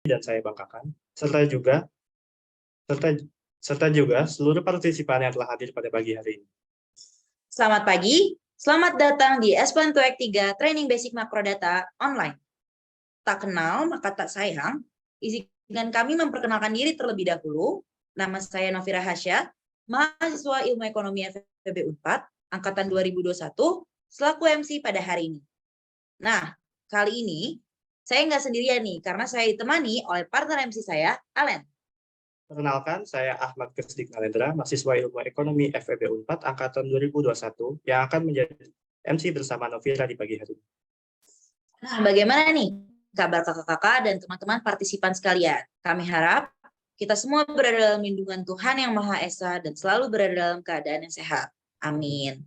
dan saya banggakan, serta serta juga seluruh partisipan yang telah hadir pada pagi hari ini. Selamat pagi, selamat datang di S1 3 Training Basic Makrodata Online. Tak kenal maka tak sayang, izinkan kami memperkenalkan diri terlebih dahulu. Nama saya Novira Hasya, mahasiswa Ilmu Ekonomi FEB Unpad, Angkatan 2021, selaku MC pada hari ini. Nah, kali ini saya nggak sendirian nih, karena saya ditemani oleh partner MC saya, Alen. Perkenalkan, saya Ahmad Kesdik Nalendra, mahasiswa Ilmu Ekonomi FEB Unpad Angkatan 2021 yang akan menjadi MC bersama Novira di pagi hari ini. Nah, bagaimana nih kabar kakak-kakak dan teman-teman partisipan sekalian? Kami harap kita semua berada dalam lindungan Tuhan Yang Maha Esa dan selalu berada dalam keadaan yang sehat. Amin.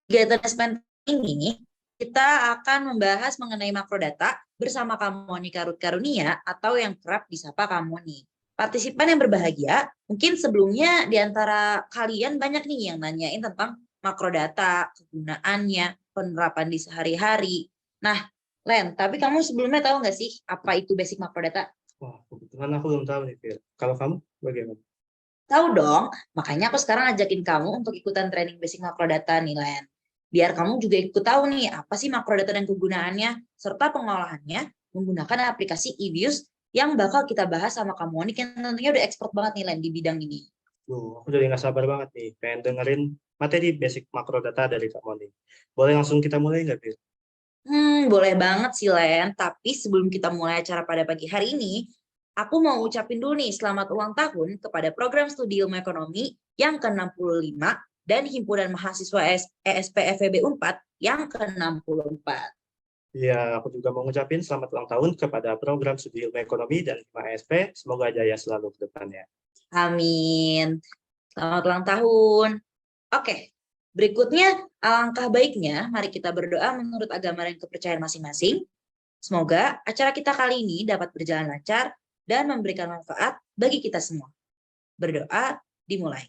Kegiatan SPN ini kita akan membahas mengenai makrodata bersama Kak Monika Ruth Karunia atau yang kerap disapa Kak Moni. Partisipan yang berbahagia, mungkin sebelumnya di antara kalian banyak nih yang nanyain tentang makrodata, kegunaannya, penerapan di sehari-hari. Nah, Len, tapi kamu sebelumnya tahu nggak sih apa itu basic makrodata? Wah, kebetulan aku belum tahu nih, Fir. Kalau kamu, bagaimana? Tahu dong, makanya aku sekarang ajakin kamu untuk ikutan training basic makrodata nih, Len. Biar kamu juga ikut tahu nih, apa sih makrodata dan kegunaannya, serta pengolahannya menggunakan aplikasi eViews yang bakal kita bahas sama kamu Monik yang tentunya udah expert banget nih, Len, di bidang ini. Aku jadi nggak sabar banget nih, pengen dengerin materi basic makrodata dari Kak Moni. Boleh langsung kita mulai nggak, Fir? Boleh banget sih, Len. Tapi sebelum kita mulai acara pada pagi hari ini, aku mau ucapin dulu nih selamat ulang tahun kepada program studi ilmu ekonomi yang ke-65 dan himpunan mahasiswa ESP FEB Unpad yang ke-64. Ya, aku juga mau ngucapin selamat ulang tahun kepada program studi ilmu ekonomi dan Hima ESP. Semoga jaya selalu ke depannya. Amin. Selamat ulang tahun. Oke, berikutnya alangkah baiknya mari kita berdoa menurut agama dan kepercayaan masing-masing. Semoga acara kita kali ini dapat berjalan lancar dan memberikan manfaat bagi kita semua. Berdoa dimulai.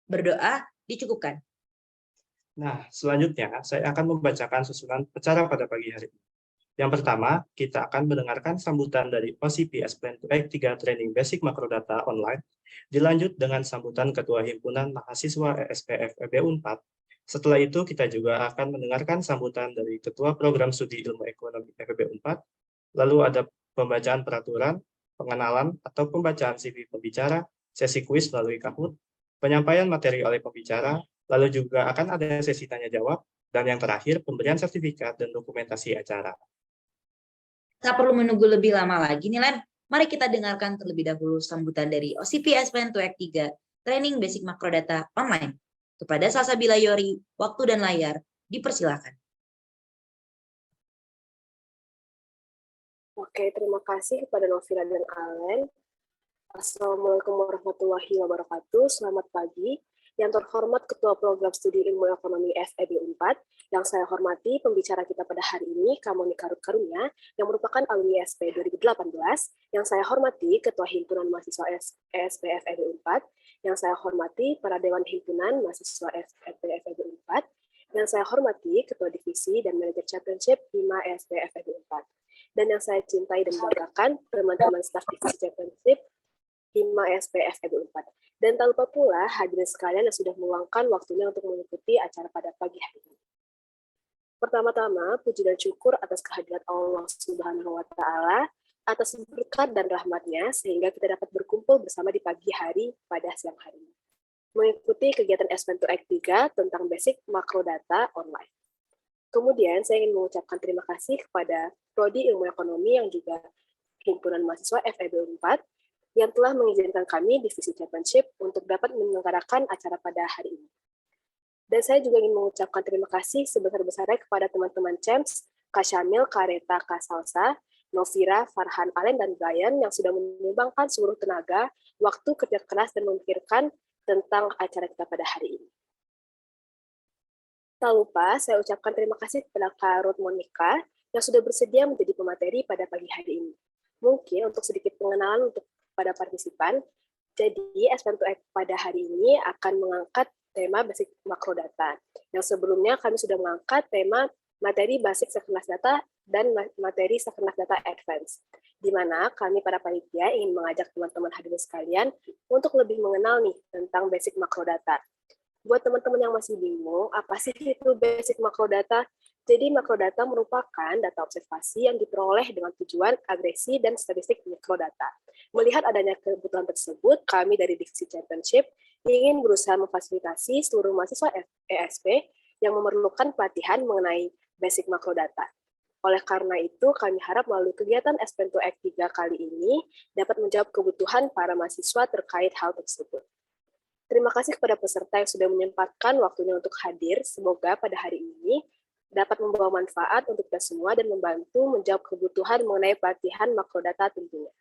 Berdoa dicukupkan. Nah, selanjutnya saya akan membacakan susunan acara pada pagi hari ini. Yang pertama, kita akan mendengarkan sambutan dari OCPS Plan to Act 3 Training Basic Makrodata Online, dilanjut dengan sambutan Ketua Himpunan Mahasiswa ESP FEB Unpad. Setelah itu, kita juga akan mendengarkan sambutan dari Ketua Program Studi Ilmu Ekonomi FEB Unpad, lalu ada pembacaan peraturan, pengenalan atau pembacaan CV pembicara, sesi kuis melalui Kahoot, penyampaian materi oleh pembicara, lalu juga akan ada sesi tanya-jawab, dan yang terakhir, pemberian sertifikat dan dokumentasi acara. Tak perlu menunggu lebih lama lagi nih, Len. Mari kita dengarkan terlebih dahulu sambutan dari OCPS Plan to Act 3 Training Basic Makrodata Online. Kepada Salsabila Yori, waktu dan layar, dipersilakan. Oke, terima kasih kepada Novira dan Alen. Assalamualaikum warahmatullahi wabarakatuh. Selamat pagi. Yang terhormat Ketua Program Studi Ilmu Ekonomi FEB Unpad, yang saya hormati pembicara kita pada hari ini, Kak Monika Ruth Karunia, yang merupakan alumni ESP 2018, yang saya hormati Ketua Himpunan Mahasiswa ESP FEB Unpad, yang saya hormati para Dewan Himpunan Mahasiswa ESP FEB Unpad, yang saya hormati Ketua Divisi dan Manajer Championship Hima ESP FEB Unpad, dan yang saya cintai dan banggakan teman-teman staf Divisi Championship Hima ESP FEB Unpad. Dan tak lupa pula hadirin sekalian yang sudah meluangkan waktunya untuk mengikuti acara pada pagi hari ini. Pertama-tama, puji dan syukur atas kehadirat Allah Subhanahu wa Ta'ala, atas berkat dan rahmatnya, sehingga kita dapat berkumpul bersama di pagi hari pada siang hari ini, mengikuti kegiatan S1 Act 3 tentang basic makrodata online. Kemudian, saya ingin mengucapkan terima kasih kepada Prodi Ilmu Ekonomi yang juga Himpunan Mahasiswa FEB Unpad, yang telah mengizinkan kami Divisi Championship untuk dapat menyelenggarakan acara pada hari ini. Dan saya juga ingin mengucapkan terima kasih sebesar-besarnya kepada teman-teman CEMS, Kak Syamil, Kak Reta, Kak Salsa, Novira, Farhan, Alen, dan Brian yang sudah menyumbangkan seluruh tenaga, waktu kerja keras dan memikirkan tentang acara kita pada hari ini. Tak lupa, saya ucapkan terima kasih kepada Kak Ruth Monika yang sudah bersedia menjadi pemateri pada pagi hari ini. Mungkin untuk sedikit pengenalan untuk pada partisipan, jadi S1 pada hari ini akan mengangkat tema basic makrodata. Yang sebelumnya kami sudah mengangkat tema materi basic sekelas data dan materi sekelas data advance, di mana kami para panitia ingin mengajak teman-teman hadirin sekalian untuk lebih mengenal nih tentang basic makrodata. Buat teman-teman yang masih bingung, apa sih itu basic makrodata? Jadi makrodata merupakan data observasi yang diperoleh dengan tujuan agresi dan statistik mikrodata. Melihat adanya kebutuhan tersebut, kami dari Divisi Championship ingin berusaha memfasilitasi seluruh mahasiswa ESP yang memerlukan pelatihan mengenai basic makrodata. Oleh karena itu, kami harap melalui kegiatan Aspen2Act 3 kali ini dapat menjawab kebutuhan para mahasiswa terkait hal tersebut. Terima kasih kepada peserta yang sudah menyempatkan waktunya untuk hadir. Semoga pada hari ini dapat membawa manfaat untuk kita semua dan membantu menjawab kebutuhan mengenai pelatihan makrodata tentunya.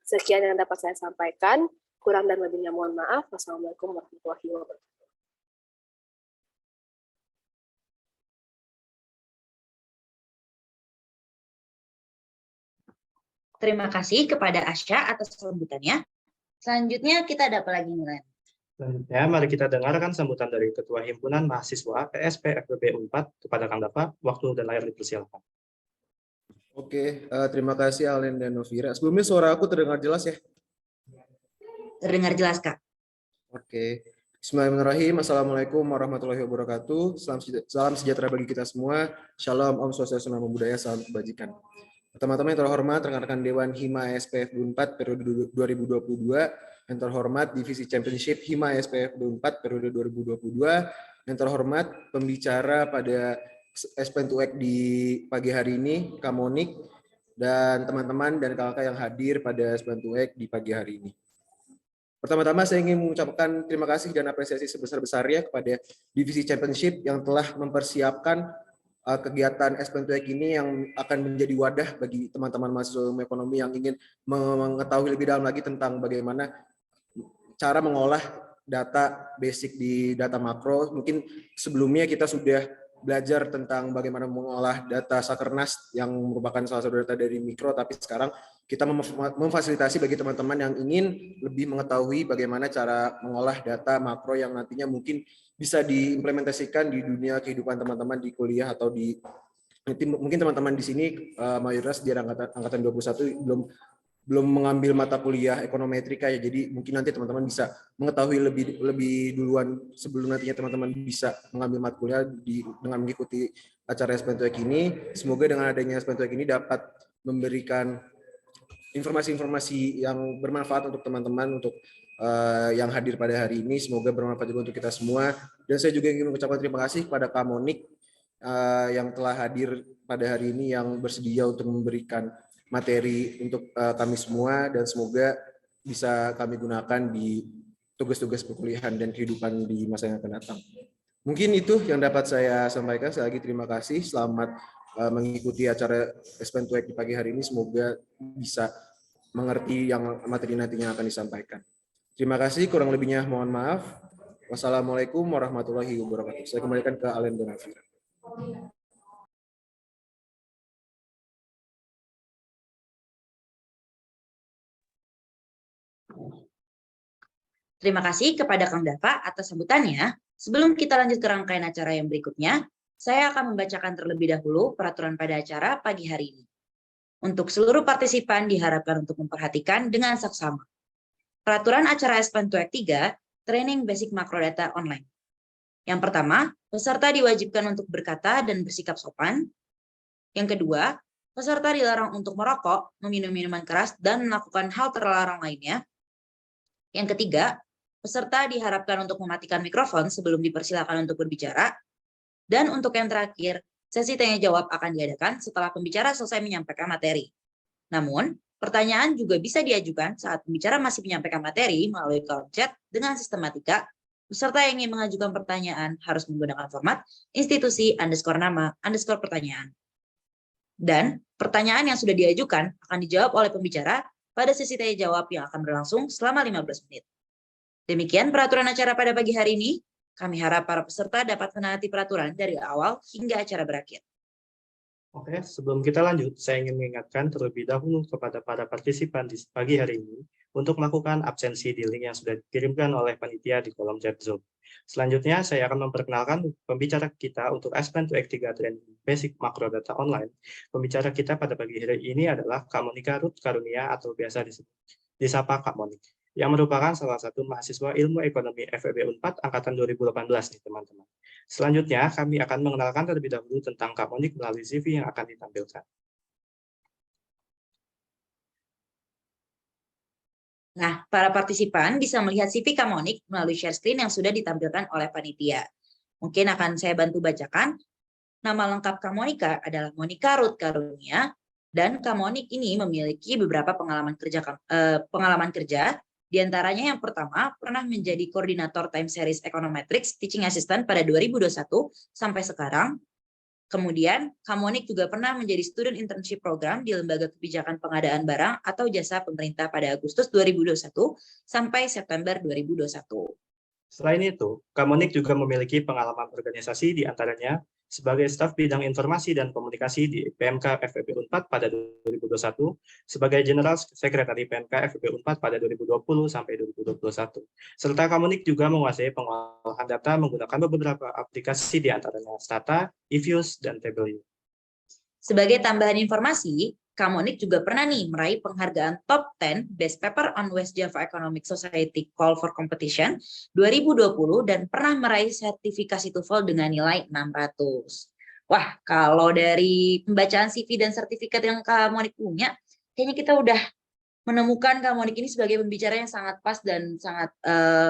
Sekian yang dapat saya sampaikan. Kurang dan lebihnya mohon maaf. Wassalamualaikum warahmatullahi wabarakatuh. Terima kasih kepada Asya atas sambutannya. Selanjutnya kita ada apa lagi nih, Len? Selanjutnya, mari kita dengarkan sambutan dari Ketua Himpunan Mahasiswa PSP FBB 4 kepada Kang Dafa. Waktu dan layar dipersilakan. Oke, terima kasih Alen dan Novira. Sebelumnya suara aku terdengar jelas ya? Terdengar jelas, Kak. Oke. Bismillahirrahmanirrahim. Assalamualaikum warahmatullahi wabarakatuh. Salam sejahtera bagi kita semua. Shalom, Om Swastiastu, Namo Buddhaya, salam kebajikan. Teman-teman yang terhormat, rekan-rekan Dewan Hima SPF 4 periode 2022, yang terhormat Divisi Championship Hima SPF 4 periode 2022, yang terhormat pembicara pada Aspen2Act di pagi hari ini, Kamonik, dan teman-teman dan kakak yang hadir pada Aspen2Act di pagi hari ini. Pertama-tama saya ingin mengucapkan terima kasih dan apresiasi sebesar-besarnya kepada Divisi Championship yang telah mempersiapkan kegiatan Aspen2Act ini yang akan menjadi wadah bagi teman-teman mahasiswa ilmu ekonomi yang ingin mengetahui lebih dalam lagi tentang bagaimana cara mengolah data basic di data makro. Mungkin sebelumnya kita sudah belajar tentang bagaimana mengolah data Sakernas yang merupakan salah satu data dari mikro, tapi sekarang kita memfasilitasi bagi teman-teman yang ingin lebih mengetahui bagaimana cara mengolah data makro yang nantinya mungkin bisa diimplementasikan di dunia kehidupan teman-teman di kuliah atau di mungkin teman-teman di sini mayoritas di angkatan 21 belum mengambil mata kuliah ekonometrika ya, jadi mungkin nanti teman-teman bisa mengetahui lebih duluan sebelum nantinya teman-teman bisa mengambil mata kuliah dengan mengikuti acara Aspen2Act ini. Semoga dengan adanya Aspen2Act ini dapat memberikan informasi-informasi yang bermanfaat untuk teman-teman, untuk yang hadir pada hari ini. Semoga bermanfaat juga untuk kita semua. Dan saya juga ingin mengucapkan terima kasih kepada Kak Monik yang telah hadir pada hari ini, yang bersedia untuk memberikan materi untuk kami semua, dan semoga bisa kami gunakan di tugas-tugas perkuliahan dan kehidupan di masa yang akan datang. Mungkin itu yang dapat saya sampaikan. Sekali lagi terima kasih. Selamat mengikuti acara Aspen2Act di pagi hari ini. Semoga bisa mengerti yang materi nantinya akan disampaikan. Terima kasih. Kurang lebihnya mohon maaf. Wassalamualaikum warahmatullahi wabarakatuh. Saya kembalikan ke Alen dan Afira. Terima kasih kepada Kang Dafa atas sambutannya. Sebelum kita lanjut ke rangkaian acara yang berikutnya, saya akan membacakan terlebih dahulu peraturan pada acara pagi hari ini. Untuk seluruh partisipan diharapkan untuk memperhatikan dengan saksama. Peraturan acara Aspen2Act 3, Training Basic Makrodata Online. Yang pertama, peserta diwajibkan untuk berkata dan bersikap sopan. Yang kedua, peserta dilarang untuk merokok, meminum minuman keras, dan melakukan hal terlarang lainnya. Yang ketiga, peserta diharapkan untuk mematikan mikrofon sebelum dipersilakan untuk berbicara. Dan untuk yang terakhir, sesi tanya-jawab akan diadakan setelah pembicara selesai menyampaikan materi. Namun, pertanyaan juga bisa diajukan saat pembicara masih menyampaikan materi melalui kolom chat dengan sistematika. Peserta yang ingin mengajukan pertanyaan harus menggunakan format institusi _ pertanyaan. Dan pertanyaan yang sudah diajukan akan dijawab oleh pembicara pada sesi tanya-jawab yang akan berlangsung selama 15 menit. Demikian peraturan acara pada pagi hari ini. Kami harap para peserta dapat menaati peraturan dari awal hingga acara berakhir. Oke, sebelum kita lanjut, saya ingin mengingatkan terlebih dahulu kepada para partisipan di pagi hari ini untuk melakukan absensi di link yang sudah dikirimkan oleh panitia di kolom chat Zoom. Selanjutnya, saya akan memperkenalkan pembicara kita untuk Aspen 2X3 Training Basic Makrodata Online. Pembicara kita pada pagi hari ini adalah Kak Monika Ruth Karunia atau biasa disapa Kak Monik, yang merupakan salah satu mahasiswa Ilmu Ekonomi FEB Unpad angkatan 2018 nih teman-teman. Selanjutnya, kami akan mengenalkan terlebih dahulu tentang Kak Monik melalui CV yang akan ditampilkan. Nah, para partisipan bisa melihat CV Kak Monik melalui share screen yang sudah ditampilkan oleh panitia. Mungkin akan saya bantu bacakan. Nama lengkap Kak Monika adalah Monika Ruth Karunia, dan Kak Monik ini memiliki beberapa pengalaman kerja. Di antaranya yang pertama, pernah menjadi koordinator time series Econometrics Teaching Assistant pada 2021 sampai sekarang. Kemudian, Kak Monik juga pernah menjadi Student Internship Program di Lembaga Kebijakan Pengadaan Barang atau Jasa Pemerintah pada Agustus 2021 sampai September 2021. Selain itu, Kak Monik juga memiliki pengalaman organisasi di antaranya sebagai staf bidang informasi dan komunikasi di PMK FEB Unpad pada 2021, sebagai General Secretary PMK FEB Unpad pada 2020 sampai 2021. Serta Kak Monik juga menguasai pengolahan data menggunakan beberapa aplikasi di antaranya Stata, eViews, dan Tableau. Sebagai tambahan informasi, Kak Monik juga pernah nih meraih penghargaan Top 10 Best Paper on West Java Economic Society Call for Competition 2020 dan pernah meraih sertifikasi TOEFL dengan nilai 600. Wah, kalau dari pembacaan CV dan sertifikat yang Kak Monik punya, kayaknya kita udah menemukan Kak Monik ini sebagai pembicara yang sangat pas dan sangat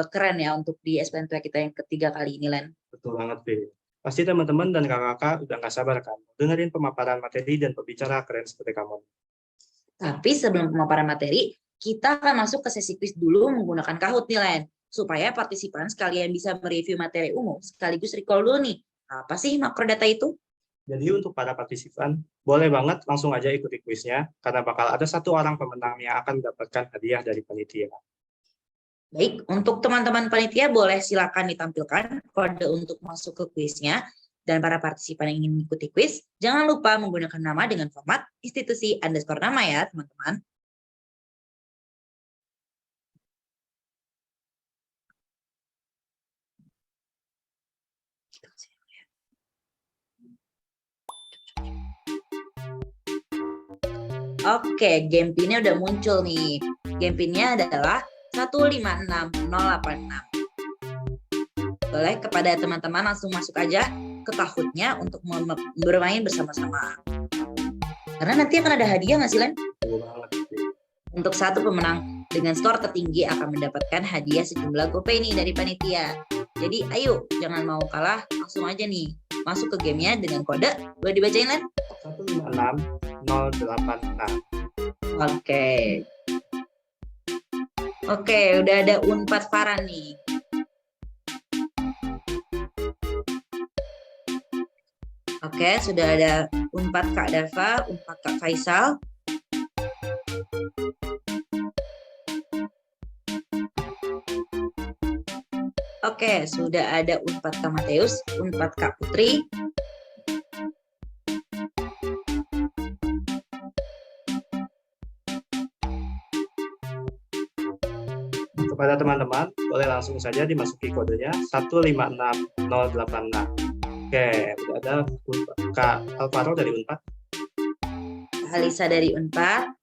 keren ya untuk di SPN2 kita yang ketiga kali ini, Len. Betul banget, Bi. Pasti teman-teman dan kakak-kakak udah nggak sabar kan dengerin pemaparan materi dan pembicara keren seperti kamu. Tapi sebelum pemaparan materi, kita akan masuk ke sesi quiz dulu menggunakan Kahoot nih, Len. Supaya partisipan sekalian bisa mereview materi umum, sekaligus recall dulu nih, apa sih makrodata itu? Jadi untuk para partisipan, boleh banget langsung aja ikuti kuisnya, karena bakal ada satu orang pemenang yang akan mendapatkan hadiah dari panitia. Baik, untuk teman-teman panitia boleh silakan ditampilkan kode untuk masuk ke kuisnya. Dan para partisipan yang ingin mengikuti kuis, jangan lupa menggunakan nama dengan format institusi _ nama ya, teman-teman. Oke, game pinnya udah muncul nih. Game pinnya adalah 156086. Boleh kepada teman-teman langsung masuk aja ke Kahoot-nya untuk bermain bersama-sama. Karena nanti akan ada hadiah nggak sih, Len? Untuk satu pemenang dengan skor tertinggi akan mendapatkan hadiah sejumlah GoPay nih dari panitia. Jadi ayo, jangan mau kalah, langsung aja nih masuk ke gamenya dengan kode. Boleh dibacain, Len? 156086. Oke, udah ada Unpad Farhan nih. Oke, sudah ada Unpad Kak Dava, Unpad Kak Faisal. Oke, sudah ada Unpad Kak Mateus, Unpad Kak Putri. Kepada teman-teman, boleh langsung saja dimasuki kodenya 156086. Oke, udah ada Kak Alvaro dari Unpad. Alisa dari Unpad.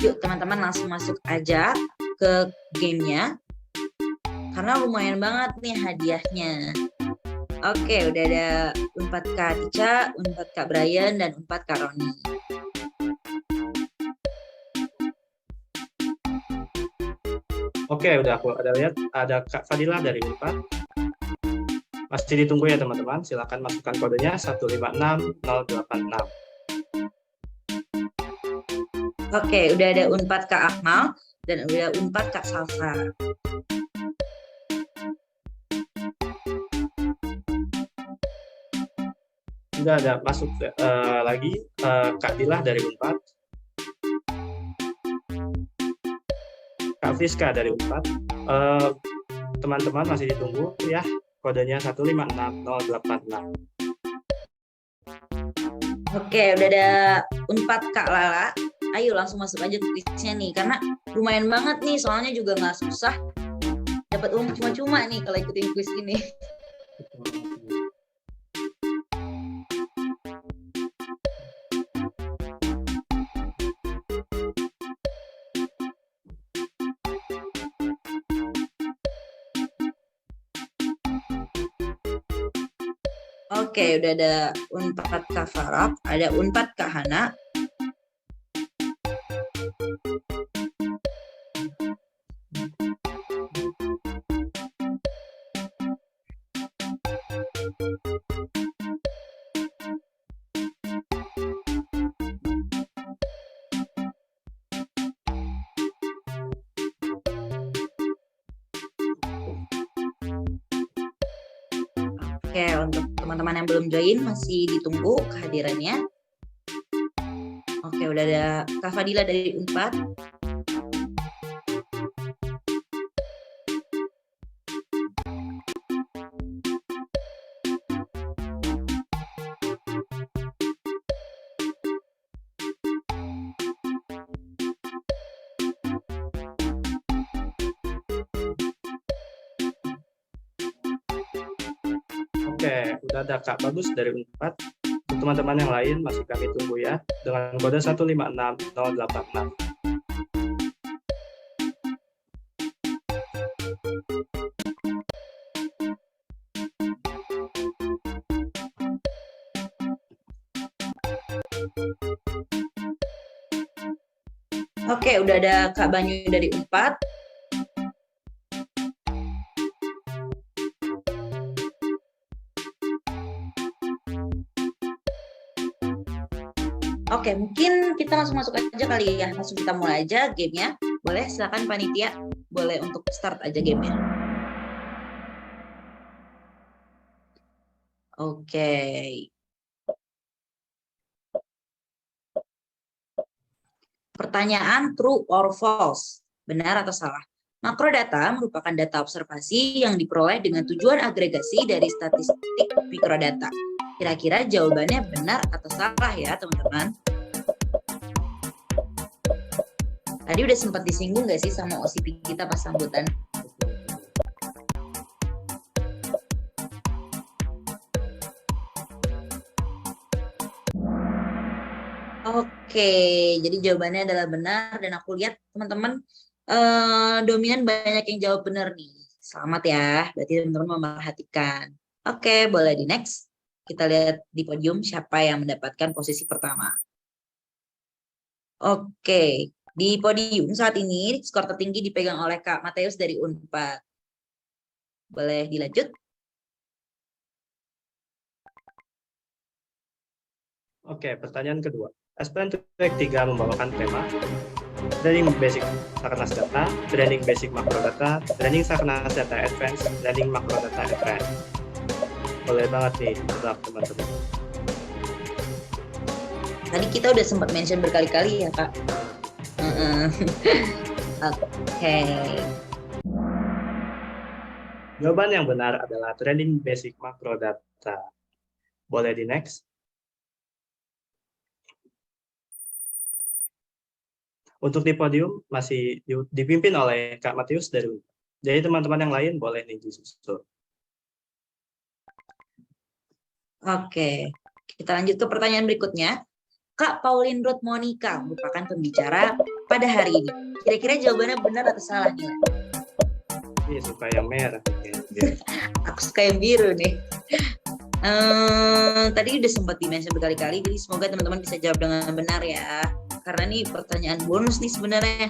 Yuk teman-teman langsung masuk aja ke gamenya. Karena lumayan banget nih hadiahnya. Oke, udah ada Unpad Kak Tica, Unpad Kak Brian, dan Unpad Kak Roni. Oke, udah aku ada lihat ada Kak Fadila dari Unpad. Masih ditunggu ya teman-teman, silakan masukkan kodenya 156086. Oke, udah ada Unpad Kak Akmal dan udah Unpad Kak Salsa. Udah ada masuk lagi Kak Dilah dari Unpad. Kak Friska dari Unpad. Teman-teman masih ditunggu ya Kodenya 156086. Oke, udah ada Unpad Kak Lala. Ayo langsung masuk aja ke kuisnya nih, karena lumayan banget nih, soalnya juga nggak susah. Dapat uang cuma-cuma nih kalau ikutin kuis ini. Oke, udah ada Unpad Kak Farah, ada Unpad Kak Hana. Oke, untuk teman-teman yang belum join masih ditunggu kehadirannya. Oke, udah ada Kak Fadila dari Unpad. Oke, udah ada Kak Bagus dari Unpad. Untuk teman-teman yang lain masih kami tunggu ya, dengan kode 156086. Oke, udah ada Kak Banyu dari Unpad. Oke, mungkin kita langsung masuk aja kali ya. Langsung kita mulai aja gamenya. Boleh, silakan panitia. Boleh untuk start aja gamenya. Oke. Pertanyaan true or false. Benar atau salah? Makrodata merupakan data observasi yang diperoleh dengan tujuan agregasi dari statistik mikrodata. Kira-kira jawabannya benar atau salah ya, teman-teman? Tadi udah sempat disinggung nggak sih sama OCP kita pas sambutan? Oke, jadi jawabannya adalah benar dan aku lihat teman-teman dominan banyak yang jawab benar nih. Selamat ya, berarti teman-teman memperhatikan. Oke, boleh di next. Kita lihat di podium siapa yang mendapatkan posisi pertama. Oke, di podium saat ini skor tertinggi dipegang oleh Kak Mateus dari Unpad. Boleh dilanjut? Oke, pertanyaan kedua. SPN Track 3 membawakan tema Training Basic Sarnas Data, Training Basic Makrodata, Training Sarnas Data Advanced, Training Makrodata Advanced. Boleh banget nih, tetap teman-teman. Tadi kita udah sempat mention berkali-kali ya, Kak. Oke. Jawaban yang benar adalah Training Basic Makrodata. Boleh di next. Untuk di podium masih dipimpin oleh Kak Matius dari Unpad. Jadi teman-teman yang lain boleh nih disusul. Oke, kita lanjut ke pertanyaan berikutnya. Kak Pauline Ruth Monica merupakan pembicara pada hari ini. Kira-kira jawabannya benar atau salah nih? Ini suka yang merah. Aku suka yang biru nih. Tadi udah sempat di-mention berkali-kali, jadi semoga teman-teman bisa jawab dengan benar ya. Karena ini pertanyaan bonus nih sebenarnya.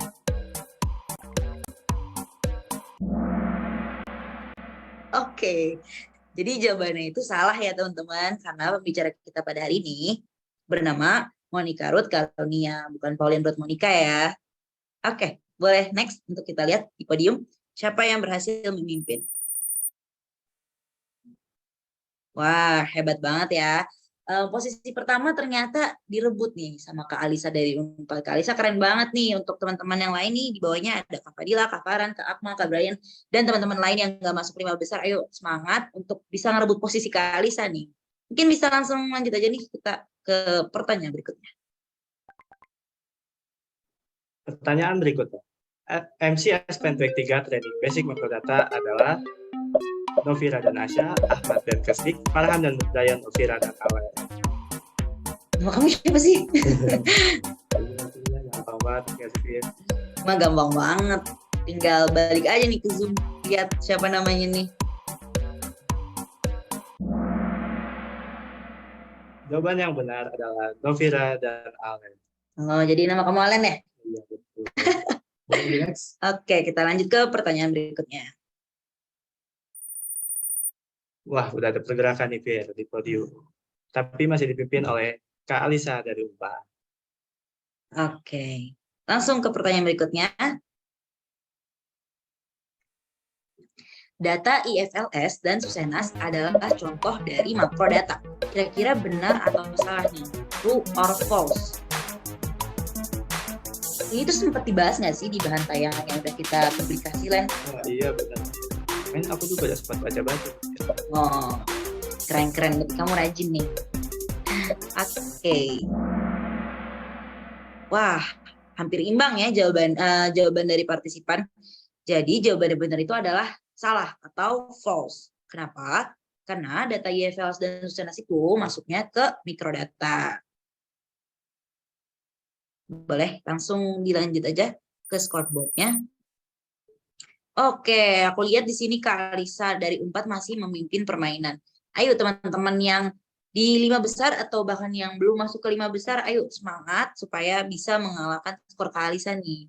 Oke, jadi jawabannya itu salah ya teman-teman, karena pembicara kita pada hari ini bernama Monica Ruth Karunia, bukan Pauline Ruth Monica ya. Oke, boleh next untuk kita lihat di podium siapa yang berhasil memimpin. Wah, hebat banget ya. posisi pertama ternyata direbut nih sama Kak Alisa dari Unpad. Kak Alisa keren banget nih. Untuk teman-teman yang lain nih, di bawahnya ada Kak Fadila, Kak Farhan, Kak Akmal, Kak Brian, dan teman-teman lain yang nggak masuk 5 besar. Ayo semangat untuk bisa ngerebut posisi Kak Alisa nih. Mungkin bisa langsung lanjut aja nih kita ke pertanyaan berikutnya. Pertanyaan berikutnya. MCS Plan 3 Training Basic Macrodata adalah Novira dan Asya, Ahmad dan Kesdik, Farhan dan Brian, Novira dan Alan. Nama kamu siapa sih? Gampang banget, nggak sih? Mah gampang banget. Tinggal balik aja nih ke Zoom. Lihat siapa namanya nih. Jawaban yang benar adalah Novira dan Alan. Oh, jadi nama kamu Alen ya? Iya, betul. Boleh next. Oke, kita lanjut ke pertanyaan berikutnya. Wah, udah ada pergerakan nih, Fir, di podium. Tapi masih dipimpin oleh Kak Alisa dari Unpad. Oke, langsung ke pertanyaan berikutnya. Data IFLS dan Susenas adalah contoh dari makrodata. Kira-kira benar atau salah nih? True or false? Ini tuh sempat dibahas nggak sih di bahan tayangan yang udah kita publikasi, Len? Wah, iya benar. Kan aku juga udah sempat baca-baca. Oh, keren-keren. Berarti kamu rajin nih. Oke. Wah, hampir imbang ya jawaban dari partisipan. Jadi jawaban yang benar itu adalah salah atau false. Kenapa? Karena data IFLS dan Susenas itu masuknya ke mikrodata. Boleh langsung dilanjut aja ke scoreboard-nya. Oke, aku lihat di sini Kak Alisa dari Unpad masih memimpin permainan. Ayo teman-teman yang di 5 besar atau bahkan yang belum masuk ke 5 besar, ayo semangat supaya bisa mengalahkan skor Kak Alisa nih.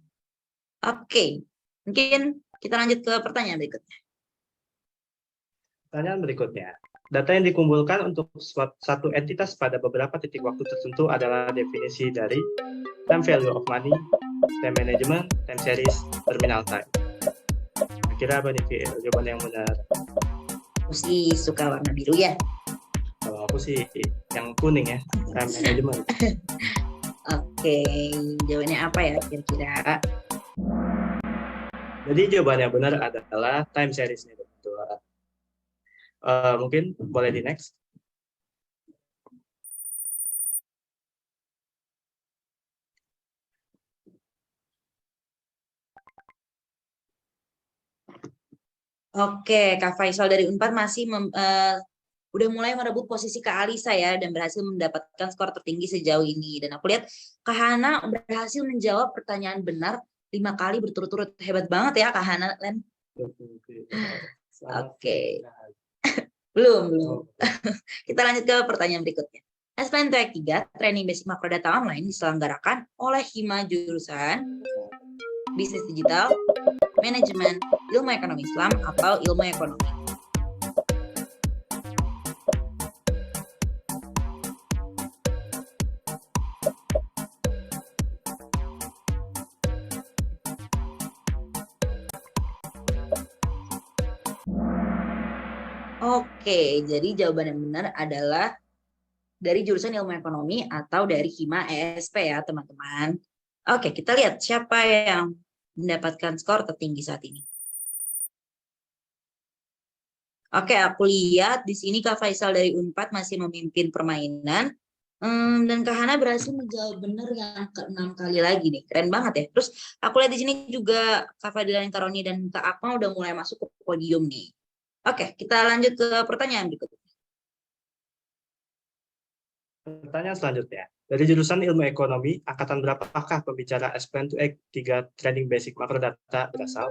Oke, mungkin kita lanjut ke pertanyaan berikutnya. Pertanyaan berikutnya. Data yang dikumpulkan untuk satu entitas pada beberapa titik waktu tertentu adalah definisi dari time value of money, time management, time series, terminal time. Kira apa nih, Fir? Jawaban yang benar? Aku sih suka warna biru ya. Kalau aku sih yang kuning ya, time management. Oke, jawabannya apa ya kira-kira? Jadi jawaban yang benar adalah time series-nya. Betul. Mungkin boleh di next. Oke, Kak Faisal dari Unpad masih udah mulai merebut posisi Kak Alisa ya dan berhasil mendapatkan skor tertinggi sejauh ini. Dan aku lihat Kak Hana berhasil menjawab pertanyaan benar 5 kali berturut-turut. Hebat banget ya Kak Hana, Len. Oke. Belum. Kita lanjut ke pertanyaan berikutnya. SPN 3 Training Basic Macrodata Online diselenggarakan oleh Hima jurusan Bisnis Digital, Manajemen, Ilmu Ekonomi Islam, atau Ilmu Ekonomi. Oke, jadi jawaban yang benar adalah dari jurusan Ilmu Ekonomi atau dari Hima ESP ya, teman-teman. Oke, kita lihat siapa yang mendapatkan skor tertinggi saat ini. Oke, aku lihat di sini Kak Faisal dari Unpad masih memimpin permainan. Dan Kak Hana berhasil menjawab benar yang ke-6 kali lagi nih. Keren banget ya. Terus aku lihat di sini juga Kak Fadila Karoni dan Kak Akmal udah mulai masuk ke podium nih. Oke, kita lanjut ke pertanyaan berikutnya. Pertanyaan selanjutnya. Dari jurusan Ilmu Ekonomi, angkatan berapakah pembicara SPN 3 Training Basic Macrodata berasal?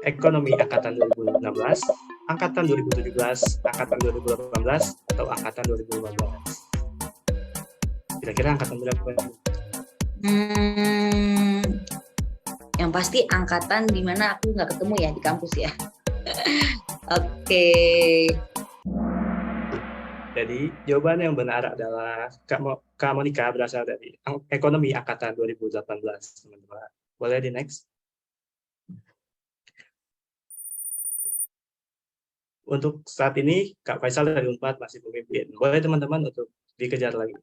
Ekonomi angkatan 2016, angkatan 2017, angkatan 2018, atau angkatan 2015? Kira-kira angkatan berapa? Yang pasti angkatan di mana aku nggak ketemu ya di kampus ya. Oke. Jadi jawaban yang benar adalah Kak Monica berasal dari Ekonomi angkatan 2018, teman-teman. Boleh di next? Untuk saat ini, Kak Faisal dari Unpad masih memimpin. Boleh teman-teman untuk dikejar lagi.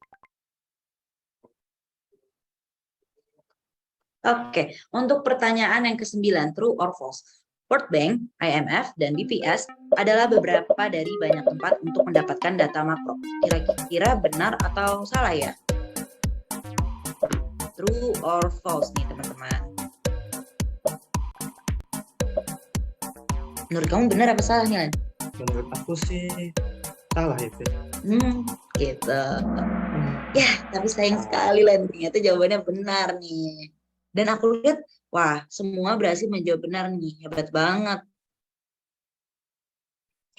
Oke, untuk pertanyaan yang ke-9, true or false? World Bank, IMF, dan BPS adalah beberapa dari banyak tempat untuk mendapatkan data makro. Kira-kira benar atau salah ya? True or false nih teman-teman? Menurut kamu benar apa salah nih, Len? Menurut aku sih salah itu. Gitu. Ya, tapi sayang sekali Len, ternyata jawabannya benar nih. Dan aku lihat, wah, semua berhasil menjawab benar nih. Hebat banget.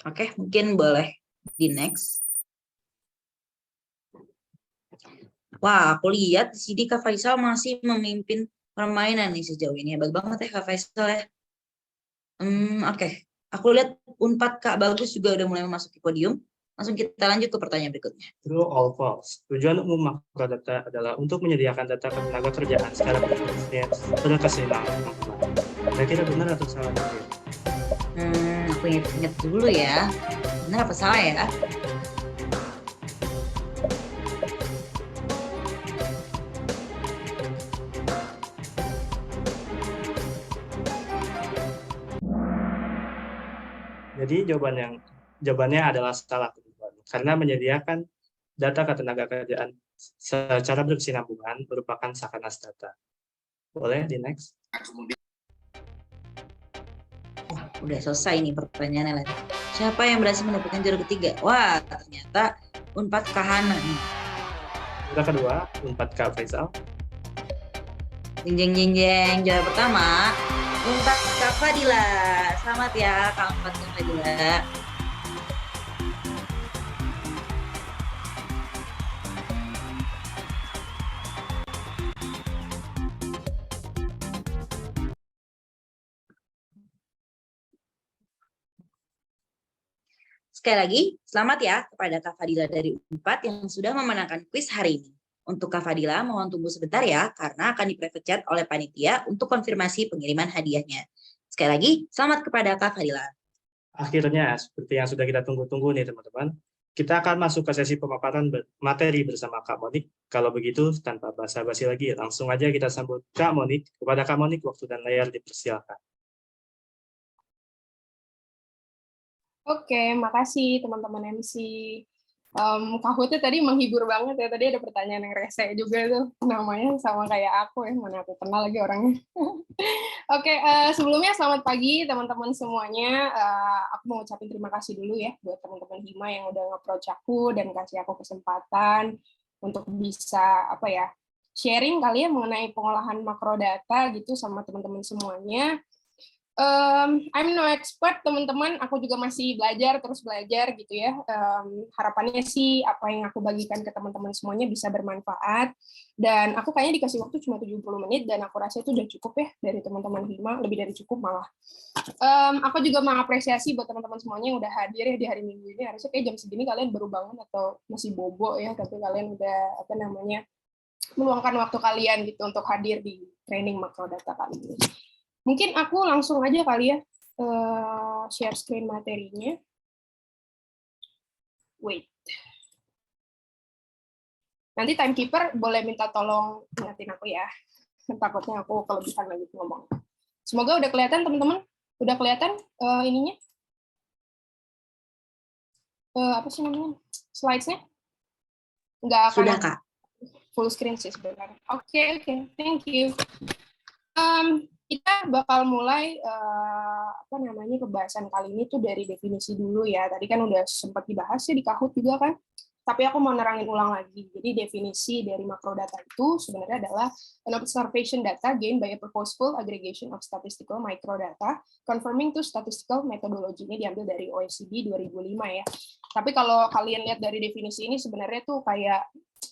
Oke, mungkin boleh di next. Wah, aku lihat di sini Kak Faisal masih memimpin permainan nih sejauh ini. Hebat banget ya Kak Faisal ya. Oke. Aku lihat Unpad Kak Bagus juga udah mulai memasuki podium. Langsung kita lanjut ke pertanyaan berikutnya. True or false? Tujuan umum makrodata adalah untuk menyediakan data ketenaga kerjaan secara berkesinambungan. Kira-kira benar atau salah? Aku ingat dulu ya. Benar apa salah ya? Jadi jawabannya adalah salah, teman-teman. Karena menyediakan data ketenaga kerjaan secara berkesinambungan merupakan sakanas data. Boleh di next? Wah, udah selesai nih pertanyaannya. Siapa yang berhasil mendapatkan juara ketiga? Wah, ternyata Unpad Kahana nih. Juara kedua, Unpad Kak Faisal. Jeng jeng jeng jeng. Juara pertama Unpad Kak Fadila. Selamat ya Kak Unpad Kak Fadila. Sekali lagi, selamat ya kepada Kak Fadila dari Unpad yang sudah memenangkan kuis hari ini. Untuk Kak Fadila, mohon tunggu sebentar ya, karena akan di-private chat oleh panitia untuk konfirmasi pengiriman hadiahnya. Sekali lagi, selamat kepada Kak Fadila. Akhirnya, seperti yang sudah kita tunggu-tunggu nih teman-teman, kita akan masuk ke sesi pemaparan materi bersama Kak Monik. Kalau begitu, tanpa basa-basi lagi, langsung aja kita sambut Kak Monik. Kepada Kak Monik, waktu dan layar dipersilakan. Oke, makasih teman-teman MC. Kak Huti tadi menghibur banget ya. Tadi ada pertanyaan yang rese juga tuh. Namanya sama kayak aku ya. Mana aku kenal lagi orangnya. Oke, sebelumnya selamat pagi teman-teman semuanya. Aku mau ucapin terima kasih dulu ya buat teman-teman Hima yang udah nge-approach aku dan kasih aku kesempatan untuk bisa sharing kali ya mengenai pengolahan makrodata gitu sama teman-teman semuanya. I'm no expert teman-teman, aku juga masih terus belajar gitu ya. Harapannya sih apa yang aku bagikan ke teman-teman semuanya bisa bermanfaat, dan aku kayaknya dikasih waktu cuma 70 menit dan aku rasa itu udah cukup ya dari teman-teman Hima, lebih dari cukup malah. Aku juga mengapresiasi buat teman-teman semuanya yang udah hadir ya di hari Minggu ini. Harusnya kayak jam segini kalian baru bangun atau masih bobo ya, tapi kalian udah meluangkan waktu kalian gitu untuk hadir di training makrodata kali ini. Mungkin aku langsung aja kali ya share screen materinya. Wait. Nanti timekeeper boleh minta tolong ingatin aku ya. Takutnya aku kelebihan lagi ngomong. Semoga udah kelihatan teman-teman. Udah kelihatan ininya? Apa sih namanya? Slides-nya? Nggak akan Sudah, Kak. Full screen sih sebenarnya. Oke. Thank you. Kita bakal mulai pembahasan kali ini tuh dari definisi dulu ya. Tadi kan udah sempat dibahas ya di Kahoot juga kan. Tapi aku mau nerangin ulang lagi. Jadi definisi dari makrodata itu sebenarnya adalah an observation data gained by a purposeful aggregation of statistical microdata conforming to statistical methodology. Ini diambil dari OECD 2005 ya. Tapi kalau kalian lihat dari definisi ini sebenarnya tuh kayak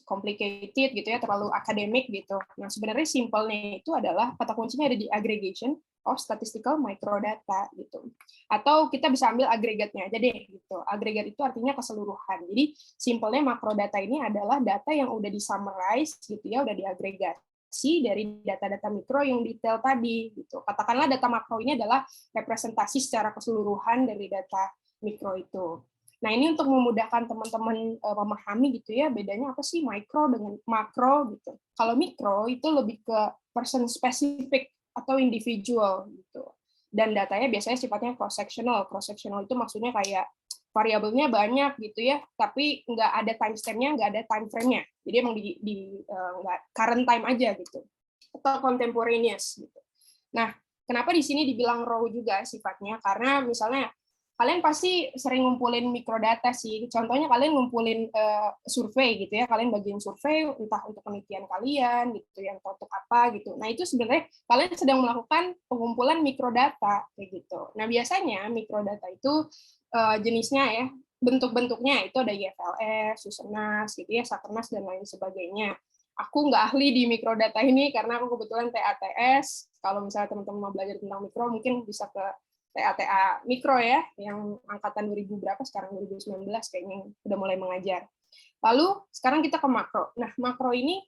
complicated gitu ya, terlalu akademik gitu. Nah, sebenarnya simpelnya itu adalah kata kuncinya ada di aggregation of statistical microdata gitu. Atau kita bisa ambil agregatnya aja deh gitu. Agregat itu artinya keseluruhan. Jadi simpelnya makrodata ini adalah data yang udah di-summarize gitu ya, udah diagregasi dari data-data mikro yang detail tadi gitu. Katakanlah data makro ini adalah representasi secara keseluruhan dari data mikro itu. Nah, ini untuk memudahkan teman-teman memahami gitu ya, bedanya apa sih mikro dengan makro gitu. Kalau mikro itu lebih ke person specific atau individual gitu. Dan datanya biasanya sifatnya cross sectional. Cross sectional itu maksudnya kayak variabelnya banyak gitu ya, tapi nggak ada timestamp-nya, nggak ada time frame-nya. Jadi emang nggak current time aja gitu, atau contemporaneous gitu. Nah, kenapa di sini dibilang raw juga sifatnya? Karena misalnya kalian pasti sering ngumpulin mikrodata sih. Contohnya kalian ngumpulin survei gitu ya, kalian bagian survei entah untuk penelitian kalian gitu, yang untuk apa gitu. Nah, itu sebenarnya kalian sedang melakukan pengumpulan mikrodata kayak gitu. Nah, biasanya mikrodata itu jenisnya ya, bentuk-bentuknya itu ada IFLS, Susenas gitu ya, Sakernas dan lain sebagainya. Aku nggak ahli di mikrodata ini karena aku kebetulan TATS. Kalau misalnya teman-teman mau belajar tentang mikro, mungkin bisa ke TATA Mikro ya, yang angkatan 2000 berapa sekarang, 2019 kayaknya udah mulai mengajar. Lalu sekarang kita ke makro. Nah, makro ini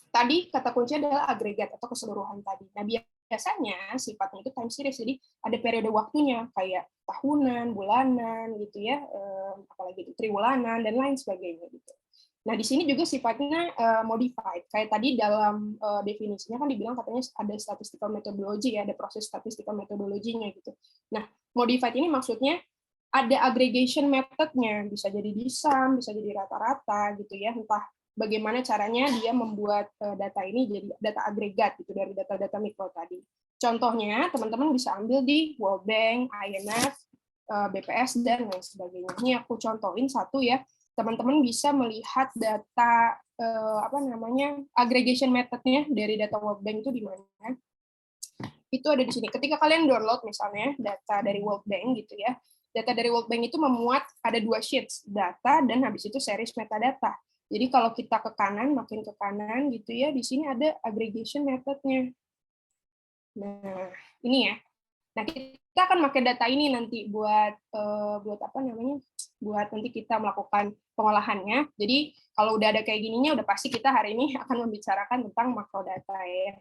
tadi kata kuncinya adalah agregat atau keseluruhan tadi. Nah, biasanya sifatnya itu time series, jadi ada periode waktunya kayak tahunan, bulanan gitu ya, apalagi itu triwulanan dan lain sebagainya gitu. Nah, di sini juga sifatnya modified. Kayak tadi dalam definisinya kan dibilang katanya ada statistical methodology ya, ada proses statistical methodology-nya gitu. Nah, modified ini maksudnya ada aggregation method-nya, bisa jadi disam, bisa jadi rata-rata gitu ya, entah bagaimana caranya dia membuat data ini jadi data agregat gitu dari data-data mikro tadi. Contohnya, teman-teman bisa ambil di World Bank, IMF, BPS dan lain sebagainya. Ini aku contohin satu ya. Teman-teman bisa melihat data aggregation method-nya dari data World Bank itu di mana. Itu ada di sini. Ketika kalian download misalnya data dari World Bank gitu ya, data dari World Bank itu memuat ada 2 sheets, data dan habis itu series metadata. Jadi kalau kita ke kanan, makin ke kanan gitu ya, di sini ada aggregation method-nya. Nah, ini ya. Nah, kita akan pakai data ini nanti buat buat nanti kita melakukan pengolahannya. Jadi kalau udah ada kayak gininya, udah pasti kita hari ini akan membicarakan tentang makrodata ya,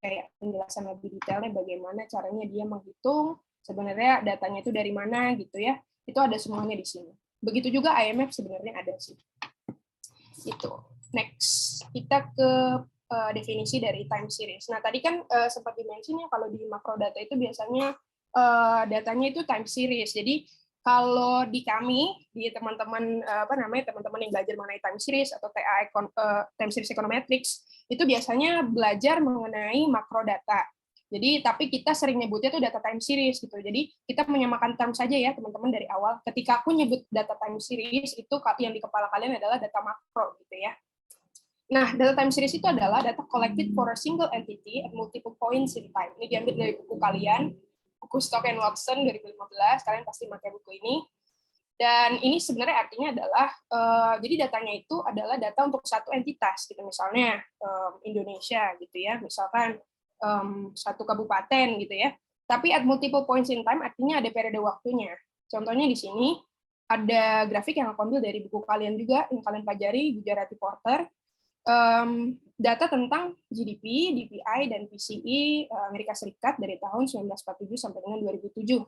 kayak penjelasan lebih detailnya bagaimana caranya dia menghitung sebenarnya datanya itu dari mana gitu ya. Itu ada semuanya di sini. Begitu juga IMF sebenarnya ada sih. Itu. Next, kita ke definisi dari time series. Nah, tadi kan sempat di-mention ya kalau di makrodata itu biasanya datanya itu time series. Jadi kalau di kami, di teman-teman teman-teman yang belajar mengenai time series atau time series econometrics, itu biasanya belajar mengenai makrodata. Jadi tapi kita sering nyebutnya tuh data time series gitu. Jadi kita menyamakan term saja ya teman-teman dari awal. Ketika aku nyebut data time series itu yang di kepala kalian adalah data makro gitu ya. Nah, data time series itu adalah data collected for a single entity at multiple points in time. Ini diambil dari buku kalian, buku Stock and Watson 2015. Kalian pasti pakai buku ini. Dan ini sebenarnya artinya adalah jadi datanya itu adalah data untuk satu entitas gitu, misalnya Indonesia gitu ya, misalkan satu kabupaten gitu ya. Tapi at multiple points in time artinya ada periode waktunya. Contohnya di sini ada grafik yang aku ambil dari buku kalian juga yang kalian pelajari, Gujarat Reporter. Data tentang GDP, DPI, dan PCE Amerika Serikat dari tahun 1947 sampai dengan 2007.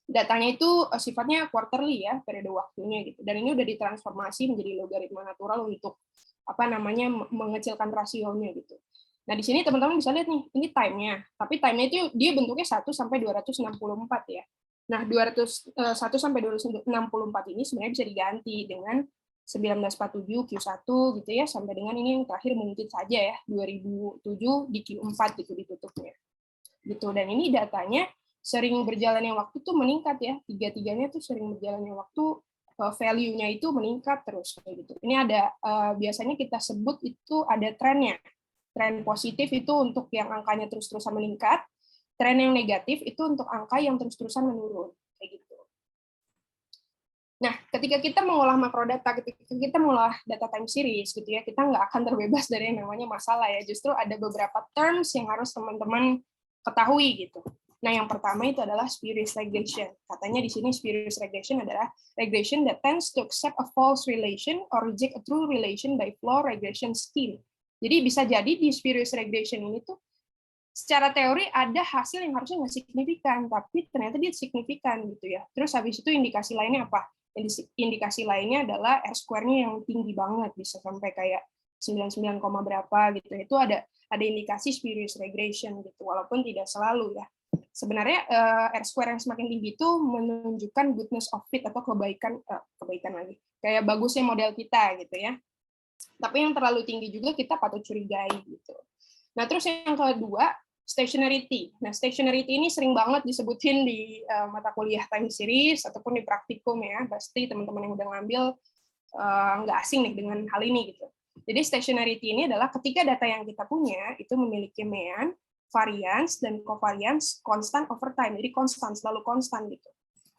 Datanya itu sifatnya quarterly ya, periode waktunya gitu. Dan ini udah ditransformasi menjadi logaritma natural untuk mengecilkan rasionya gitu. Nah, di sini teman-teman bisa lihat nih, ini time-nya. Tapi time-nya itu dia bentuknya 1 sampai 264 ya. Nah, 1 sampai 264 ini sebenarnya bisa diganti dengan 1947 Q1 gitu ya, sampai dengan ini yang terakhir mungkin saja ya 2007 di Q4 gitu ditutupnya. Gitu, dan ini datanya sering berjalannya waktu tuh meningkat ya, tiga-tiganya tuh sering berjalannya waktu, value-nya itu meningkat terus kayak gitu. Ini ada biasanya kita sebut itu ada trennya. Tren positif itu untuk yang angkanya terus-terusan meningkat, tren yang negatif itu untuk angka yang terus-terusan menurun kayak gitu. Nah, ketika kita mengolah makrodata, ketika kita mengolah data time series, gitu ya, kita nggak akan terbebas dari yang namanya masalah ya. Justru ada beberapa terms yang harus teman-teman ketahui gitu. Nah, yang pertama itu adalah spurious regression. Katanya di sini spurious regression adalah regression that tends to accept a false relation or reject a true relation by flow regression scheme. Jadi bisa jadi di spurious regression ini tuh secara teori ada hasil yang harusnya nggak signifikan, tapi ternyata dia signifikan gitu ya. Terus habis itu indikasi lainnya apa? Indikasi lainnya adalah R-square-nya yang tinggi banget, bisa sampai kayak 99, berapa gitu. Itu ada indikasi spurious regression gitu, walaupun tidak selalu ya. Sebenarnya R-square yang semakin tinggi itu menunjukkan goodness of fit atau kebaikan lagi. Kayak bagusnya model kita gitu ya. Tapi yang terlalu tinggi juga kita patut curigai gitu. Nah, terus yang kedua, stationarity. Nah, stationarity ini sering banget disebutin di mata kuliah time series ataupun di praktikum ya. Pasti teman-teman yang udah ngambil nggak asing nih dengan hal ini gitu. Jadi stationarity ini adalah ketika data yang kita punya itu memiliki mean, variance, dan covariance konstan over time. Jadi konstan, selalu konstan gitu.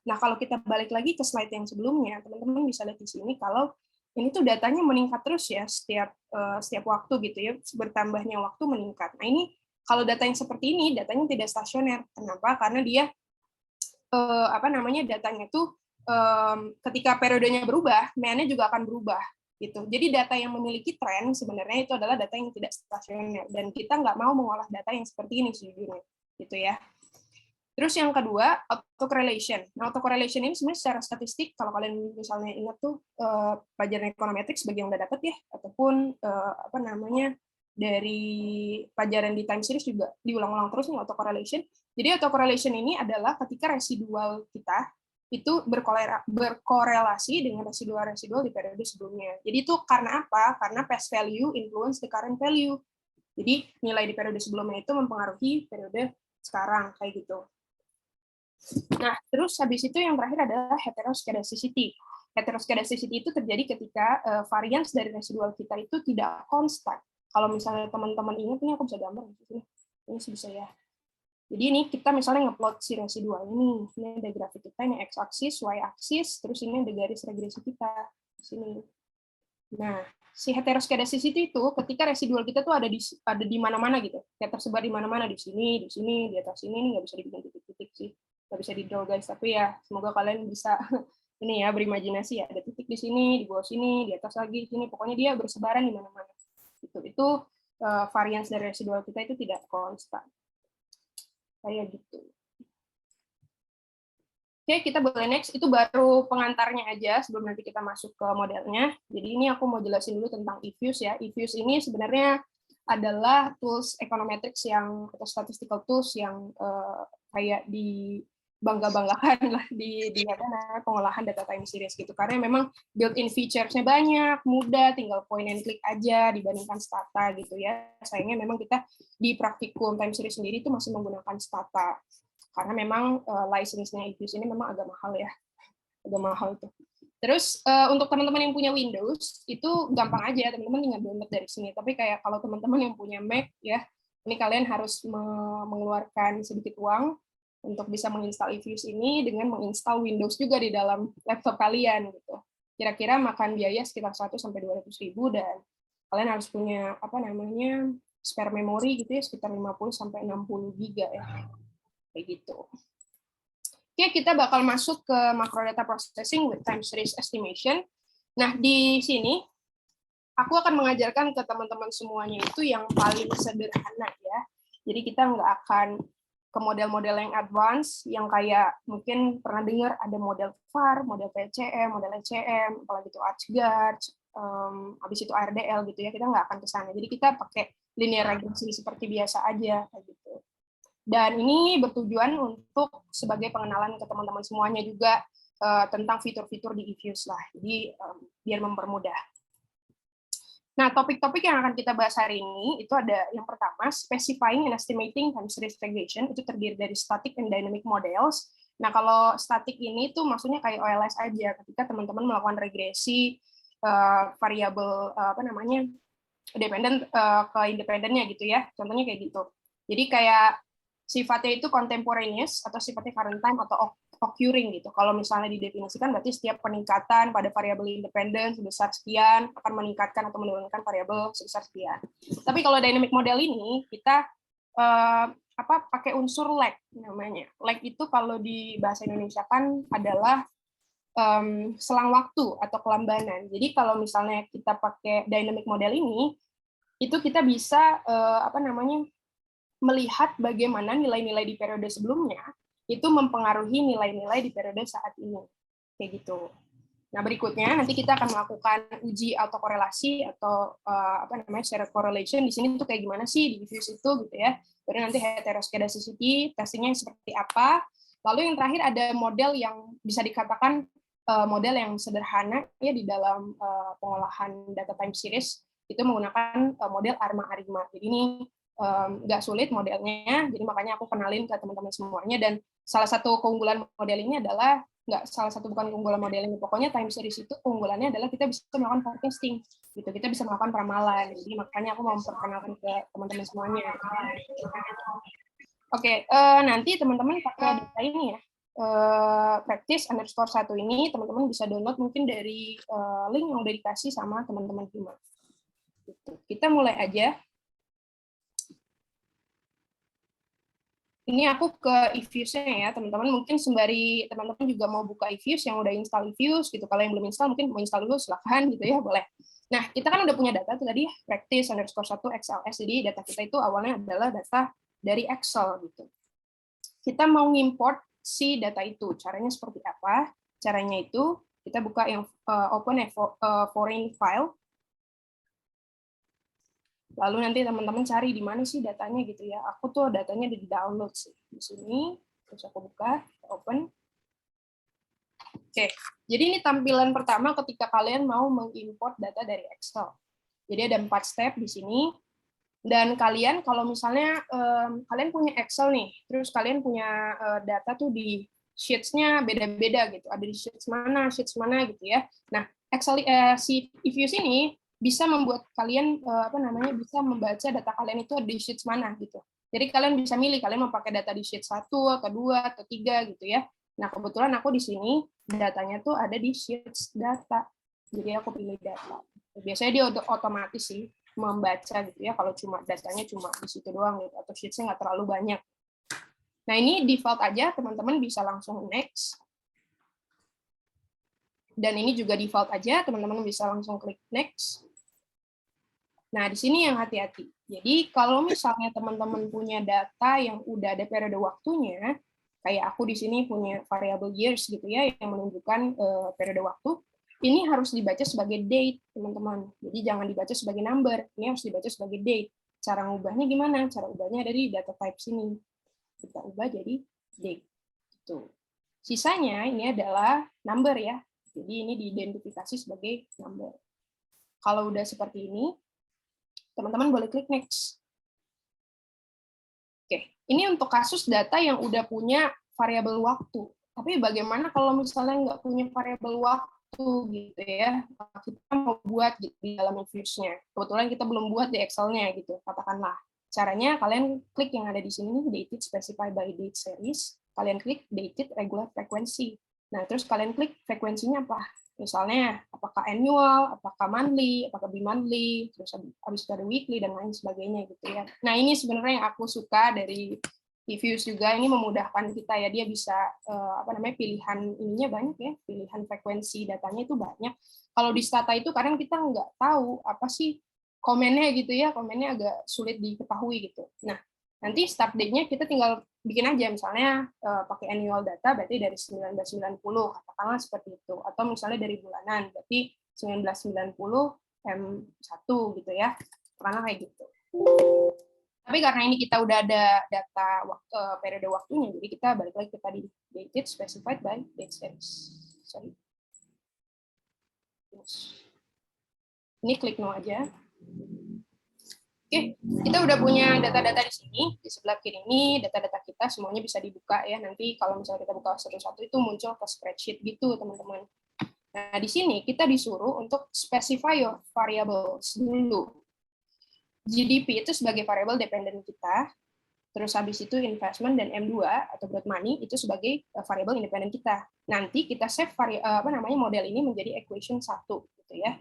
Nah, kalau kita balik lagi ke slide yang sebelumnya, teman-teman bisa lihat di sini kalau ini tuh datanya meningkat terus ya setiap waktu gitu ya, bertambahnya waktu meningkat. Nah, ini kalau data yang seperti ini, datanya tidak stasioner. Kenapa? Karena dia datanya tuh ketika periodenya berubah, mean-nya juga akan berubah gitu. Jadi data yang memiliki tren sebenarnya itu adalah data yang tidak stasioner, dan kita nggak mau mengolah data yang seperti ini sejujurnya, gitu ya. Terus yang kedua, autocorrelation. Nah, autocorrelation ini sebenarnya secara statistik, kalau kalian misalnya ingat tuh pelajaran econometrics bagi yang udah dapat ya, ataupun dari pelajaran di time series juga diulang-ulang terus nih autocorrelation. Jadi autocorrelation ini adalah ketika residual kita itu berkorelasi dengan residual di periode sebelumnya. Jadi itu karena apa? Karena past value influence the current value. Jadi nilai di periode sebelumnya itu mempengaruhi periode sekarang, kayak gitu. Nah, terus habis itu yang terakhir adalah heteroscedasticity. Heteroscedasticity itu terjadi ketika variance dari residual kita itu tidak konstan. Kalau misalnya teman-teman ingat, ini aku bisa gambar di sini. Ini bisa ya. Jadi ini kita misalnya ngeplot si residual ini. Ini ada grafik kita, ini x-aksis, y-aksis, terus ini ada garis regresi kita di sini. Nah, si heteroscedasticity itu ketika residual kita tuh ada di mana-mana gitu. Kayak tersebar di mana-mana, di sini, di atas sini, ini nggak bisa dibikin titik-titik sih. Nggak bisa di-draw guys, tapi ya semoga kalian bisa ini ya berimajinasi ya. Ada titik di sini, di bawah sini, di atas lagi, di sini. Pokoknya dia bersebaran di mana-mana. Itu variance dari residual kita itu tidak konstan. Kayak gitu. Oke, kita boleh next. Itu baru pengantarnya aja sebelum nanti kita masuk ke modelnya. Jadi ini aku mau jelasin dulu tentang eViews ya. eViews ini sebenarnya adalah tools econometrics atau statistical tools yang kayak dibangga-banggakan lah di pengolahan data time series gitu. Karena memang built-in features-nya banyak, mudah, tinggal point and click aja dibandingkan Stata gitu ya. Sayangnya memang kita di praktikum time series sendiri itu masih menggunakan Stata. Karena memang license-nya eViews ini memang agak mahal ya. Agak mahal itu. Terus untuk teman-teman yang punya Windows, itu gampang aja, teman-teman tinggal download dari sini. Tapi kayak kalau teman-teman yang punya Mac, ya, ini kalian harus mengeluarkan sedikit uang untuk bisa menginstal eViews ini dengan menginstal Windows juga di dalam laptop kalian gitu. Kira-kira makan biaya sekitar 100-200 ribu, dan kalian harus punya spare memory gitu ya, sekitar 50-60 giga ya. Kayak gitu. Oke, kita bakal masuk ke macrodata processing with time series estimation. Nah, di sini aku akan mengajarkan ke teman-teman semuanya itu yang paling sederhana ya. Jadi kita nggak akan ke model-model yang advance, yang kayak mungkin pernah dengar ada model VAR, model PCM, model ECM, apalagi itu ArcGuard, habis itu ARDL gitu ya. Kita nggak akan ke sana. Jadi kita pakai linear regression seperti biasa aja kayak gitu. Dan ini bertujuan untuk sebagai pengenalan ke teman-teman semuanya juga tentang fitur-fitur di eViews lah. Jadi biar mempermudah. Nah, topik-topik yang akan kita bahas hari ini itu ada yang pertama, specifying and estimating time series regression, itu terdiri dari static and dynamic models. Nah, kalau static ini tuh maksudnya kayak OLS aja, ketika teman-teman melakukan regresi variabel dependent ke independennya gitu ya. Contohnya kayak gitu. Jadi kayak sifatnya itu contemporaneous atau sifatnya current time atau occurring gitu. Kalau misalnya didefinisikan berarti setiap peningkatan pada variabel independen sebesar sekian akan meningkatkan atau menurunkan variabel sebesar sekian. Tapi kalau dynamic model ini kita pakai unsur lag namanya. Lag itu kalau di bahasa Indonesia kan adalah selang waktu atau kelambanan. Jadi kalau misalnya kita pakai dynamic model ini, itu kita bisa melihat bagaimana nilai-nilai di periode sebelumnya itu mempengaruhi nilai-nilai di periode saat ini. Kayak gitu. Nah, berikutnya nanti kita akan melakukan uji autokorelasi atau shared correlation. Di sini tuh kayak gimana sih di diffuse itu gitu ya. Baru nanti heteroskedasticity, testingnya seperti apa. Lalu yang terakhir ada model yang bisa dikatakan model yang sederhana ya di dalam pengolahan data time series, itu menggunakan model ARMA-ARIMA. Jadi ini nggak sulit modelnya, jadi makanya aku kenalin ke teman-teman semuanya. Dan salah satu keunggulan model ini adalah, bukan keunggulan model ini, pokoknya time series itu keunggulannya adalah kita bisa melakukan forecasting, gitu. Kita bisa melakukan peramalan. Jadi makanya aku mau memperkenalkan ke teman-teman semuanya. Oke, nanti teman-teman pakai data ini ya, practice_1 ini teman-teman bisa download mungkin dari link yang udah dikasih sama teman-teman Hima. Gitu. Kita mulai aja. Ini aku ke eFuse-nya ya, teman-teman. Mungkin sembari teman-teman juga mau buka eFuse yang udah install eFuse gitu. Kalau yang belum install mungkin mau install dulu, silahkan gitu ya, boleh. Nah, kita kan udah punya data tuh tadi, practice_1 XLS. Jadi data kita itu awalnya adalah data dari Excel gitu. Kita mau ngimport si data itu. Caranya seperti apa? Caranya itu kita buka yang open a foreign file. Lalu nanti teman-teman cari di mana sih datanya gitu ya. Aku tuh datanya ada di download sih. Di sini, terus aku buka, open. Oke, jadi ini tampilan pertama ketika kalian mau mengimport data dari Excel. Jadi ada 4 step di sini. Dan kalian kalau misalnya kalian punya Excel nih, terus kalian punya data tuh di sheets-nya beda-beda gitu. Ada di sheets mana gitu ya. Nah, Excel si eFuse ini bisa membuat kalian bisa membaca data kalian itu di sheets mana gitu. Jadi kalian bisa milih kalian mau pakai data di sheet 1 atau 2 atau 3 gitu ya. Nah, kebetulan aku di sini datanya tuh ada di sheets data. Jadi aku pilih data. Biasanya dia otomatis sih membaca gitu ya, kalau cuma datanya cuma di situ doang gitu, atau sheets-nya nggak terlalu banyak. Nah, ini default aja, teman-teman bisa langsung next. Dan ini juga default aja, teman-teman bisa langsung klik next. Nah, di sini yang hati-hati. Jadi, kalau misalnya teman-teman punya data yang udah ada periode waktunya, kayak aku di sini punya variable years gitu ya, yang menunjukkan periode waktu, ini harus dibaca sebagai date, teman-teman. Jadi, jangan dibaca sebagai number, ini harus dibaca sebagai date. Cara ngubahnya gimana? Cara ubahnya ada di data type sini. Kita ubah jadi date. Gitu. Sisanya ini adalah number ya. Jadi ini diidentifikasi sebagai number. Kalau udah seperti ini, teman-teman boleh klik next. Oke, ini untuk kasus data yang udah punya variabel waktu. Tapi bagaimana kalau misalnya nggak punya variabel waktu gitu ya? Kita mau buat gitu di dalam eFuse-nya. Kebetulan kita belum buat di Excel-nya gitu, katakanlah. Caranya kalian klik yang ada di sini, dated specified by date series. Kalian klik dated regular frequency. Nah, terus kalian klik frekuensinya apa? Misalnya, apakah annual, apakah monthly, apakah bi-monthly, terus habis itu ada weekly, dan lain sebagainya gitu ya. Nah, ini sebenarnya yang aku suka dari eFuse juga, ini memudahkan kita ya, dia bisa pilihan ininya banyak ya, pilihan frekuensi datanya itu banyak. Kalau di Stata itu kadang kita nggak tahu apa sih komennya gitu ya, komennya agak sulit diketahui gitu. Nah, nanti start date-nya kita tinggal bikin aja, misalnya pakai annual data berarti dari 1990, katakanlah seperti itu. Atau misalnya dari bulanan, berarti 1990 M1 gitu ya. Karena kayak gitu. Tapi karena ini kita udah ada data periode waktunya, jadi kita balik lagi ke tadi, dated specified by date series. Sorry. Ini klik no aja. Oke, kita udah punya data-data di sini. Di sebelah kiri ini data-data kita semuanya bisa dibuka ya. Nanti kalau misalnya kita buka satu-satu itu muncul ke spreadsheet gitu, teman-teman. Nah, di sini kita disuruh untuk specify your variables dulu. GDP itu sebagai variable dependent kita. Terus habis itu investment dan M2 atau broad money itu sebagai variable independen kita. Nanti kita save model ini menjadi equation 1 gitu ya.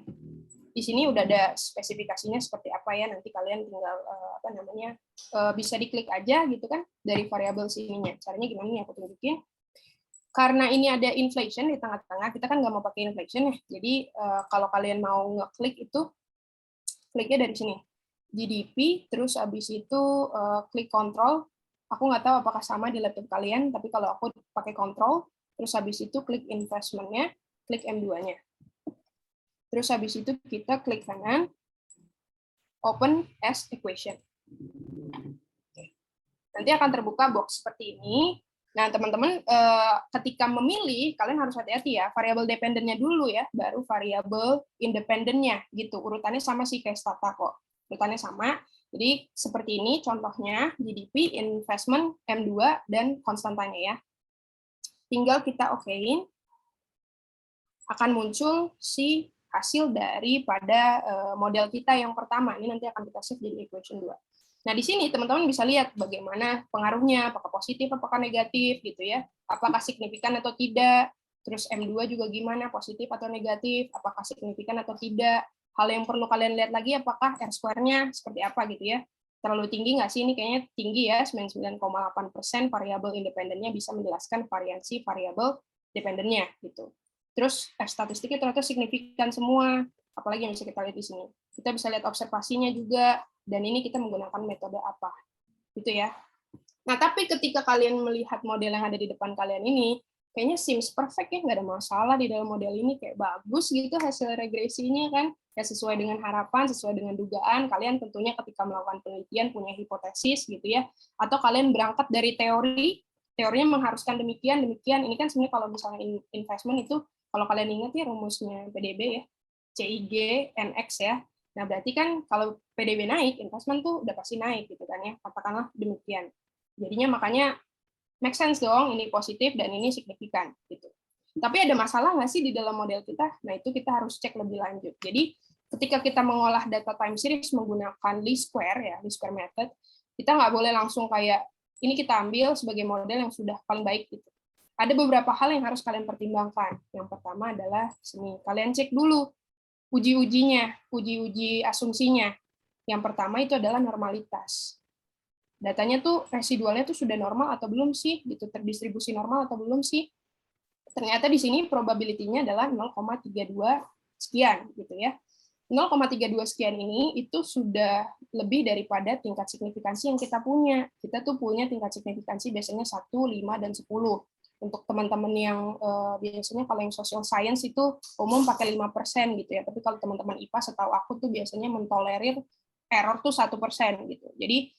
Di sini udah ada spesifikasinya seperti apa ya, nanti kalian tinggal bisa diklik aja gitu kan dari variabel sininya. Caranya gimana nih aku tunjukin. Karena ini ada inflation di tengah-tengah, kita kan nggak mau pakai inflation ya. Jadi kalau kalian mau ngeklik itu kliknya dari sini. GDP, terus habis itu klik control. Aku nggak tahu apakah sama di laptop kalian, tapi kalau aku pakai control, terus habis itu klik investment-nya, klik M2-nya. Terus habis itu kita klik kanan, open as equation. Nanti akan terbuka box seperti ini. Nah, teman-teman, ketika memilih, kalian harus hati-hati ya, variabel dependennya dulu ya, baru variabel independennya, gitu. Urutannya sama sih kayak Stata kok. Urutannya sama. Jadi, seperti ini contohnya, GDP, investment, M2, dan konstantanya ya. Tinggal kita okein, akan muncul si hasil daripada model kita yang pertama. Ini nanti akan kita save jadi equation 2. Nah, di sini teman-teman bisa lihat bagaimana pengaruhnya, apakah positif, apakah negatif, gitu ya. Apakah signifikan atau tidak. Terus M2 juga gimana, positif atau negatif, apakah signifikan atau tidak. Hal yang perlu kalian lihat lagi, apakah R-square-nya seperti apa, gitu ya. Terlalu tinggi nggak sih? Ini kayaknya tinggi ya, 99,8% variabel independennya bisa menjelaskan variansi variabel dependennya, gitu. Terus statistiknya ternyata signifikan semua, apalagi yang bisa kita lihat di sini. Kita bisa lihat observasinya juga, dan ini kita menggunakan metode apa, gitu ya. Nah, tapi ketika kalian melihat model yang ada di depan kalian ini, kayaknya seems perfect ya, nggak ada masalah di dalam model ini, kayak bagus gitu hasil regresinya kan, ya sesuai dengan harapan, sesuai dengan dugaan. Kalian tentunya ketika melakukan penelitian punya hipotesis gitu ya, atau kalian berangkat dari teori, teorinya mengharuskan demikian, demikian. Ini kan sebenarnya kalau misalnya investment itu, kalau kalian ingat ya rumusnya PDB ya, CIG, NX ya. Nah, berarti kan kalau PDB naik, investment tuh udah pasti naik gitu kan ya, katakanlah demikian. Jadinya makanya make sense dong, ini positif dan ini signifikan gitu. Tapi ada masalah nggak sih di dalam model kita? Nah, itu kita harus cek lebih lanjut. Jadi, ketika kita mengolah data time series menggunakan least square ya, least square method, kita nggak boleh langsung kayak ini kita ambil sebagai model yang sudah paling baik gitu. Ada beberapa hal yang harus kalian pertimbangkan. Yang pertama adalah sini, kalian cek dulu uji-ujinya, uji-uji asumsinya. Yang pertama itu adalah normalitas. Datanya tuh residualnya tuh sudah normal atau belum sih? Gitu, terdistribusi normal atau belum sih? Ternyata di sini probability-nya adalah 0,32 sekian gitu ya. 0,32 sekian ini itu sudah lebih daripada tingkat signifikansi yang kita punya. Kita tuh punya tingkat signifikansi biasanya 1, 5, dan 10. Untuk teman-teman yang biasanya kalau yang social science itu umum pakai 5% gitu ya. Tapi kalau teman-teman IPA setahu aku tuh biasanya mentolerir error tuh 1% gitu. Jadi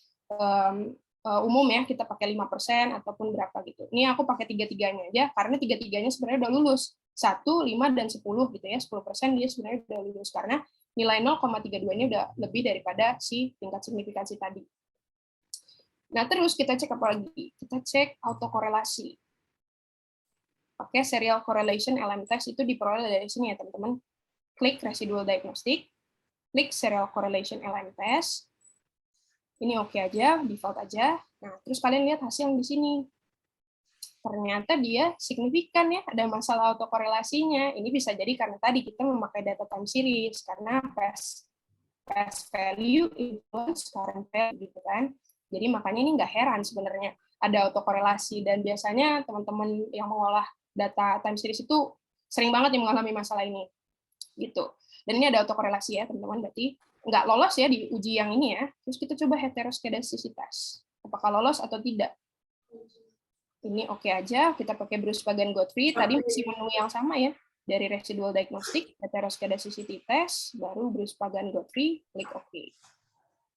umum ya kita pakai 5% ataupun berapa gitu. Ini aku pakai tiga-tiganya aja karena tiga-tiganya sebenarnya udah lulus. 1, 5, dan 10 gitu ya. 10% dia sebenarnya udah lulus karena nilai 0,32 ini udah lebih daripada si tingkat signifikansi tadi. Nah, terus kita cek apa lagi? Kita cek autokorelasi. Pakai serial correlation LM test itu diperoleh dari sini ya, teman-teman. Klik residual diagnostic, klik serial correlation LM test. Ini oke aja, default aja. Nah, terus kalian lihat hasil yang di sini. Ternyata dia signifikan ya, ada masalah autokorelasinya. Ini bisa jadi karena tadi kita memakai data time series, karena past value influence current value gitu kan. Jadi makanya ini nggak heran sebenarnya ada autokorelasi, dan biasanya teman-teman yang mengolah data time series itu sering banget yang mengalami masalah ini gitu. Dan ini ada autokorelasi ya teman-teman, berarti nggak lolos ya di uji yang ini ya. Terus kita coba heteroskedastisitas, apakah lolos atau tidak. Ini oke aja, kita pakai Bruce Pagan Godfrey, tadi masih menu yang sama ya, dari residual diagnostic, heteroskedasticity test, baru Bruce Pagan Godfrey, klik OK.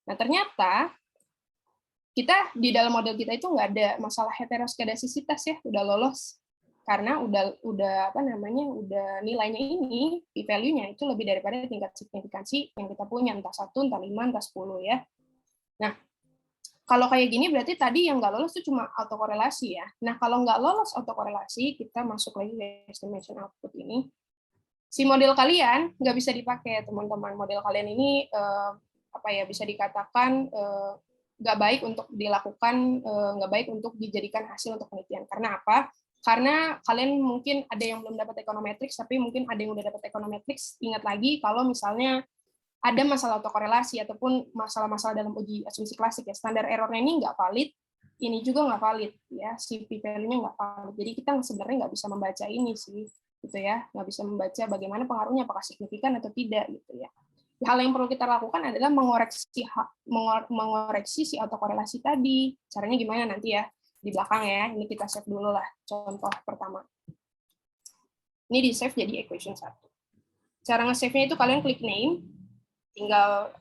Nah, ternyata kita di dalam model kita itu nggak ada masalah heteroskedasisitas ya, udah lolos. Karena udah nilainya ini, p-value-nya itu lebih daripada tingkat signifikansi yang kita punya, entah 1, entah 5, entah 10 ya. Nah, kalau kayak gini berarti tadi yang nggak lolos itu cuma autokorelasi ya. Nah, kalau nggak lolos autokorelasi, kita masuk lagi ke estimation output ini. Si model kalian nggak bisa dipakai, teman-teman. Model kalian ini bisa dikatakan nggak baik untuk dilakukan, nggak baik untuk dijadikan hasil untuk penelitian. Karena apa? Karena kalian mungkin ada yang belum dapat econometrics, tapi mungkin ada yang udah dapat econometrics. Ingat lagi kalau misalnya ada masalah autokorelasi ataupun masalah-masalah dalam uji asumsi klasik ya, standar error-nya ini nggak valid, ini juga nggak valid ya, si p-value-nya nggak valid. Jadi kita sebenarnya nggak bisa membaca ini sih, gitu ya, nggak bisa membaca bagaimana pengaruhnya, apakah signifikan atau tidak gitu ya. hal yang perlu kita lakukan adalah mengoreksi si autokorelasi tadi. Caranya gimana nanti ya di belakang ya. Ini kita save dulu lah contoh pertama. Ini di save jadi equation 1. Cara nge-save-nya itu kalian klik name, tinggal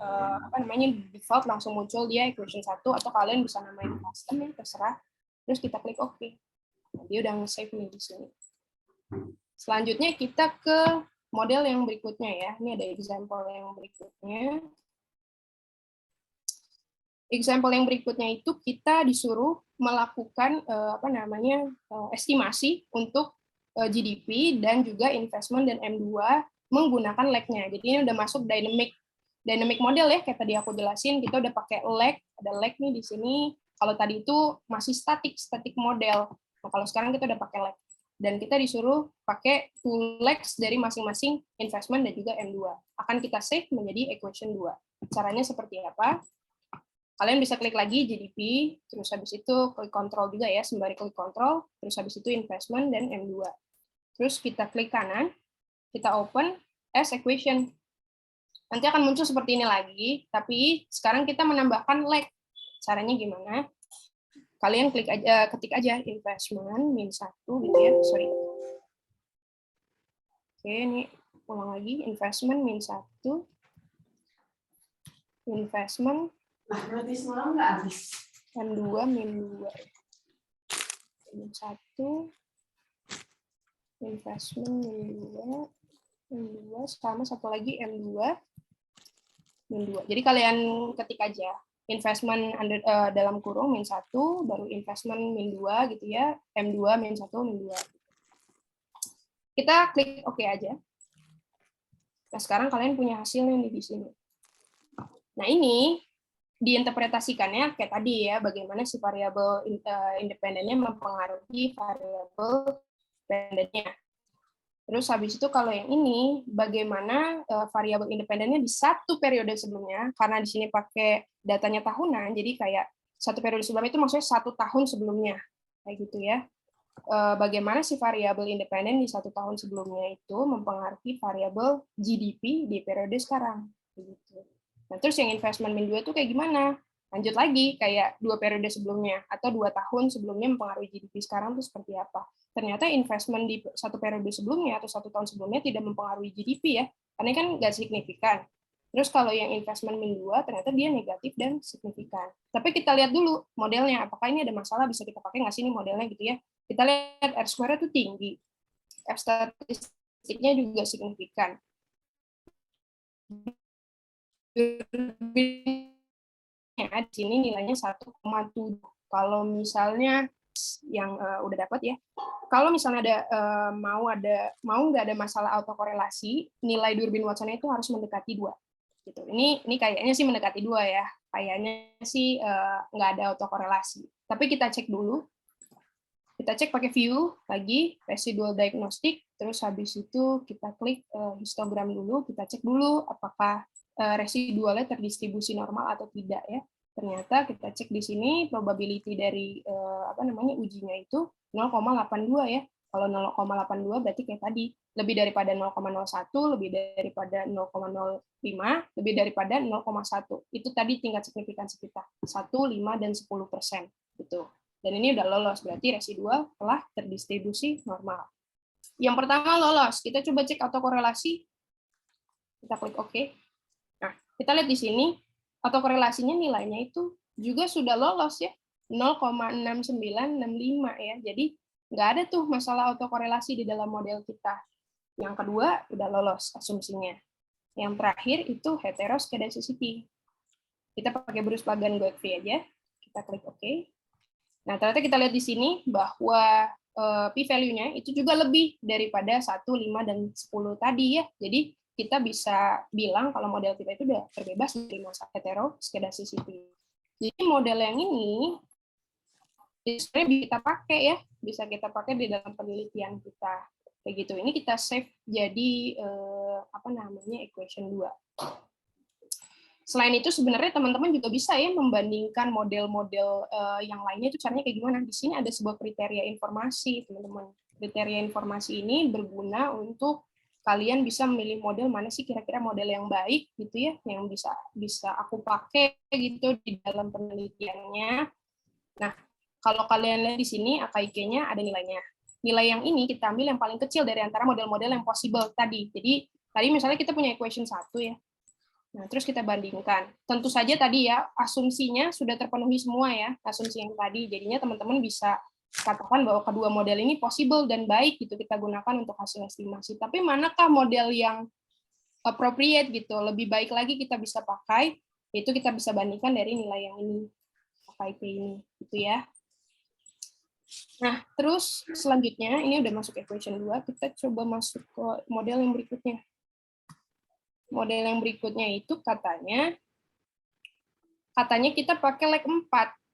default langsung muncul dia equation 1, atau kalian bisa namain custom ya, terserah. Terus kita klik OK. Nah, dia udah nge-save nih di sini. Selanjutnya kita ke model yang berikutnya ya. Ini ada example yang berikutnya. Example yang berikutnya itu kita disuruh melakukan estimasi untuk GDP dan juga investment dan M2 menggunakan lag-nya. Jadi ini udah masuk dynamic model ya, kayak tadi aku jelasin, kita udah pakai lag, ada lag nih di sini. Kalau tadi itu masih static model. Nah, kalau sekarang kita udah pakai lag. Dan kita disuruh pakai two lags dari masing-masing investment dan juga M2. Akan kita save menjadi equation 2. Caranya seperti apa? Kalian bisa klik lagi GDP, terus habis itu klik control juga ya, sembari klik control, terus habis itu investment dan M2. Terus kita klik kanan, kita open as equation. Nanti akan muncul seperti ini lagi, tapi sekarang kita menambahkan lag. Caranya gimana? Kalian ketik aja investment -1 gitu ya, sorry. Oke, ini ulang lagi, investment -1, investment M2 -2, -1, investment M2 sama satu lagi M2 -2. Jadi kalian ketik aja investment dalam kurung -1, baru investment -2 gitu ya, M2 -1 -2. Kita klik OK aja. Nah, sekarang kalian punya hasilnya nih di sini. Nah, ini diinterpretasikannya kayak tadi ya, bagaimana si variabel independennya mempengaruhi variabel dependennya. Terus habis itu kalau yang ini, bagaimana variabel independennya di satu periode sebelumnya, karena di sini pakai datanya tahunan, jadi kayak satu periode sebelumnya itu maksudnya 1 tahun sebelumnya, kayak gitu ya. Bagaimana si variabel independen di 1 tahun sebelumnya itu mempengaruhi variabel GDP di periode sekarang. Gitu. Nah, terus yang investment -2 itu kayak gimana? Lanjut lagi, kayak 2 periode sebelumnya, atau 2 tahun sebelumnya mempengaruhi GDP sekarang itu seperti apa. Ternyata investment di 1 periode sebelumnya atau 1 tahun sebelumnya tidak mempengaruhi GDP ya, karena kan nggak signifikan. Terus kalau yang investment -2 ternyata dia negatif dan signifikan. Tapi kita lihat dulu modelnya, apakah ini ada masalah, bisa kita pakai nggak sih ini modelnya gitu ya. Kita lihat R-square itu tinggi, F statistiknya juga signifikan. Di sini nilainya 1,7. Kalau misalnya yang udah dapat ya, kalau misalnya ada mau nggak ada masalah autokorelasi, nilai Durbin Watson itu harus mendekati 2. Gitu. Ini kayaknya sih mendekati 2 ya, kayaknya sih nggak ada autokorelasi. Tapi kita cek dulu. Kita cek pakai view lagi, residual diagnostic, terus habis itu kita klik histogram dulu, kita cek dulu apakah residualnya terdistribusi normal atau tidak ya. Ternyata kita cek di sini probability dari ujinya itu 0,82 ya. Kalau 0,82 berarti kayak tadi, lebih daripada 0,01, lebih daripada 0,05, lebih daripada 0,1. Itu tadi tingkat signifikansi kita, 1, 5, dan 10%. Gitu. Dan ini udah lolos, berarti residual telah terdistribusi normal. Yang pertama lolos, kita coba cek autokorelasi. Kita klik OK. Nah, kita lihat di sini, autokorelasinya nilainya itu juga sudah lolos ya, 0,6965 ya. Jadi nggak ada tuh masalah autokorelasi di dalam model kita. Yang kedua udah lolos asumsinya. Yang terakhir itu heteroskedasticity. Kita pakai Bruce Pagan Godfrey aja. Kita klik OK. Nah, ternyata kita lihat di sini bahwa p-value-nya itu juga lebih daripada 1, 5, dan 10 tadi ya. Jadi kita bisa bilang kalau model kita itu udah terbebas dari masalah heteroskedasticity. Jadi model yang ini sebenarnya bisa kita pakai ya, bisa kita pakai di dalam penelitian kita. Kayak gitu. Ini kita save jadi equation 2. Selain itu sebenarnya teman-teman juga bisa ya membandingkan model-model yang lainnya itu caranya kayak gimana. Di sini ada sebuah kriteria informasi, teman-teman. Kriteria informasi ini berguna untuk kalian bisa memilih model mana sih kira-kira model yang baik gitu ya, yang bisa aku pakai gitu di dalam penelitiannya. Nah, kalau kalian lihat di sini AKIK-nya ada nilainya. Nilai yang ini kita ambil yang paling kecil dari antara model-model yang possible tadi. Jadi tadi misalnya kita punya equation 1 ya. Nah, terus kita bandingkan. Tentu saja tadi ya, asumsinya sudah terpenuhi semua ya, asumsi yang tadi. Jadinya teman-teman bisa katakan bahwa kedua model ini possible dan baik gitu kita gunakan untuk hasil estimasi. Tapi manakah model yang appropriate gitu, lebih baik lagi kita bisa pakai, itu kita bisa bandingkan dari nilai yang ini, KIP ini, gitu ya. Nah, terus selanjutnya, ini udah masuk equation 2, kita coba masuk ke model yang berikutnya. Model yang berikutnya itu katanya kita pakai leg 4.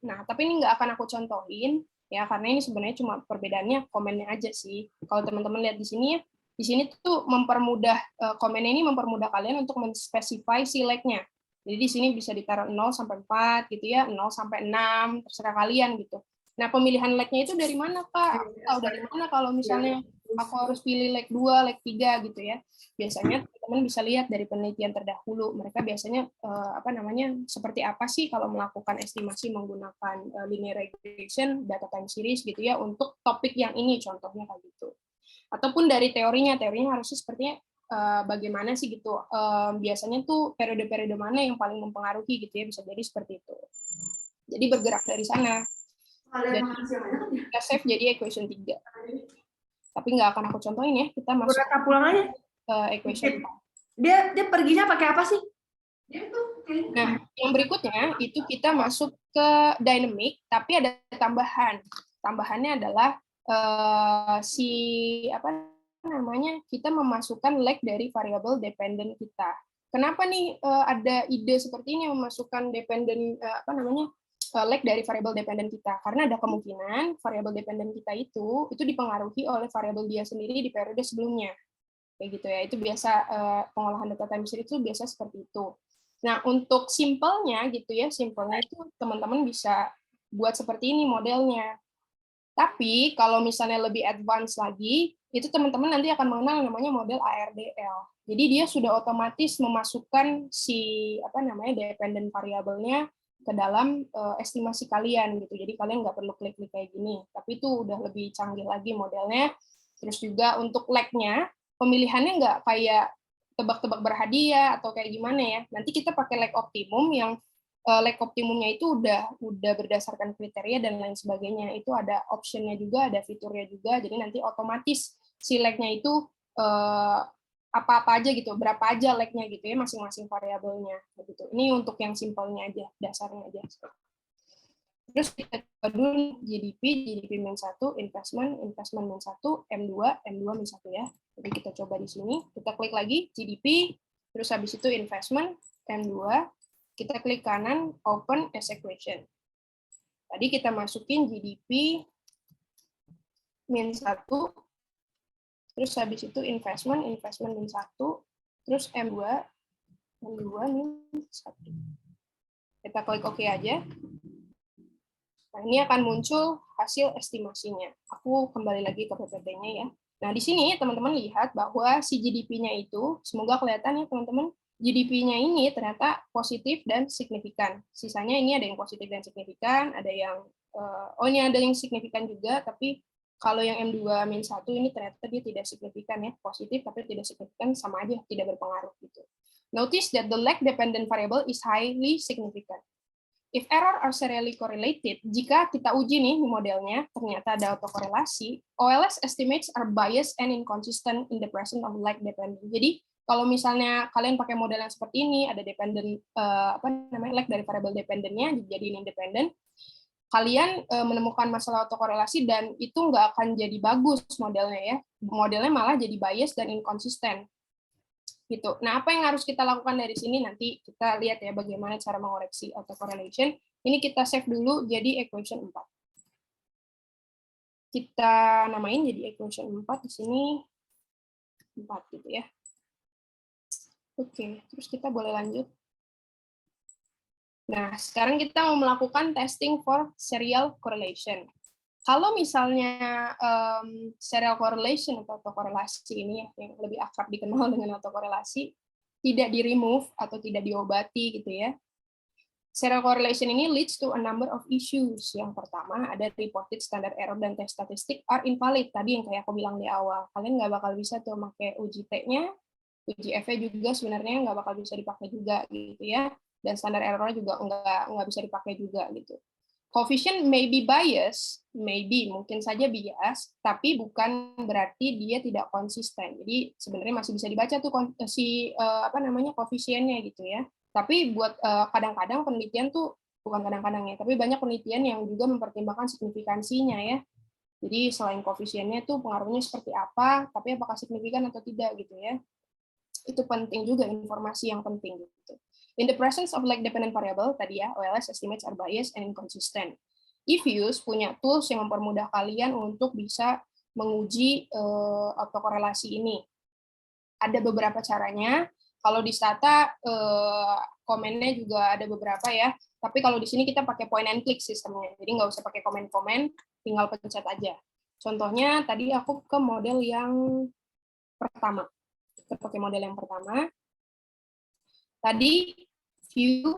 Nah, tapi ini nggak akan aku contohin, ya karena ini sebenarnya cuma perbedaannya komennya aja sih. Kalau teman-teman lihat di sini ya, di sini tuh mempermudah komennya ini mempermudah kalian untuk menspesify si leg-nya. Jadi di sini bisa ditaruh 0 sampai 4 gitu ya, 0 sampai 6 terserah kalian gitu. Nah, pemilihan leg-nya itu dari mana, Kak? Aku tahu dari mana kalau misalnya aku harus pilih leg 2, leg 3 gitu ya. Biasanya teman-teman bisa lihat dari penelitian terdahulu, mereka biasanya seperti apa sih kalau melakukan estimasi menggunakan linear regression, data time series gitu ya untuk topik yang ini contohnya kayak gitu. Ataupun dari teorinya harusnya sepertinya bagaimana sih gitu. Biasanya tuh periode-periode mana yang paling mempengaruhi gitu ya, bisa jadi seperti itu. Jadi bergerak dari sana. Dan kita save jadi equation 3. Tapi nggak akan aku contohin ya, kita masuk pulang aja ke equation 4. Dia perginya pakai apa sih? Nah, yang berikutnya itu kita masuk ke dynamic, tapi ada tambahan. Tambahannya adalah kita memasukkan leg dari variabel dependent kita. Kenapa nih ada ide seperti ini memasukkan dependent leg dari variabel dependent kita? Karena ada kemungkinan variabel dependent kita itu dipengaruhi oleh variabel dia sendiri di periode sebelumnya. Kayak gitu ya. Itu biasa pengolahan data time series itu biasa seperti itu. Nah, untuk simpelnya gitu ya, simpelnya itu teman-teman bisa buat seperti ini modelnya. Tapi kalau misalnya lebih advance lagi, itu teman-teman nanti akan mengenal namanya model ARDL. Jadi dia sudah otomatis memasukkan si dependent variabelnya ke dalam estimasi kalian gitu. Jadi kalian nggak perlu klik-klik kayak gini. Tapi itu udah lebih canggih lagi modelnya. Terus juga untuk leg-nya, pemilihannya nggak kayak tebak-tebak berhadiah atau kayak gimana ya. Nanti kita pakai leg optimum yang leg optimumnya itu udah berdasarkan kriteria dan lain sebagainya. Itu ada optionnya juga, ada fiturnya juga. Jadi nanti otomatis si leg-nya itu apa-apa aja gitu, berapa aja leg-nya gitu ya, masing-masing variabelnya gitu. Ini untuk yang simpelnya aja, dasarnya aja. Terus kita coba dulu GDP min 1, investment min 1, M2 min 1 ya. Jadi kita coba di sini, kita klik lagi GDP, terus habis itu investment, M2, kita klik kanan, open as equation. Tadi kita masukin GDP min 1, terus habis itu investment min 1, terus M2 min 1. Kita klik OK aja. Nah, ini akan muncul hasil estimasinya. Aku kembali lagi ke PPT-nya ya. Nah, di sini teman-teman lihat bahwa si GDP-nya itu, semoga kelihatan ya teman-teman, GDP-nya ini ternyata positif dan signifikan. Sisanya ini ada yang positif dan signifikan, ada yang, ini ada yang signifikan juga, tapi kalau yang M2 min 1 ini ternyata dia tidak signifikan ya, positif tapi tidak signifikan, sama aja, tidak berpengaruh gitu. Notice that the leg dependent variable is highly significant. If error are serially correlated, jika kita uji nih modelnya, ternyata ada autokorelasi, OLS estimates are biased and inconsistent in the presence of leg dependent. Jadi, kalau misalnya kalian pakai model yang seperti ini, ada dependent, leg dari variable dependentnya, dijadiin independent, kalian menemukan masalah autokorelasi dan itu nggak akan jadi bagus modelnya ya. Modelnya malah jadi bias dan inkonsisten. Gitu. Nah, apa yang harus kita lakukan dari sini nanti kita lihat ya bagaimana cara mengoreksi autocorrelation. Ini kita save dulu jadi equation 4. Kita namain jadi equation 4 di sini 4 gitu ya. Oke, terus kita boleh lanjut. Nah, sekarang kita mau melakukan testing for serial correlation. Kalau misalnya serial correlation atau autokorelasi ini ya, yang lebih akrab dikenal dengan autokorelasi, tidak di-remove atau tidak diobati gitu ya. Serial correlation ini leads to a number of issues. Yang pertama, ada reported standard error dan test statistik are invalid. Tadi yang kayak aku bilang di awal. Kalian nggak bakal bisa tuh pakai uji T-nya, uji F-nya juga sebenarnya nggak bakal bisa dipakai juga gitu ya. Dan standar error-nya juga nggak bisa dipakai juga gitu. Coefficient may be bias, maybe mungkin saja bias, tapi bukan berarti dia tidak konsisten. Jadi sebenarnya masih bisa dibaca tuh koefisiennya gitu ya. Tapi buat kadang-kadang penelitian tuh bukan kadang-kadang ya, tapi banyak penelitian yang juga mempertimbangkan signifikansinya ya. Jadi selain koefisiennya tuh pengaruhnya seperti apa, tapi apakah signifikan atau tidak gitu ya. Itu penting juga, informasi yang penting gitu. In the presence of like-dependent variable, tadi ya, OLS estimates are biased and inconsistent. eViews punya tools yang mempermudah kalian untuk bisa menguji autokorelasi ini. Ada beberapa caranya. Kalau di Stata, komennya juga ada beberapa ya. Tapi kalau di sini kita pakai point and click sistemnya. Jadi nggak usah pakai komen-komen, tinggal pencet aja. Contohnya, tadi aku ke model yang pertama. Kita pakai model yang pertama. Tadi view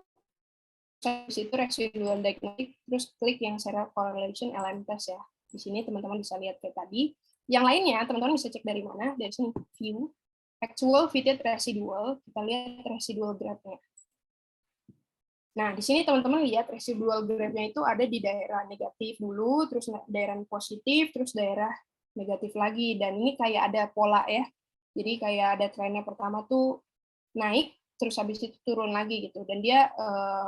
itu residual diagnostic, terus klik yang serial correlation LM test ya. Di sini teman-teman bisa lihat kayak tadi. Yang lainnya teman-teman bisa cek dari mana? Dari sini view actual fitted residual. Kita lihat residual graph-nya. Nah, di sini teman-teman lihat residual graph-nya itu ada di daerah negatif dulu, terus daerah positif, terus daerah negatif lagi. Dan ini kayak ada pola ya. Jadi kayak ada trennya pertama tuh naik, terus habis itu turun lagi gitu, dan dia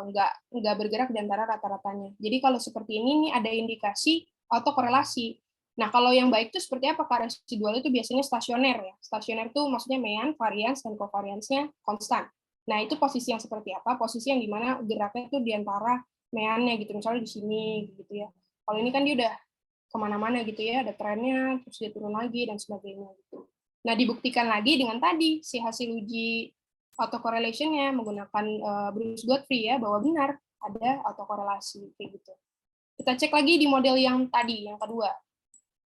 nggak bergerak di antara rata-ratanya. Jadi kalau seperti ini nih ada indikasi autokorelasi. Nah kalau yang baik itu seperti apa? Residual itu biasanya stasioner ya. Stasioner itu maksudnya mean, varians, dan covariance-nya konstan. Nah itu posisi yang seperti apa? Posisi yang dimana geraknya itu di antara meannya gitu, misalnya di sini gitu ya. Kalau ini kan dia udah kemana-mana gitu ya, ada trennya, terus dia turun lagi dan sebagainya gitu. Nah dibuktikan lagi dengan tadi si hasil uji autocorrelation-nya menggunakan Bruce Godfrey ya, bahwa benar ada autokorelasi kayak gitu. Kita cek lagi di model yang tadi, yang kedua.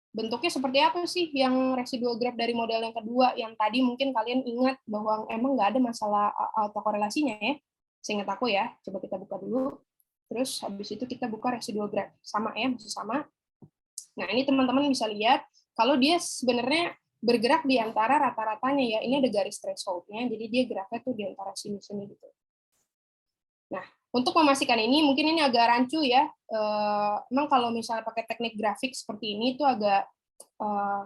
Bentuknya seperti apa sih yang residual graph dari model yang kedua, yang tadi mungkin kalian ingat bahwa emang nggak ada masalah autokorelasinya ya. Seingat aku ya, coba kita buka dulu. Terus habis itu kita buka residual graph. Sama ya, masih sama. Nah ini teman-teman bisa lihat, kalau dia sebenarnya bergerak di antara rata-ratanya ya. Ini ada garis threshold-nya, jadi dia geraknya tuh di antara sini-sini gitu. Nah, untuk memastikan ini, mungkin ini agak rancu ya. Memang kalau misalnya pakai teknik grafik seperti ini tuh agak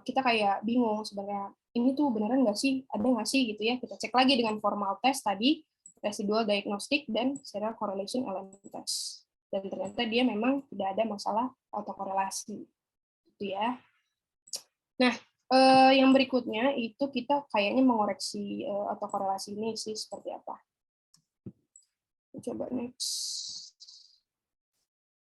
kita kayak bingung sebenarnya. Ini tuh beneran nggak sih? Ada nggak sih gitu ya? Kita cek lagi dengan formal test tadi, residual diagnostic dan serial correlation element test. Dan ternyata dia memang tidak ada masalah autokorelasi. Gitu ya. Nah, yang berikutnya itu kita kayaknya mengoreksi autokorelasi ini sih seperti apa. Coba next.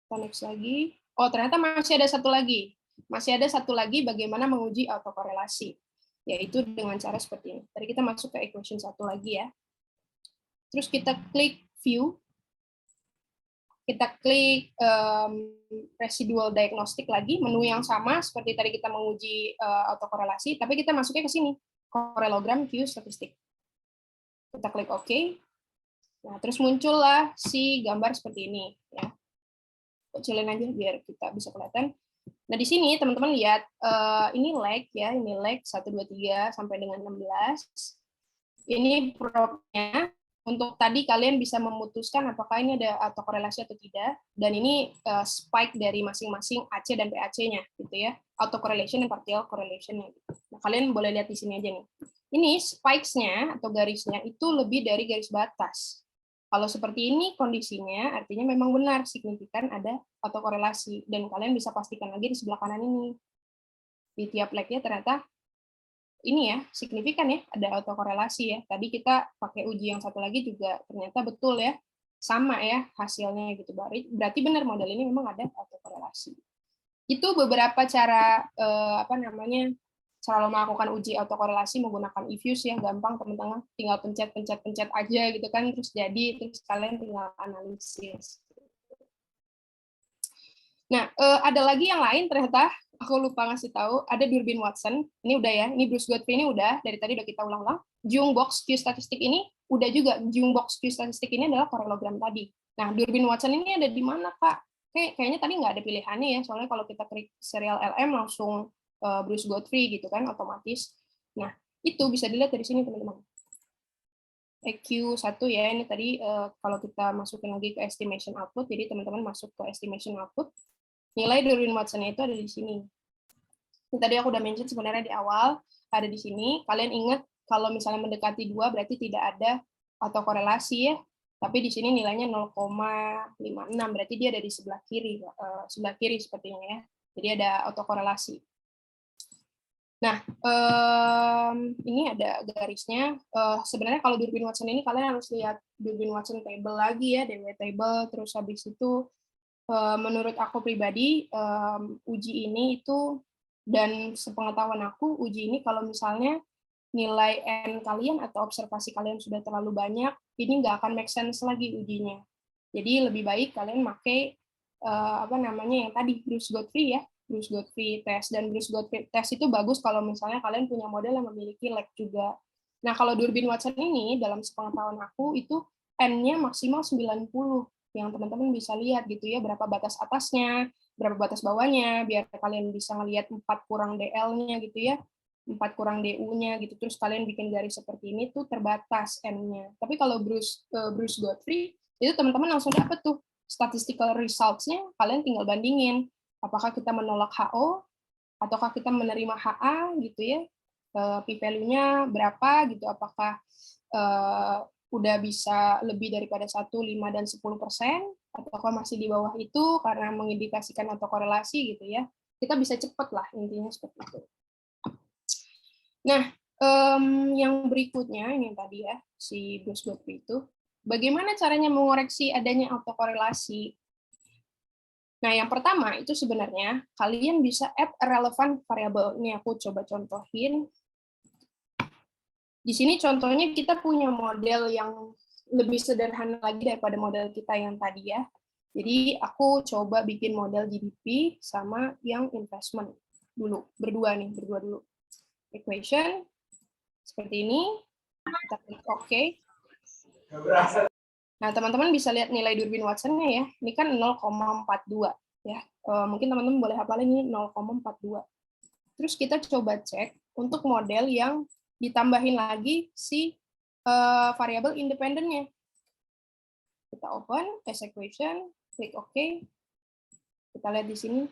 Kita next lagi. Oh, ternyata masih ada satu lagi. Masih ada satu lagi bagaimana menguji autokorelasi. Yaitu dengan cara seperti ini. Tadi kita masuk ke equation satu lagi ya. Terus kita klik view. Kita klik residual diagnostic lagi, menu yang sama seperti tadi kita menguji autokorelasi, tapi kita masuknya ke sini, correlogram view statistik. Kita klik OK. Nah, terus muncullah si gambar seperti ini. Ya. Kecilin aja biar kita bisa kelihatan. Nah, di sini teman-teman lihat, ini lag ya, ini lag 1, 2, 3 sampai dengan 16. Ini prop-nya. Untuk tadi kalian bisa memutuskan apakah ini ada autokorelasi atau tidak, dan ini spike dari masing-masing AC dan PAC-nya gitu ya, autocorrelation dan partial correlation-nya. Nah, kalian boleh lihat di sini aja nih. Ini spikes-nya atau garisnya itu lebih dari garis batas. Kalau seperti ini kondisinya, artinya memang benar signifikan ada autokorelasi, dan kalian bisa pastikan lagi di sebelah kanan ini. Di tiap leg-nya ternyata ini ya, signifikan ya, ada autokorelasi ya. Tadi kita pakai uji yang satu lagi juga ternyata betul ya, sama ya hasilnya gitu. Berarti benar model ini memang ada autokorelasi. Itu beberapa cara cara melakukan uji autokorelasi menggunakan eViews ya, gampang teman-teman, tinggal pencet aja gitu kan, terus jadi, terus kalian tinggal analisis. Nah, ada lagi yang lain ternyata, aku lupa ngasih tahu, ada Durbin Watson, ini udah ya, ini Bruce Godfrey ini udah, dari tadi udah kita ulang-ulang. Jungbox Q statistik ini udah juga, Jungbox Q statistik ini adalah parallelogram tadi. Nah, Durbin Watson ini ada di mana, Kak? Kayaknya tadi nggak ada pilihannya ya, soalnya kalau kita klik serial LM langsung Bruce Godfrey gitu kan, otomatis. Nah, itu bisa dilihat dari sini, teman-teman. EQ1 ya, ini tadi kalau kita masukin lagi ke estimation output, jadi teman-teman masuk ke estimation output, nilai Durbin Watson-nya itu ada di sini. Ini tadi aku udah mention sebenarnya di awal, ada di sini. Kalian ingat kalau misalnya mendekati 2 berarti tidak ada autokorelasi ya. Tapi di sini nilainya 0,56, berarti dia ada di sebelah kiri sepertinya ya. Jadi ada autokorelasi. Nah, ini ada garisnya. Sebenarnya kalau Durbin Watson ini kalian harus lihat Durbin Watson table lagi ya, DW table, terus habis itu menurut aku pribadi, uji ini itu, dan sepengetahuan aku, uji ini kalau misalnya nilai N kalian atau observasi kalian sudah terlalu banyak, ini nggak akan make sense lagi ujinya. Jadi lebih baik kalian pakai yang tadi, Bruce Godfrey ya, Bruce Godfrey test. Dan Bruce Godfrey test itu bagus kalau misalnya kalian punya model yang memiliki lag juga. Nah, kalau Durbin Watson ini, dalam sepengetahuan aku, itu N-nya maksimal 90, yang teman-teman bisa lihat gitu ya, berapa batas atasnya, berapa batas bawahnya, biar kalian bisa ngelihat 4 kurang DL-nya gitu ya, 4 kurang DU-nya gitu, terus kalian bikin garis seperti ini tuh terbatas N-nya. Tapi kalau Bruce Godfrey, itu teman-teman langsung dapat tuh statistical results-nya, kalian tinggal bandingin, apakah kita menolak HO, ataukah kita menerima HA gitu ya, p-value-nya berapa gitu, apakah udah bisa lebih daripada 1, 5, dan 10%, ataukah masih di bawah itu karena mengindikasikan autokorelasi gitu ya. Kita bisa cepat lah, intinya seperti itu. Nah, yang berikutnya, ini tadi ya, si Bruce Godfrey itu, bagaimana caranya mengoreksi adanya autokorelasi? Nah, yang pertama itu sebenarnya kalian bisa add a relevant variable. Ini aku coba contohin. Di sini contohnya kita punya model yang lebih sederhana lagi daripada model kita yang tadi ya. Jadi aku coba bikin model GDP sama yang investment dulu, berdua dulu. Equation seperti ini, kita klik OK. Nah, teman-teman bisa lihat nilai Durbin Watson-nya ya. Ini kan 0,42 ya. Mungkin teman-teman boleh hafal ini 0,42. Terus kita coba cek untuk model yang ditambahin lagi si variabel independennya. Kita open as equation, klik OK. Kita lihat di sini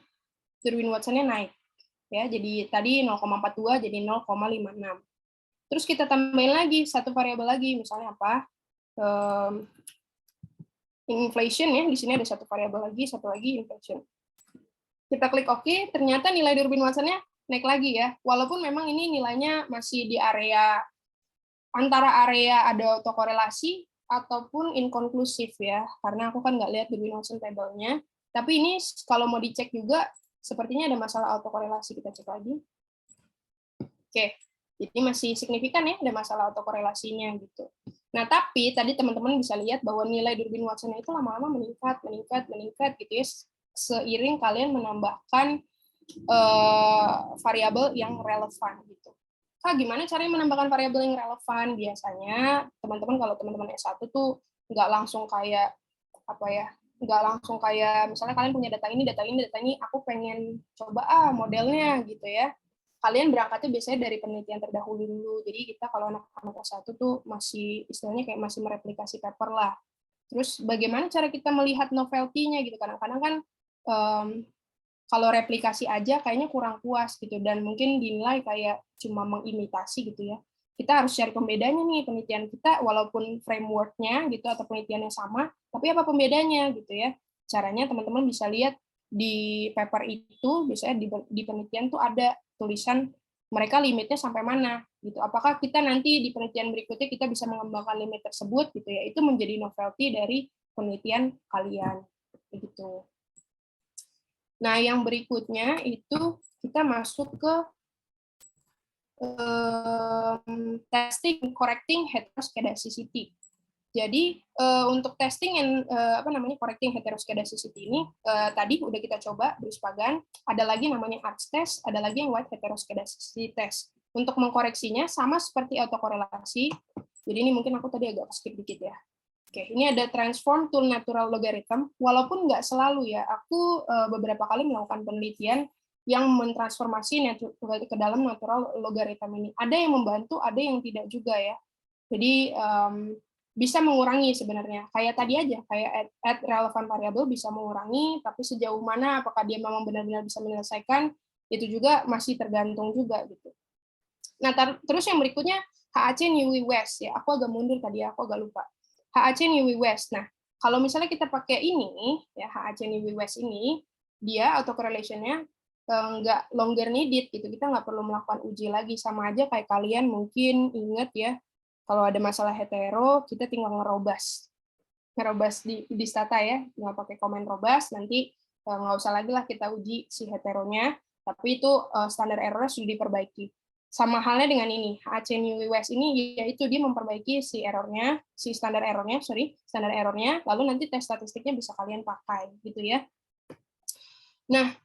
Durbin Watson-nya naik. Ya, jadi tadi 0,42 jadi 0,56. Terus kita tambahin lagi satu variabel lagi, misalnya apa? Inflation ya, di sini ada satu variabel lagi, satu lagi inflation. Kita klik OK, ternyata nilai Durbin Watson-nya naik lagi ya. Walaupun memang ini nilainya masih di area antara area ada autokorelasi ataupun inkonklusif ya, karena aku kan nggak lihat Durbin Watson table-nya. Tapi ini kalau mau dicek juga sepertinya ada masalah autokorelasi, kita cek lagi. Oke, jadi masih signifikan ya, ada masalah autokorelasinya gitu. Nah, tapi tadi teman-teman bisa lihat bahwa nilai Durbin Watson itu lama-lama meningkat gitu ya, seiring kalian menambahkan variabel yang relevan gitu. Kak, gimana caranya menambahkan variabel yang relevan? Biasanya teman-teman kalau teman-teman S1 tuh nggak langsung kayak apa ya? Nggak langsung kayak misalnya kalian punya data ini, aku pengen coba modelnya gitu ya. Kalian berangkatnya biasanya dari penelitian terdahulu dulu. Jadi kita kalau anak-anak S1 tuh masih istilahnya kayak masih mereplikasi paper lah. Terus bagaimana cara kita melihat novelty-nya gitu. Kadang-kadang kan kalau replikasi aja kayaknya kurang puas gitu, dan mungkin dinilai kayak cuma mengimitasi gitu ya. Kita harus cari pembedanya nih, penelitian kita walaupun framework-nya gitu atau penelitiannya sama, tapi apa pembedanya gitu ya. Caranya teman-teman bisa lihat di paper itu, biasanya di penelitian tuh ada tulisan mereka limitnya sampai mana gitu. Apakah kita nanti di penelitian berikutnya kita bisa mengembangkan limit tersebut gitu ya. Itu menjadi novelty dari penelitian kalian gitu. Nah, yang berikutnya itu kita masuk ke testing correcting heteroscedasticity. Jadi untuk testing and correcting heteroskedasticity ini tadi udah kita coba Bruce-Pagan, ada lagi namanya ARCH test, ada lagi yang White heteroskedasticity test. Untuk mengkoreksinya sama seperti autokorelasi. Jadi ini mungkin aku tadi agak skip dikit ya. Oke, ini ada transform to natural logarithm. Walaupun nggak selalu ya, aku beberapa kali melakukan penelitian yang mentransformasi ke dalam natural logarithm ini. Ada yang membantu, ada yang tidak juga ya. Jadi bisa mengurangi sebenarnya. Kayak tadi aja, kayak add relevant variable bisa mengurangi, tapi sejauh mana apakah dia memang benar-benar bisa menyelesaikan, itu juga masih tergantung juga gitu. Nah, terus yang berikutnya HAC Newey West ya. Aku agak mundur tadi, aku agak lupa. HAC Newey West. Nah, kalau misalnya kita pakai ini ya, HAC Newey West ini, dia autocorrelation-nya nggak longer needed gitu. Kita nggak perlu melakukan uji lagi, sama aja kayak kalian mungkin ingat ya, kalau ada masalah hetero, kita tinggal ngerobas di stata ya, nggak pakai komen robas, nanti nggak usah lagi lah kita uji si heteronya, tapi itu standar errornya sudah diperbaiki. Sama halnya dengan ini, HAC Newey West ini, yaitu dia memperbaiki si standar errornya, lalu nanti tes statistiknya bisa kalian pakai, gitu ya. Nah,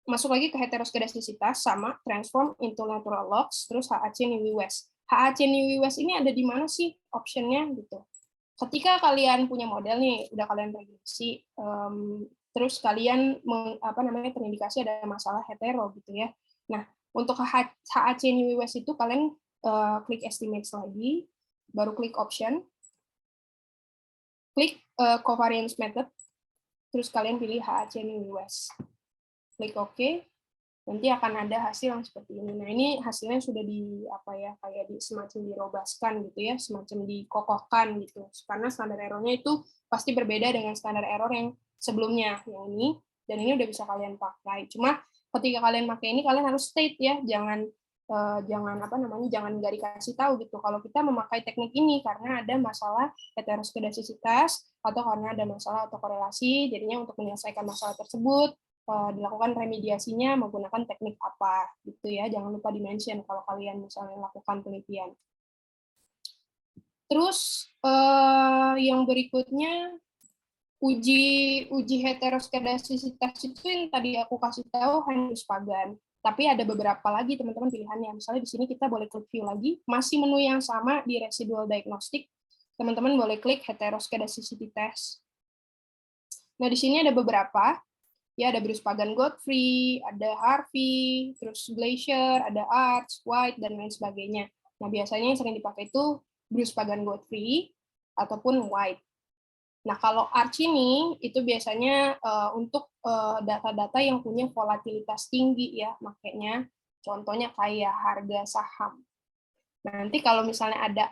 masuk lagi ke heteroskedastisitas, sama transform into natural logs, terus HAC Newey West. HAC Newey West ini ada di mana sih optionnya gitu. Ketika kalian punya model nih, udah kalian regresi, terus kalian terindikasi ada masalah hetero gitu ya. Nah, untuk HAC Newey West itu kalian klik estimates lagi, baru klik option, klik covariance method, terus kalian pilih HAC Newey West. Klik OK, nanti akan ada hasil yang seperti ini. Nah, ini hasilnya sudah semacam dirobaskan gitu ya, semacam dikokohkan gitu. Karena standar errornya itu pasti berbeda dengan standar error yang sebelumnya, yang ini, dan ini udah bisa kalian pakai. Cuma ketika kalian pakai ini, kalian harus state ya, jangan nggak dikasih tahu gitu. Kalau kita memakai teknik ini karena ada masalah heteroskedastisitas atau karena ada masalah autokorelasi, jadinya untuk menyelesaikan masalah tersebut dilakukan remediasinya menggunakan teknik apa gitu ya, jangan lupa di-mention kalau kalian misalnya lakukan penelitian. Terus yang berikutnya uji heteroskedastisitas itu yang tadi aku kasih tahu hanya Bruce-Pagan, tapi ada beberapa lagi teman-teman pilihannya. Misalnya di sini kita boleh klik view lagi, masih menu yang sama di residual diagnostic, teman-teman boleh klik heteroskedasticity test. Nah, di sini ada beberapa. Ya, ada Bruce-Pagan Godfrey, ada Harvey, terus Glacier, ada Arch, White, dan lain sebagainya. Nah, biasanya yang sering dipakai itu Bruce-Pagan Godfrey ataupun White. Nah, kalau Arch ini, itu biasanya untuk data-data yang punya volatilitas tinggi ya, makanya contohnya kayak harga saham. Nanti kalau misalnya ada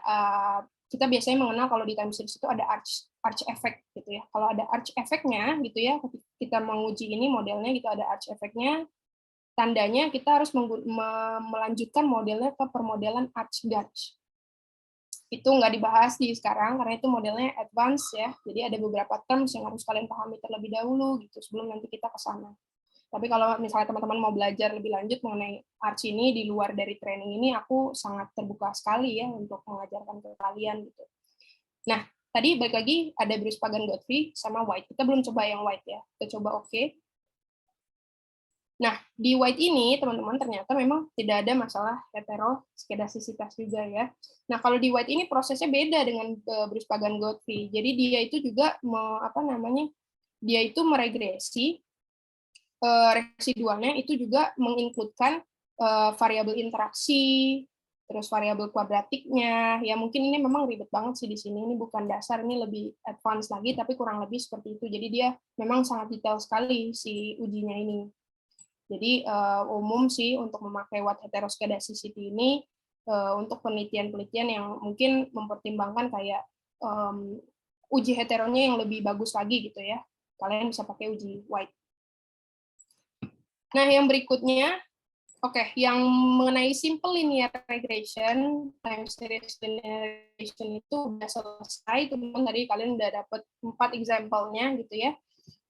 kita biasanya mengenal kalau di time series itu ada arch effect gitu ya. Kalau ada arch effect-nya gitu ya, kita menguji ini modelnya gitu ada arch effect-nya, tandanya kita harus melanjutkan modelnya ke permodelan arch gauge. Itu nggak dibahas di sekarang karena itu modelnya advance ya. Jadi ada beberapa terms yang harus kalian pahami terlebih dahulu gitu sebelum nanti kita ke sana. Tapi kalau misalnya teman-teman mau belajar lebih lanjut mengenai Arch ini di luar dari training ini, aku sangat terbuka sekali ya untuk mengajarkan ke kalian gitu. Nah, tadi balik lagi ada Bruce-Pagan Godfrey sama White. Kita belum coba yang White ya. Kita coba OK. Nah, di White ini teman-teman ternyata memang tidak ada masalah heteroskedastisitas juga ya. Nah, kalau di White ini prosesnya beda dengan Bruce-Pagan Godfrey. Jadi dia itu juga dia itu meregresi residualnya itu juga menginkludkan variabel interaksi, terus variabel kuadratiknya. Ya mungkin ini memang ribet banget sih di sini. Ini bukan dasar, ini lebih advance lagi, tapi kurang lebih seperti itu. Jadi dia memang sangat detail sekali si ujinya ini. Jadi umum sih untuk memakai White heteroskedasticity ini untuk penelitian-penelitian yang mungkin mempertimbangkan kayak uji heteronya yang lebih bagus lagi gitu ya. Kalian bisa pakai uji White. Nah, yang berikutnya, yang mengenai simple linear regression, time series linear regression itu udah selesai, teman-teman. Tadi kalian udah dapat 4 example-nya gitu ya.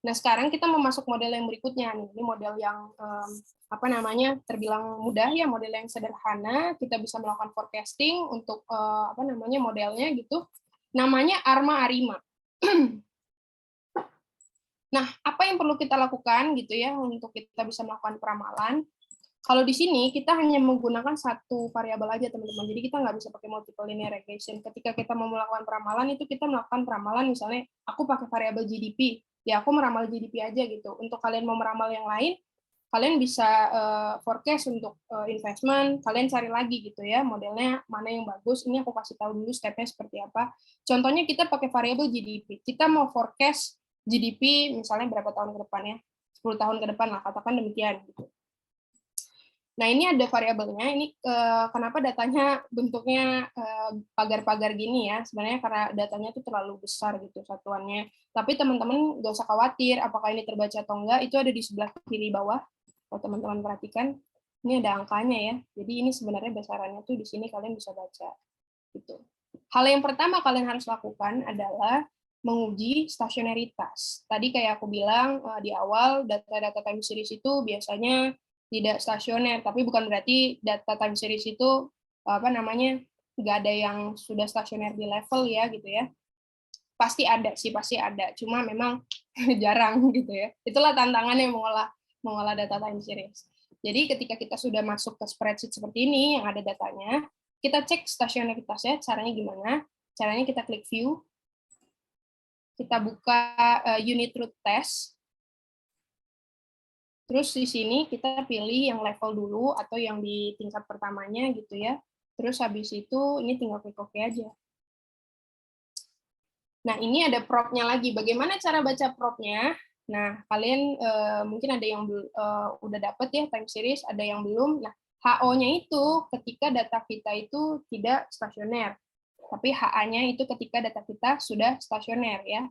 Nah, sekarang kita memasuk model yang berikutnya nih. Ini model yang terbilang mudah ya, model yang sederhana. Kita bisa melakukan forecasting untuk modelnya gitu. namanya ARMA ARIMA. Nah, apa yang perlu kita lakukan gitu ya untuk kita bisa melakukan peramalan? Kalau di sini kita hanya menggunakan satu variabel aja teman-teman. Jadi kita nggak bisa pakai multiple linear regression. Ketika kita mau melakukan peramalan itu kita melakukan peramalan misalnya aku pakai variabel GDP, ya aku meramal GDP aja gitu. Untuk kalian mau meramal yang lain, kalian bisa forecast untuk investment, kalian cari lagi gitu ya modelnya mana yang bagus. Ini aku kasih tahu dulu stepnya seperti apa. Contohnya kita pakai variabel GDP. Kita mau forecast GDP misalnya berapa tahun ke depan ya, 10 tahun ke depan lah, katakan demikian gitu. Nah, ini ada variabelnya. Ini kenapa datanya bentuknya pagar-pagar gini ya? Sebenarnya karena datanya itu terlalu besar gitu satuannya. Tapi teman-teman nggak usah khawatir apakah ini terbaca atau enggak. Itu ada di sebelah kiri bawah. Kalau teman-teman perhatikan, ini ada angkanya ya. Jadi ini sebenarnya besarannya tuh di sini kalian bisa baca. Gitu. Hal yang pertama kalian harus lakukan adalah menguji stasionaritas. Tadi kayak aku bilang di awal, data-data time series itu biasanya tidak stasioner, tapi bukan berarti data time series itu nggak ada yang sudah stasioner di level ya gitu ya. Pasti ada sih, pasti ada. Cuma memang jarang gitu ya. Itulah tantangannya mengolah data time series. Jadi ketika kita sudah masuk ke spreadsheet seperti ini yang ada datanya, kita cek stasionaritasnya. Caranya gimana? Caranya kita klik view. Kita buka unit root test. Terus di sini kita pilih yang level dulu atau yang di tingkat pertamanya gitu ya. Terus habis itu ini tinggal klik OK aja. Nah, ini ada prop-nya lagi. Bagaimana cara baca prop-nya? Nah, kalian mungkin ada yang udah dapet ya time series, ada yang belum. Nah, HO-nya itu ketika data kita itu tidak stasioner. Tapi HA-nya itu ketika data kita sudah stasioner ya.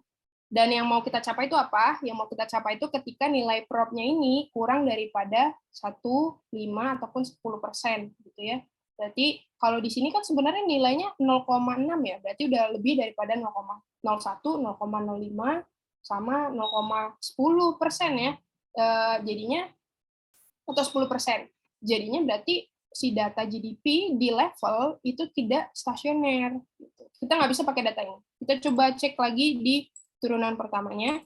Dan yang mau kita capai itu apa? Yang mau kita capai itu ketika nilai prop-nya ini kurang daripada 1, 5, ataupun 10% gitu ya. Berarti kalau di sini kan sebenarnya nilainya 0,6 ya, berarti udah lebih daripada 0,01, 0,05, sama 0,10% ya. Jadinya, atau 10%. Jadinya berarti si data GDP di level itu tidak stasioner. Kita nggak bisa pakai data ini. Kita coba cek lagi di turunan pertamanya.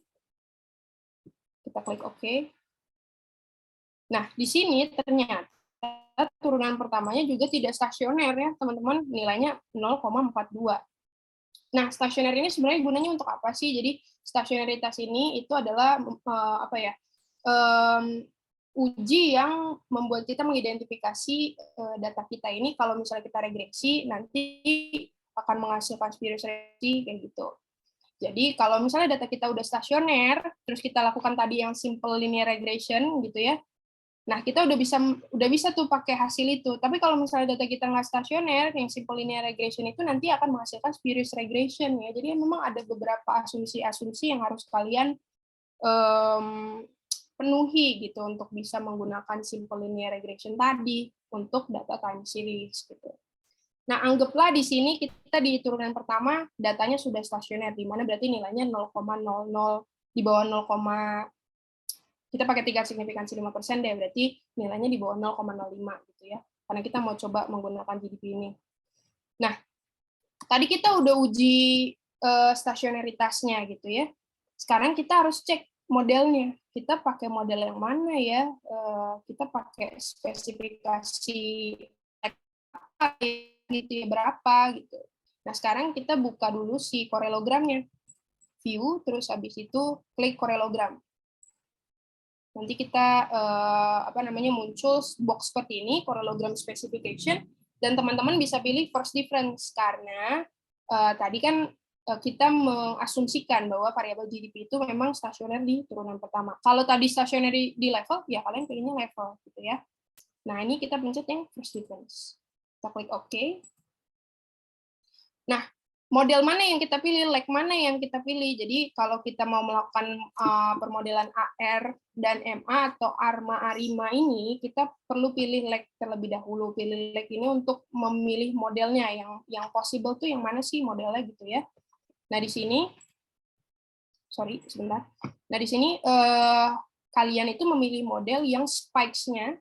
Kita klik OK. Nah, di sini ternyata turunan pertamanya juga tidak stasioner ya, teman-teman. Nilainya 0,42. Nah, stasioner ini sebenarnya gunanya untuk apa sih? Jadi, stasioneritas ini itu adalah uji yang membuat kita mengidentifikasi data kita ini kalau misalnya kita regresi nanti akan menghasilkan spurious regresi kayak gitu. Jadi kalau misalnya data kita udah stasioner, terus kita lakukan tadi yang simple linear regression gitu ya. Nah, kita udah bisa tuh pakai hasil itu. Tapi kalau misalnya data kita nggak stasioner, yang simple linear regression itu nanti akan menghasilkan spurious regression ya. Jadi memang ada beberapa asumsi-asumsi yang harus kalian penuhi gitu untuk bisa menggunakan simple linear regression tadi untuk data time series gitu. Nah, anggaplah di sini kita di turunan pertama datanya sudah stasioner, di mana berarti nilainya 0,00 di bawah 0, kita pakai tingkat signifikansi 5% deh, berarti nilainya di bawah 0,05 gitu ya. Karena kita mau coba menggunakan GDP ini. Nah, tadi kita udah uji stasioneritasnya gitu ya. Sekarang kita harus cek modelnya. Kita pakai model yang mana ya? Kita pakai spesifikasi gitu ya, berapa gitu. Nah, sekarang kita buka dulu si korelogramnya. View, terus habis itu klik korelogram. Nanti kita muncul box seperti ini, korelogram specification, dan teman-teman bisa pilih first difference karena tadi kan kita mengasumsikan bahwa variabel GDP itu memang stasioner di turunan pertama. Kalau tadi stasioner di level, ya kalian pilihnya level gitu ya. Nah, ini kita pencet yang first difference. Kita klik OK. Nah, model mana yang kita pilih, leg mana yang kita pilih. Jadi kalau kita mau melakukan permodelan AR dan MA atau ARMA ARIMA ini, kita perlu pilih leg terlebih dahulu. Pilih leg ini untuk memilih modelnya yang possible tuh yang mana sih modelnya gitu ya. Nah, di sini Nah, di sini kalian itu memilih model yang spikes-nya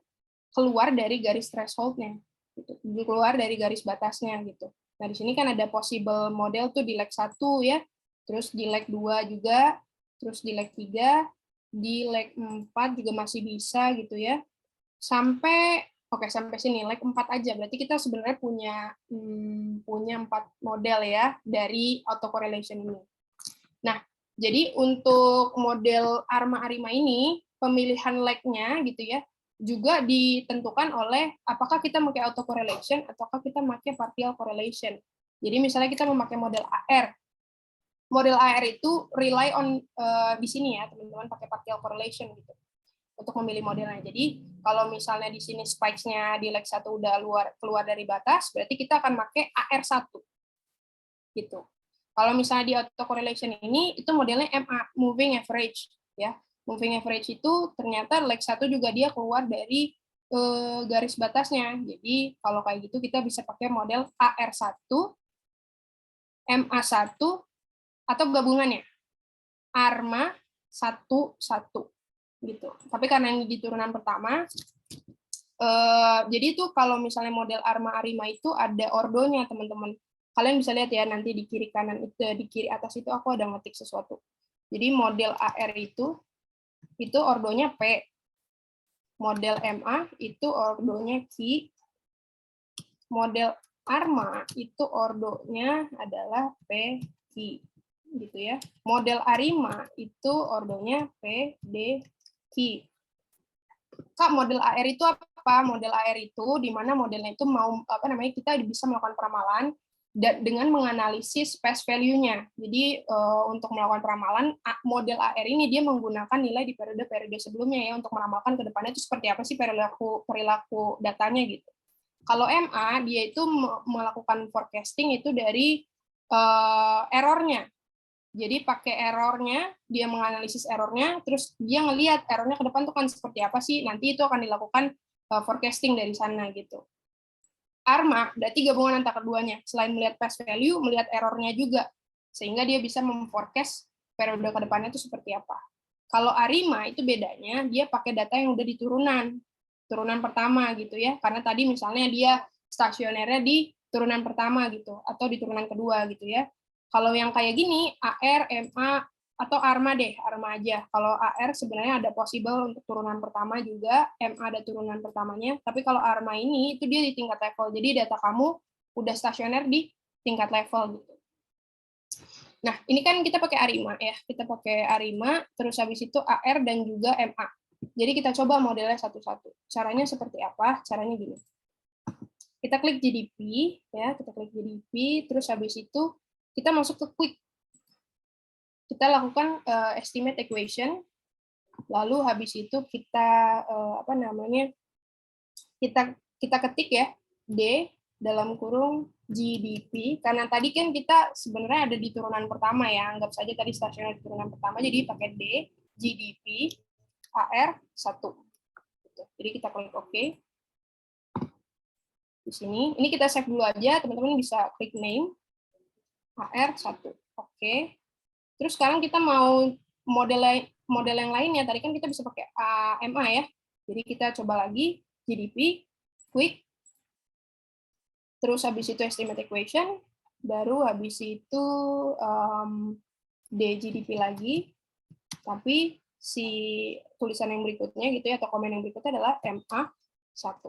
keluar dari garis threshold-nya, gitu. Keluar dari garis batasnya gitu. Nah, di sini kan ada possible model tuh di leg 1 ya, terus di leg 2 juga, terus di leg 3, di leg 4 juga masih bisa gitu ya. Sampai sampai sini leg 4 aja. Berarti kita sebenarnya punya 4 model ya dari autocorrelation ini. Nah, jadi untuk model ARMA-ARIMA ini pemilihan leg-nya gitu ya juga ditentukan oleh apakah kita pakai autocorrelation ataukah kita pakai partial correlation. Jadi misalnya kita memakai model AR. Model AR itu rely on di sini ya, teman-teman pakai partial correlation gitu untuk memilih modelnya. Jadi kalau misalnya di sini spikes-nya di leg 1 udah keluar dari batas, berarti kita akan pakai AR1. Gitu. Kalau misalnya di autocorrelation ini itu modelnya MA, moving average ya. Moving average itu ternyata leg 1 juga dia keluar dari garis batasnya. Jadi kalau kayak gitu kita bisa pakai model AR1, MA1 atau gabungannya. ARMA 1 gitu. Tapi karena ini di turunan pertama, jadi itu kalau misalnya model ARMA-ARIMA itu ada ordonya, teman-teman. Kalian bisa lihat ya nanti di kiri kanan itu, di kiri atas itu aku ada ngetik sesuatu. Jadi model AR itu ordonya P. Model MA itu ordonya Q. Model ARMA itu ordonya adalah P, Q. Gitu ya. Model ARIMA itu ordonya P, D, Q. Kak, model AR itu apa? Model AR itu di mana modelnya itu kita bisa melakukan peramalan dengan menganalisis space value-nya. Jadi untuk melakukan peramalan model AR ini dia menggunakan nilai di periode-periode sebelumnya ya untuk meramalkan ke depannya itu seperti apa sih perilaku datanya gitu. Kalau MA dia itu melakukan forecasting itu dari errornya. Jadi pakai errornya, dia menganalisis errornya, terus dia ngelihat errornya ke depan tuh kan seperti apa sih, nanti itu akan dilakukan forecasting dari sana gitu. ARMA berarti gabungan antara keduanya, selain melihat past value, melihat errornya juga, sehingga dia bisa memforecast periode ke depannya itu seperti apa. Kalau ARIMA itu bedanya, dia pakai data yang udah di turunan pertama gitu ya, karena tadi misalnya dia stasionernya di turunan pertama gitu, atau di turunan kedua gitu ya. Kalau yang kayak gini, AR, MA, atau ARMA deh, ARMA aja. Kalau AR sebenarnya ada possible untuk turunan pertama juga, MA ada turunan pertamanya, tapi kalau ARMA ini, itu dia di tingkat level. Jadi data kamu udah stasioner di tingkat level gitu. Nah, ini kan kita pakai ARIMA ya. Kita pakai ARIMA, terus habis itu AR dan juga MA. Jadi kita coba modelnya satu-satu. Caranya seperti apa? Caranya gini. Kita klik GDP, ya, kita klik GDP, terus habis itu kita masuk ke quick. Kita lakukan estimate equation, lalu habis itu kita kita ketik ya D dalam kurung GDP, karena tadi kan kita sebenarnya ada di turunan pertama ya, anggap saja tadi stasioner di turunan pertama, jadi pakai D GDP AR 1. Jadi kita klik OK. Di sini, ini kita save dulu aja, teman-teman bisa klik name AR 1. Oke. Terus sekarang kita mau model yang lainnya. Tadi kan kita bisa pakai AMA ya. Jadi kita coba lagi GDP, quick. Terus habis itu estimate equation, baru habis itu DGDP lagi. Tapi si tulisan yang berikutnya gitu ya, atau komen yang berikutnya adalah MA1.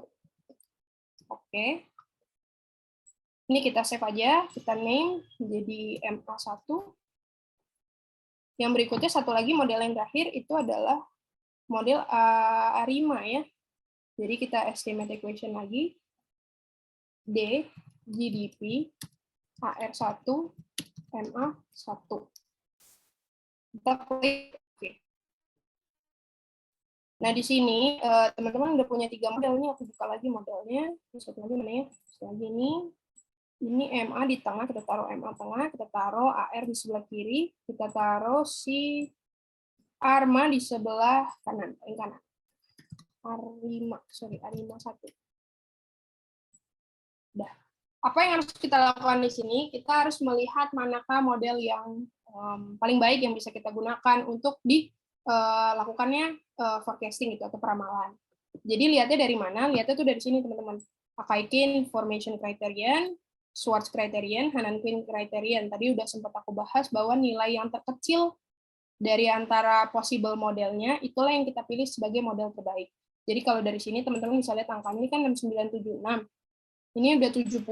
Oke. Ini kita save aja, kita name jadi MA1. Yang berikutnya satu lagi model yang terakhir itu adalah model ARIMA ya. Jadi kita estimate equation lagi. D, GDP, AR1, MA1. Kita klik OK. Nah, di sini teman-teman udah punya 3 model. Ini aku buka lagi modelnya. Satu lagi mana ya? Satu lagi ini MA di tengah, kita taruh MA tengah, kita taruh AR di sebelah kiri, kita taruh si ARMA di sebelah kanan, paling kanan. ARIMA 1. Udah. Apa yang harus kita lakukan di sini? Kita harus melihat manakah model yang paling baik yang bisa kita gunakan untuk dilakukannya forecasting gitu atau peramalan. Jadi lihatnya dari mana? Lihatnya tuh dari sini teman-teman. Akaikin formation criterion, Schwartz criterion, Hannan-Quinn criterion. Tadi udah sempat aku bahas bahwa nilai yang terkecil dari antara possible modelnya, itulah yang kita pilih sebagai model terbaik. Jadi kalau dari sini teman-teman bisa lihat angkanya ini kan 6976. Ini udah 70,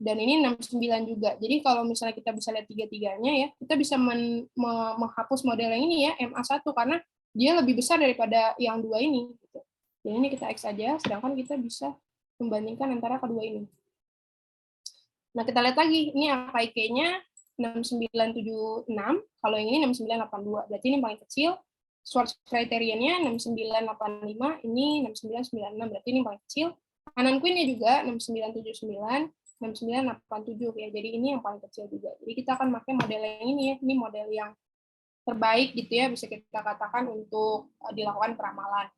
dan ini 69 juga. Jadi kalau misalnya kita bisa lihat tiga-tiganya ya, kita bisa menghapus model yang ini ya, MA1, karena dia lebih besar daripada yang dua ini. Gitu. Jadi ini kita X aja, sedangkan kita bisa membandingkan antara kedua ini. Nah, kita lihat lagi, ini angka IK-nya 6976, kalau yang ini 6982, berarti ini paling kecil. Schwartz criterion-nya 6985, ini 6996, berarti ini paling kecil. Hannan-Quinn-nya juga 6979, 6987 ya. Jadi ini yang paling kecil juga. Jadi kita akan pakai model yang ini ya. Ini model yang terbaik gitu ya, bisa kita katakan untuk dilakukan peramalan.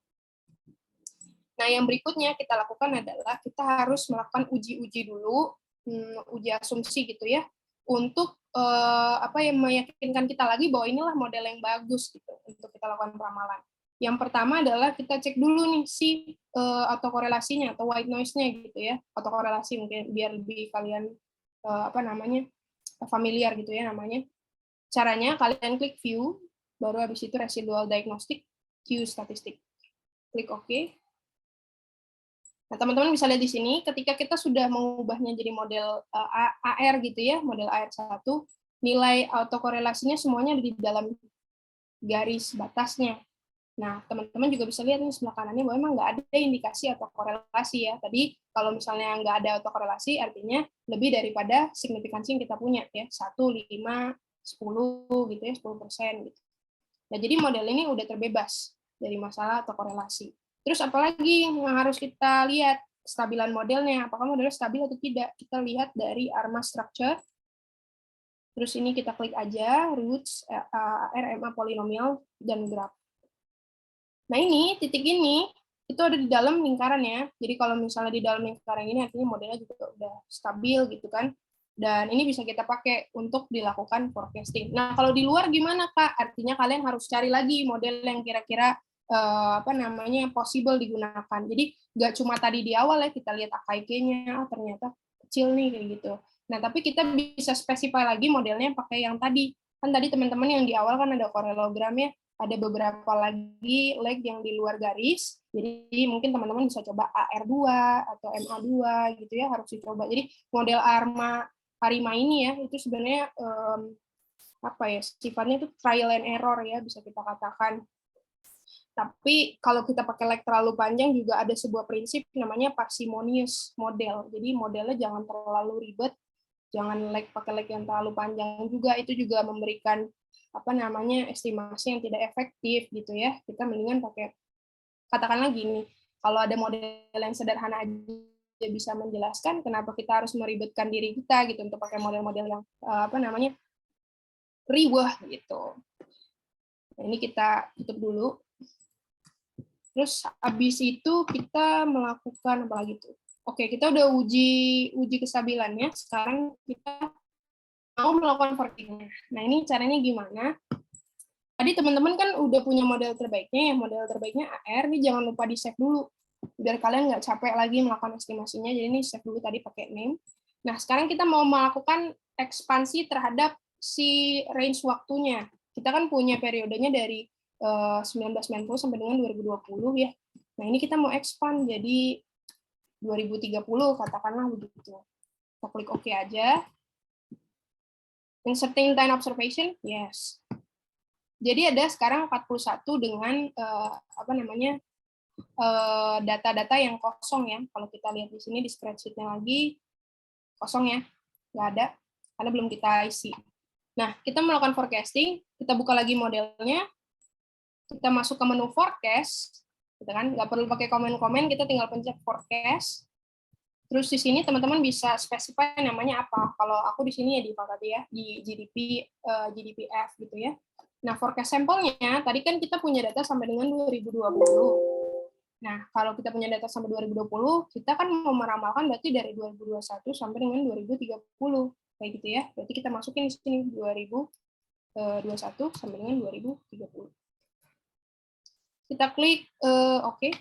Nah, yang berikutnya kita lakukan adalah kita harus melakukan uji-uji dulu, uji asumsi gitu ya, untuk meyakinkan kita lagi bahwa inilah model yang bagus gitu untuk kita lakukan peramalan. Yang pertama adalah kita cek dulu nih si autokorelasinya atau white noise-nya gitu ya, autokorelasi mungkin biar lebih kalian familiar gitu ya namanya. Caranya kalian klik view, baru habis itu residual diagnostic, Q statistik. Klik OK. Nah, teman-teman bisa lihat di sini, ketika kita sudah mengubahnya jadi model AR gitu ya, model AR1, nilai autokorelasinya semuanya ada di dalam garis batasnya. Nah, teman-teman juga bisa lihat nih sebelah kanannya bahwa memang nggak ada indikasi autokorelasi ya. Tadi kalau misalnya nggak ada autokorelasi, artinya lebih daripada signifikansi yang kita punya ya, 1, 5, 10 gitu ya, 10% gitu. Nah, jadi model ini udah terbebas dari masalah autokorelasi. Terus apalagi yang harus kita lihat kestabilan modelnya, apakah modelnya stabil atau tidak? Kita lihat dari ARMA structure. Terus ini kita klik aja roots, RMA polinomial dan graph. Nah ini titik ini itu ada di dalam lingkaran ya. Jadi kalau misalnya di dalam lingkaran ini artinya modelnya juga udah stabil gitu kan. Dan ini bisa kita pakai untuk dilakukan forecasting. Nah kalau di luar gimana Kak? Artinya kalian harus cari lagi model yang kira-kira possible digunakan. Jadi nggak cuma tadi di awal ya kita lihat AKIK-nya, ternyata kecil nih kayak gitu. Nah tapi kita bisa spesify lagi modelnya pakai yang tadi. Kan tadi teman-teman yang di awal kan ada korelogramnya, ada beberapa lagi leg yang di luar garis. Jadi mungkin teman-teman bisa coba AR2 atau MA2 gitu ya, harus dicoba. Jadi model ARMA ini ya itu sebenarnya sifatnya itu trial and error ya, bisa kita katakan. Tapi kalau kita pakai leg terlalu panjang juga ada sebuah prinsip namanya parsimonious model. Jadi modelnya jangan terlalu ribet, jangan pakai leg yang terlalu panjang juga, itu juga memberikan estimasi yang tidak efektif gitu ya. Kita mendingan pakai, katakanlah gini, kalau ada model yang sederhana aja bisa menjelaskan, kenapa kita harus meribetkan diri kita gitu untuk pakai model-model yang riwah gitu. Nah, ini kita tutup dulu. Terus habis itu kita melakukan apa lagi tuh? Oke, kita udah uji kestabilannya. Sekarang kita mau melakukan forecasting. Nah, ini caranya gimana? Tadi teman-teman kan udah punya model terbaiknya, ya model terbaiknya AR. Ini jangan lupa di-save dulu, biar kalian nggak capek lagi melakukan estimasinya. Jadi ini save dulu tadi pakai name. Nah, sekarang kita mau melakukan ekspansi terhadap si range waktunya. Kita kan punya periodenya dari 1990 sampai dengan 2020 ya. Nah, ini kita mau expand jadi 2030 katakanlah begitu. Kita klik OK aja. Inserting time observation, yes. Jadi ada sekarang 41 dengan data-data yang kosong ya. Kalau kita lihat di sini di spreadsheet-nya lagi kosong ya, nggak ada karena belum kita isi. Nah, kita melakukan forecasting, kita buka lagi modelnya, kita masuk ke menu forecast, gitu kan? Nggak perlu pakai komen-komen, kita tinggal pencet forecast. Terus di sini teman-teman bisa spesify namanya apa. Kalau aku di sini ya di di GDPF gitu ya. Nah, forecast sampelnya tadi kan kita punya data sampai dengan 2020. Nah, kalau kita punya data sampai 2020, kita kan mau meramalkan berarti dari 2021 sampai dengan 2030. Kayak gitu ya. Berarti kita masukin di sini 2021 sampai dengan 2030. Kita klik OK.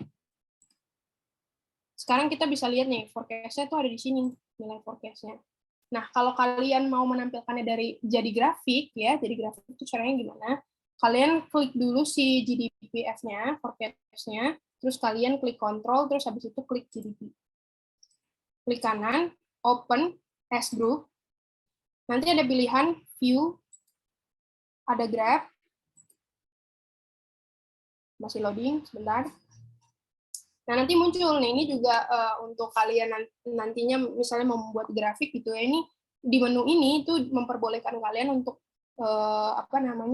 Sekarang kita bisa lihat nih, forecast-nya tuh ada di sini, nilai forecast-nya. Nah, kalau kalian mau menampilkannya jadi grafik ya, jadi grafik itu caranya gimana? Kalian klik dulu si GDPF-nya, forecast-nya, terus kalian klik control, terus habis itu klik GDP. Klik kanan, open as group. Nanti ada pilihan view, ada graph, masih loading sebentar. Nah, nanti muncul nih, ini juga untuk kalian nantinya misalnya mau membuat grafik gitu ya, ini di menu ini itu memperbolehkan kalian untuk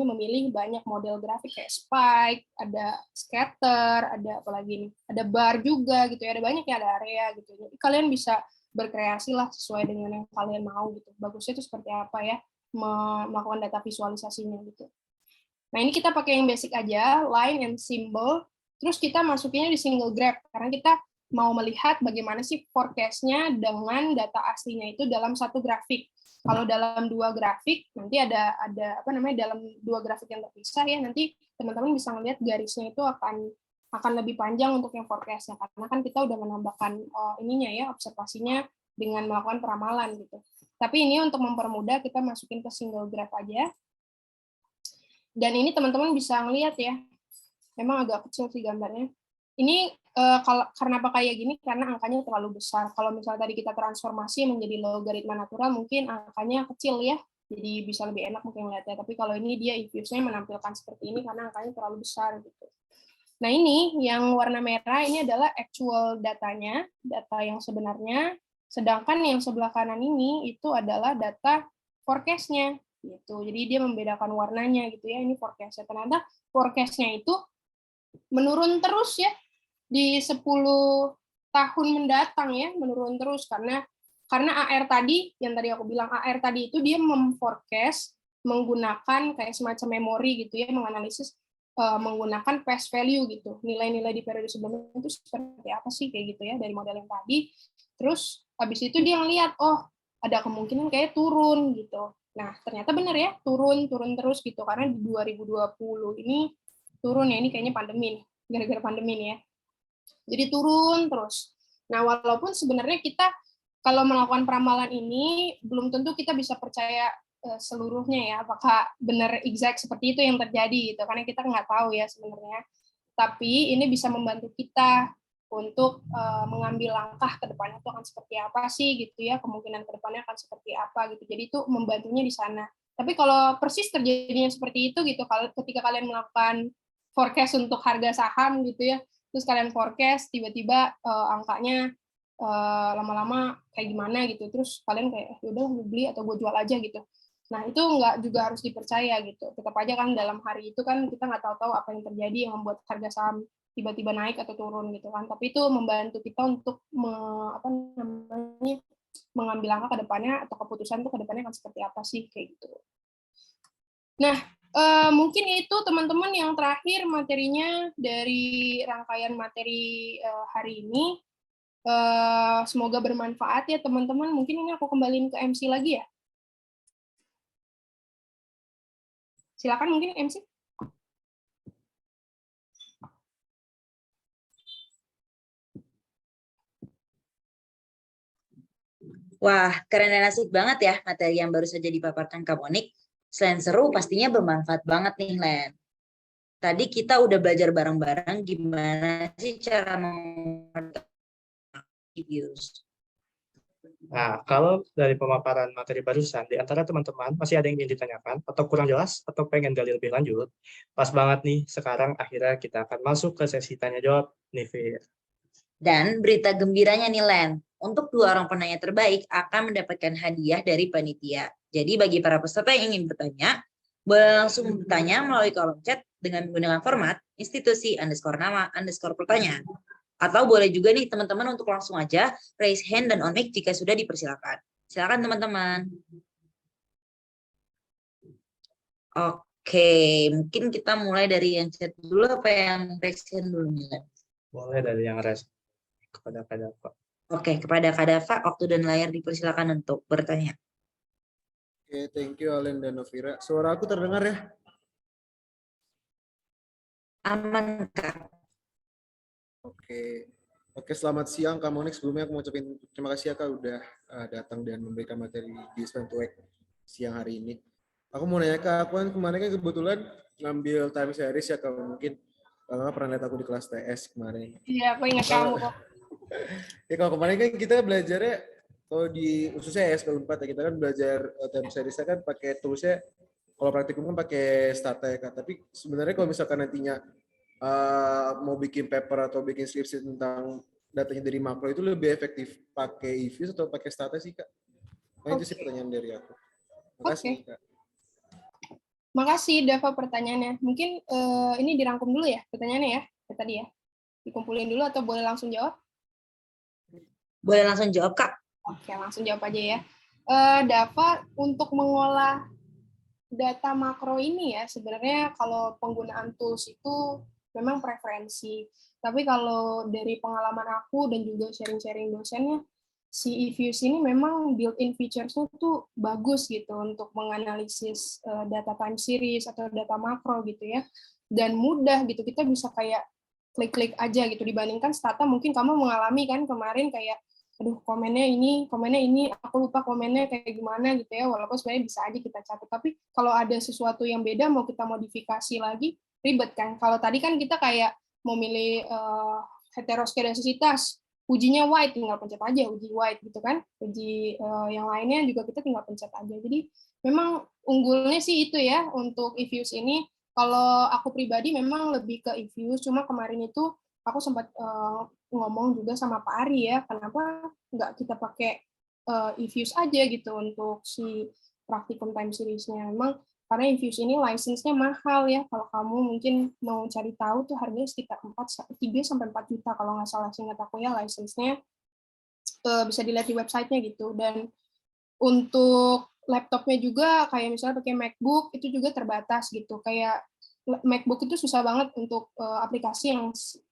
memilih banyak model grafik kayak spike, ada scatter, ada apa lagi nih, ada bar juga gitu ya, ada banyak ya, ada area gitu. Jadi kalian bisa berkreasi lah sesuai dengan yang kalian mau gitu. Bagusnya itu seperti apa ya, melakukan data visualisasinya gitu. Nah, ini kita pakai yang basic aja, line and symbol. Terus kita masukinnya di single graph, karena kita mau melihat bagaimana sih forecast-nya dengan data aslinya itu dalam satu grafik. Kalau dalam dua grafik, nanti ada dalam dua grafik yang terpisah ya, nanti teman-teman bisa melihat garisnya itu akan lebih panjang untuk yang forecast-nya, karena kan kita udah menambahkan ininya ya, observasinya dengan melakukan peramalan gitu. Tapi ini untuk mempermudah, kita masukin ke single graph aja. Dan ini teman-teman bisa ngelihat ya, memang agak kecil sih gambarnya. Ini kenapa kayak gini? Karena angkanya terlalu besar. Kalau misalnya tadi kita transformasi menjadi logaritma natural, mungkin angkanya kecil ya, jadi bisa lebih enak mungkin lihatnya. Tapi kalau ini dia infuse-nya menampilkan seperti ini karena angkanya terlalu besar gitu. Nah, ini yang warna merah ini adalah actual datanya, data yang sebenarnya. Sedangkan yang sebelah kanan ini itu adalah data forecast-nya gitu. Jadi dia membedakan warnanya gitu ya. Ini forecast-nya. Ternyata forecast-nya itu menurun terus ya di 10 tahun mendatang ya, menurun terus karena AR tadi yang tadi aku bilang, AR tadi itu dia memforecast menggunakan kayak semacam memori gitu ya, menganalisis menggunakan past value gitu, nilai-nilai di periode sebelumnya itu seperti apa sih kayak gitu ya dari model yang tadi. Terus habis itu dia ngelihat, oh ada kemungkinan kayak turun gitu. Nah, ternyata benar ya, turun terus gitu, karena di 2020 ini turun ya, ini kayaknya pandemi nih, gara-gara pandemi nih ya. Jadi turun terus. Nah, walaupun sebenarnya kita kalau melakukan peramalan ini, belum tentu kita bisa percaya seluruhnya ya, apakah benar exact seperti itu yang terjadi gitu, karena kita nggak tahu ya sebenarnya. Tapi ini bisa membantu kita untuk mengambil langkah ke depannya itu akan seperti apa sih gitu ya, kemungkinan ke depannya akan seperti apa gitu. Jadi itu membantunya di sana. Tapi kalau persis terjadinya seperti itu gitu, ketika kalian melakukan forecast untuk harga saham gitu ya, terus kalian forecast tiba-tiba angkanya lama-lama kayak gimana gitu, terus kalian kayak udah gue beli atau gue jual aja gitu. Nah, itu nggak juga harus dipercaya gitu. Tetap aja kan dalam hari itu kan kita nggak tahu-tahu apa yang terjadi yang membuat harga saham tiba-tiba naik atau turun gitu kan. Tapi itu membantu kita untuk mengambil langkah ke depannya atau keputusan itu ke depannya akan seperti apa sih kayak gitu. Nah, mungkin itu teman-teman yang terakhir materinya dari rangkaian materi hari ini. Semoga bermanfaat ya teman-teman. Mungkin ini aku kembaliin ke MC lagi ya. Silakan mungkin MC. Wah, keren dan asik banget ya materi yang baru saja dipaparkan Kak Monik. Selain seru, pastinya bermanfaat banget nih, Len. Tadi kita udah belajar bareng-bareng gimana sih cara mengerti videos. Nah, kalau dari pemaparan materi barusan, di antara teman-teman masih ada yang ingin ditanyakan, atau kurang jelas, atau pengen gali lebih lanjut, pas banget nih, sekarang akhirnya kita akan masuk ke sesi tanya-jawab nih, Fir. Dan berita gembiranya nih, Len, untuk 2 orang penanya terbaik akan mendapatkan hadiah dari panitia. Jadi bagi para peserta yang ingin bertanya, boleh langsung bertanya melalui kolom chat dengan menggunakan format institusi_nama_pertanyaan. Atau boleh juga nih teman-teman untuk langsung aja raise hand dan on mic jika sudah dipersilakan. Silakan teman-teman. Oke, mungkin kita mulai dari yang chat dulu apa yang raise hand dulu nih, Len? Boleh dari yang res kepada Kak Dava. Oke, kepada Kak Dava, waktu dan layar dipersilakan untuk bertanya. Oke, thank you Alen dan Novira. Suara aku terdengar ya? Aman, Kak. Oke. Oke, selamat siang Kak Monik. Sebelumnya aku mau ucapin terima kasih ya Kak udah datang dan memberikan materi di Spentuek siang hari ini. Aku mau nanya Kak, aku kan kemarin kan kebetulan ngambil time series ya Kak, mungkin Kakak pernah lihat aku di kelas TS kemarin. Iya, aku ingat Kalau kamu kok. ya kalau kemarin kan kita belajarnya kalau di khususnya SPL 4 ya kita kan belajar time seriesnya kan pakai toolsnya kalau praktikum kan pakai Stata ya Kak. Tapi sebenarnya kalau misalkan nantinya mau bikin paper atau bikin skripsi tentang datanya dari makro itu lebih efektif pakai eViews atau pakai Stata sih Kak? Nah itu sih pertanyaan dari aku. Makasih Kak. Makasih Dava pertanyaannya. Mungkin ini dirangkum dulu ya pertanyaannya ya, tadi ya. Dikumpulin dulu atau boleh langsung jawab? Boleh langsung jawab, Kak. Oke, langsung jawab aja ya. Dava, untuk mengolah data makro ini ya, sebenarnya kalau penggunaan tools itu memang preferensi. Tapi kalau dari pengalaman aku dan juga sharing-sharing dosennya, si eViews ini memang built-in features-nya tuh bagus gitu untuk menganalisis data time series atau data makro gitu ya. Dan mudah gitu, kita bisa kayak klik-klik aja gitu, dibandingkan Stata mungkin kamu mengalami kan kemarin kayak aduh komennya ini, aku lupa komennya kayak gimana gitu ya, walaupun sebenarnya bisa aja kita catat, tapi kalau ada sesuatu yang beda mau kita modifikasi lagi, ribet kan. Kalau tadi kan kita kayak mau milih heteroskedasitas, ujinya white, tinggal pencet aja uji white gitu kan, uji yang lainnya juga kita tinggal pencet aja. Jadi memang unggulnya sih itu ya untuk eViews ini. Kalau aku pribadi memang lebih ke eViews, cuma kemarin itu aku sempat ngomong juga sama Pak Ari ya, kenapa nggak kita pakai eViews aja gitu untuk si praktikum time series-nya. Memang karena eViews ini license-nya mahal ya, kalau kamu mungkin mau cari tahu tuh harganya sekitar 3-4 juta kalau nggak salah, seingat aku ya license-nya, bisa dilihat di website-nya gitu. Dan untuk laptopnya juga kayak misalnya pakai MacBook itu juga terbatas gitu, kayak MacBook itu susah banget untuk aplikasi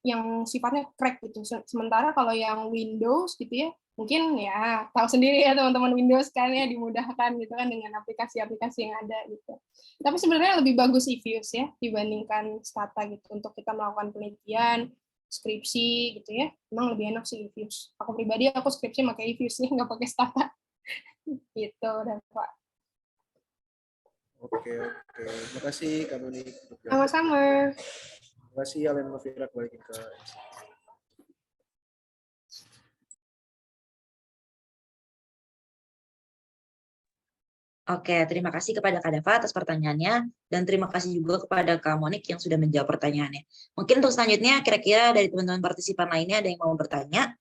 yang sifatnya crack gitu. Sementara kalau yang Windows gitu ya, mungkin ya tahu sendiri ya teman-teman Windows kan ya dimudahkan gitu kan dengan aplikasi-aplikasi yang ada gitu. Tapi sebenarnya lebih bagus eViews ya dibandingkan Stata gitu untuk kita melakukan penelitian, skripsi gitu ya. Memang lebih enak sih eViews. Aku pribadi aku skripsi pakai eViews nih, nggak pakai Stata. Gitu dan Pak. Oke. Makasih Kak Monik. Sama-sama. Makasih Alen Novira balikin ke Oke, terima kasih kepada Kak Dava atas pertanyaannya, dan terima kasih juga kepada Kak Monik yang sudah menjawab pertanyaannya. Mungkin untuk selanjutnya, kira-kira dari teman-teman partisipan lainnya ada yang mau bertanya,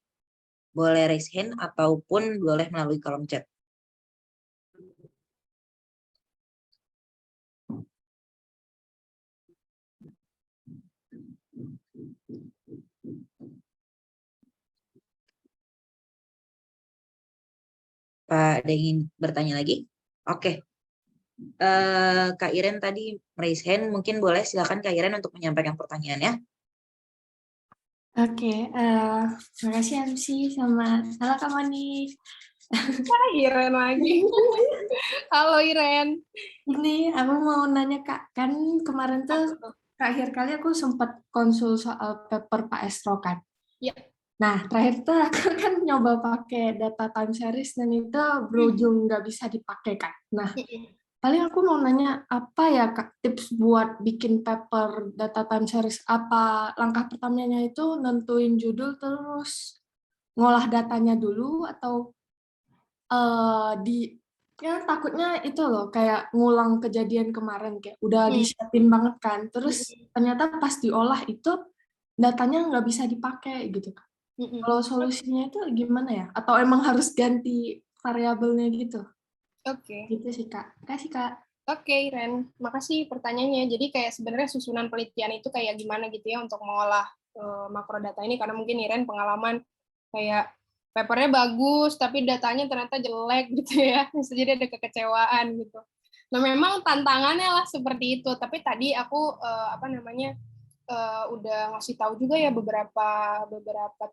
boleh raise hand ataupun boleh melalui kolom chat. Pak, ada yang ingin bertanya lagi? Oke. Kak Iren tadi raise hand, mungkin boleh silakan Kak Iren untuk menyampaikan pertanyaannya. Oke, terima kasih MC. Selamat malam Kak Moni. Iren lagi. Halo Iren. Ini aku mau nanya Kak, kan kemarin tuh terakhir kali aku sempat konsul soal paper Pak Estro kan. Iya. Nah, terakhir tuh aku kan nyoba pakai data time series dan itu berujung nggak bisa dipakai kan. Nah, paling aku mau nanya apa ya Kak tips buat bikin paper data time series? Apa langkah pertamanya itu nentuin judul terus ngolah datanya dulu atau ya takutnya itu loh kayak ngulang kejadian kemarin kayak udah disiapin banget kan terus ternyata pas diolah itu datanya nggak bisa dipakai gitu Kak. Kalau solusinya itu gimana ya? Atau emang harus ganti variabelnya gitu? Oke. Gitu sih Kak. Kasih Kak. Oke, Ren. Makasih pertanyaannya. Jadi kayak sebenarnya susunan penelitian itu kayak gimana gitu ya untuk mengolah makro data ini, karena mungkin Iren pengalaman kayak papernya bagus tapi datanya ternyata jelek gitu ya. Jadi ada kekecewaan gitu. Nah, memang tantangannya lah seperti itu. Tapi tadi aku udah ngasih tahu juga ya beberapa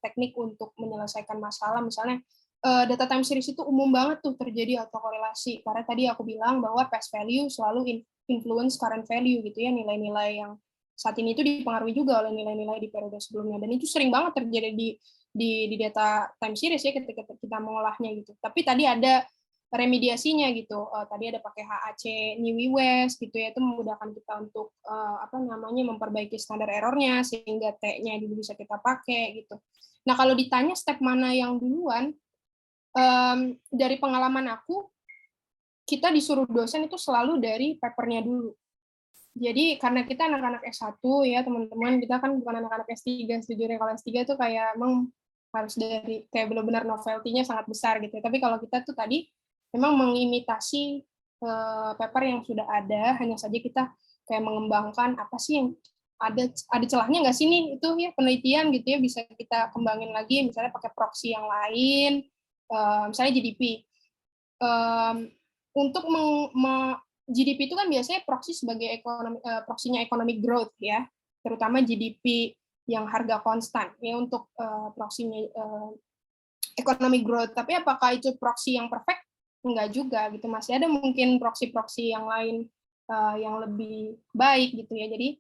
teknik untuk menyelesaikan masalah. Misalnya data time series itu umum banget tuh terjadi autokorelasi, karena tadi aku bilang bahwa past value selalu influence current value gitu ya, nilai-nilai yang saat ini itu dipengaruhi juga oleh nilai-nilai di periode sebelumnya, dan itu sering banget terjadi di di data time series ya ketika kita mengolahnya gitu. Tapi tadi ada remediasinya gitu. Tadi ada pakai HAC Niwi West gitu ya, itu memudahkan kita untuk memperbaiki standar errornya sehingga T-nya juga bisa kita pakai gitu. Nah, kalau ditanya step mana yang duluan, dari pengalaman aku, kita disuruh dosen itu selalu dari papernya dulu. Jadi karena kita anak-anak S1 ya teman-teman, kita kan bukan anak-anak S3 sejujurnya. Kalau S3 tuh kayak emang harus dari kayak benar-benar novelty-nya sangat besar gitu. Tapi kalau kita tuh tadi memang mengimitasi paper yang sudah ada, hanya saja kita kayak mengembangkan apa sih yang ada celahnya nggak sih nih itu ya penelitian gitu ya, bisa kita kembangin lagi misalnya pakai proxy yang lain, misalnya GDP. Untuk GDP itu kan biasanya proxy sebagai proxy-nya economic growth ya, terutama GDP yang harga konstan ya untuk proxy-nya economic growth. Tapi apakah itu proxy yang perfect? Enggak juga gitu, masih ada mungkin proxy-proxy yang lain yang lebih baik gitu ya. Jadi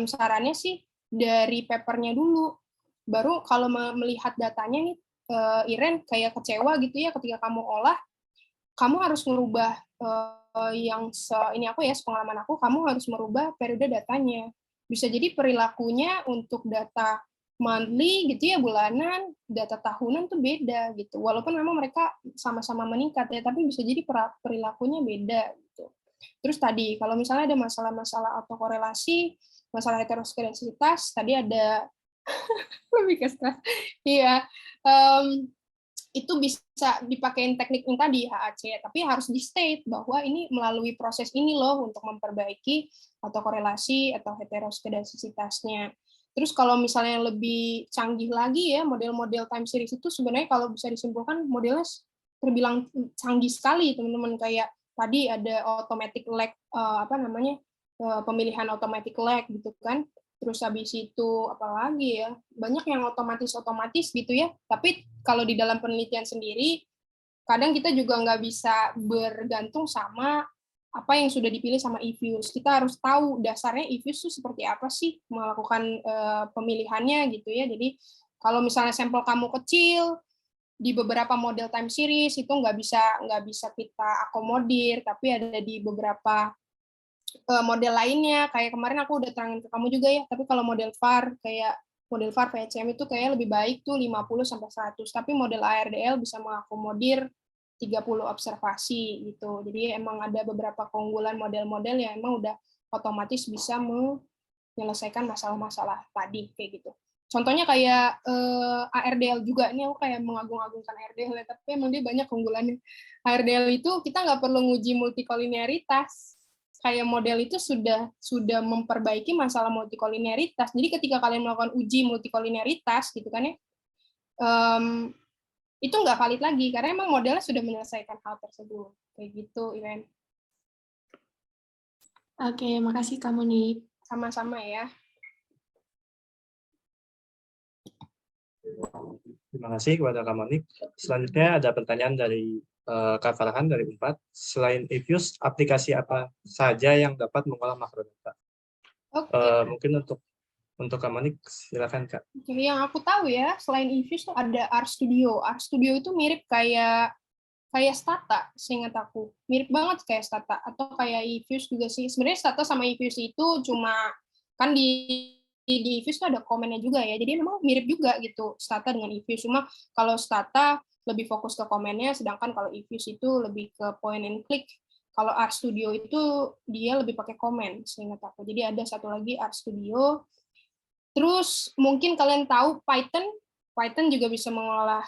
sarannya sih dari papernya dulu, baru kalau melihat datanya nih Iren kayak kecewa gitu ya ketika kamu olah, kamu harus merubah sepengalaman aku, kamu harus merubah periode datanya. Bisa jadi perilakunya untuk data monthly gitu ya, bulanan, data tahunan tuh beda gitu. Walaupun memang mereka sama-sama meningkat ya, tapi bisa jadi perilakunya beda gitu. Terus tadi kalau misalnya ada masalah-masalah autokorelasi, masalah heteroskedasitas, tadi ada lebih ke stres. Iya. Itu bisa dipakein teknik yang tadi HAC, tapi harus di state bahwa ini melalui proses ini loh untuk memperbaiki autokorelasi atau heteroskedasitasnya. Terus kalau misalnya yang lebih canggih lagi ya, model-model time series itu sebenarnya kalau bisa disimpulkan modelnya terbilang canggih sekali teman-teman, kayak tadi ada automatic lag pemilihan automatic lag gitu kan. Terus habis itu apalagi ya, banyak yang otomatis gitu ya. Tapi kalau di dalam penelitian sendiri, kadang kita juga nggak bisa bergantung sama apa yang sudah dipilih sama eViews. Kita harus tahu dasarnya eViews itu seperti apa sih melakukan pemilihannya gitu ya. Jadi kalau misalnya sampel kamu kecil, di beberapa model time series itu nggak bisa kita akomodir, tapi ada di beberapa model lainnya, kayak kemarin aku udah terangin ke kamu juga ya, tapi kalau model VAR, kayak model VAR VCM itu kayak lebih baik tuh 50-100, tapi model ARDL bisa mengakomodir 30 observasi gitu. Jadi emang ada beberapa keunggulan model-model yang emang udah otomatis bisa menyelesaikan masalah-masalah tadi kayak gitu. Contohnya kayak ARDL juga, ini aku kayak mengagung-agungkan ARDL, tapi emang dia banyak keunggulannya. ARDL itu kita nggak perlu nguji multikolinearitas, kayak model itu sudah memperbaiki masalah multikolinearitas. Jadi ketika kalian melakukan uji multikolinearitas gitu kan ya, itu nggak valid lagi karena emang modelnya sudah menyelesaikan hal tersebut. Kayak gitu, Iren. Oke, makasih kamu nih. Sama-sama ya. Terima kasih kepada Kak Monik. Selanjutnya ada pertanyaan dari Kak Farhan dari Unpad. Selain eViews, aplikasi apa saja yang dapat mengolah makrodata? Mungkin untuk Kak Monik, silakan Kak. Yang aku tahu ya, selain eViews tuh ada RStudio. RStudio itu mirip kayak Stata, seingat aku. Mirip banget kayak Stata. Atau kayak eViews juga sih. Sebenarnya Stata sama eViews itu cuma, kan di eViews tuh ada komennya juga ya. Jadi memang mirip juga gitu, Stata dengan eViews. Cuma kalau Stata lebih fokus ke komennya, sedangkan kalau eViews itu lebih ke point and click. Kalau RStudio itu dia lebih pakai komen, seingat aku. Jadi ada satu lagi RStudio. Terus mungkin kalian tahu Python juga bisa mengolah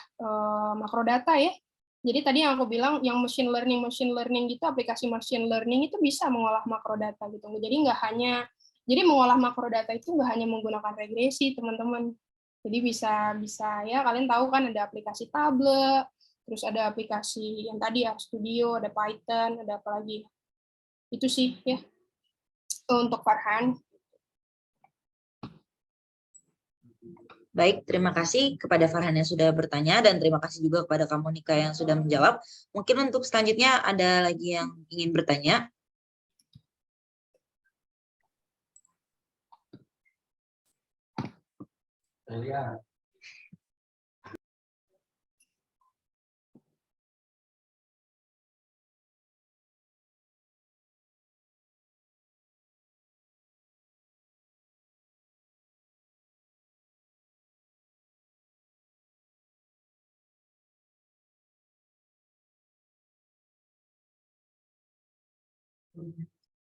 makrodata ya. Jadi tadi yang aku bilang, yang machine learning gitu, aplikasi machine learning itu bisa mengolah makrodata gitu. Jadi mengolah makrodata itu nggak hanya menggunakan regresi, teman-teman. Jadi bisa ya kalian tahu kan ada aplikasi Table, terus ada aplikasi yang tadi RStudio, ada Python, ada apa lagi. Itu sih ya untuk Farhan. Baik, terima kasih kepada Farhan yang sudah bertanya dan terima kasih juga kepada Kak Monika yang sudah menjawab. Mungkin untuk selanjutnya ada lagi yang ingin bertanya.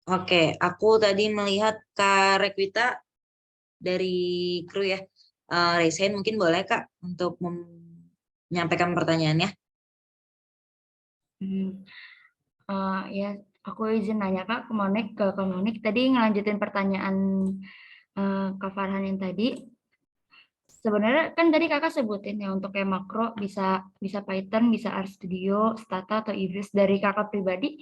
Oke, aku tadi melihat Kak Rekwita dari kru ya. Resign mungkin boleh Kak untuk menyampaikan pertanyaannya. Ya, aku izin nanya Kak ke Kak Monik. Tadi ngelanjutin pertanyaan Kak Farhan yang tadi. Sebenarnya kan tadi kakak sebutin ya untuk kayak makro bisa bisa Python, bisa RStudio, Stata atau Ibris. Dari kakak pribadi,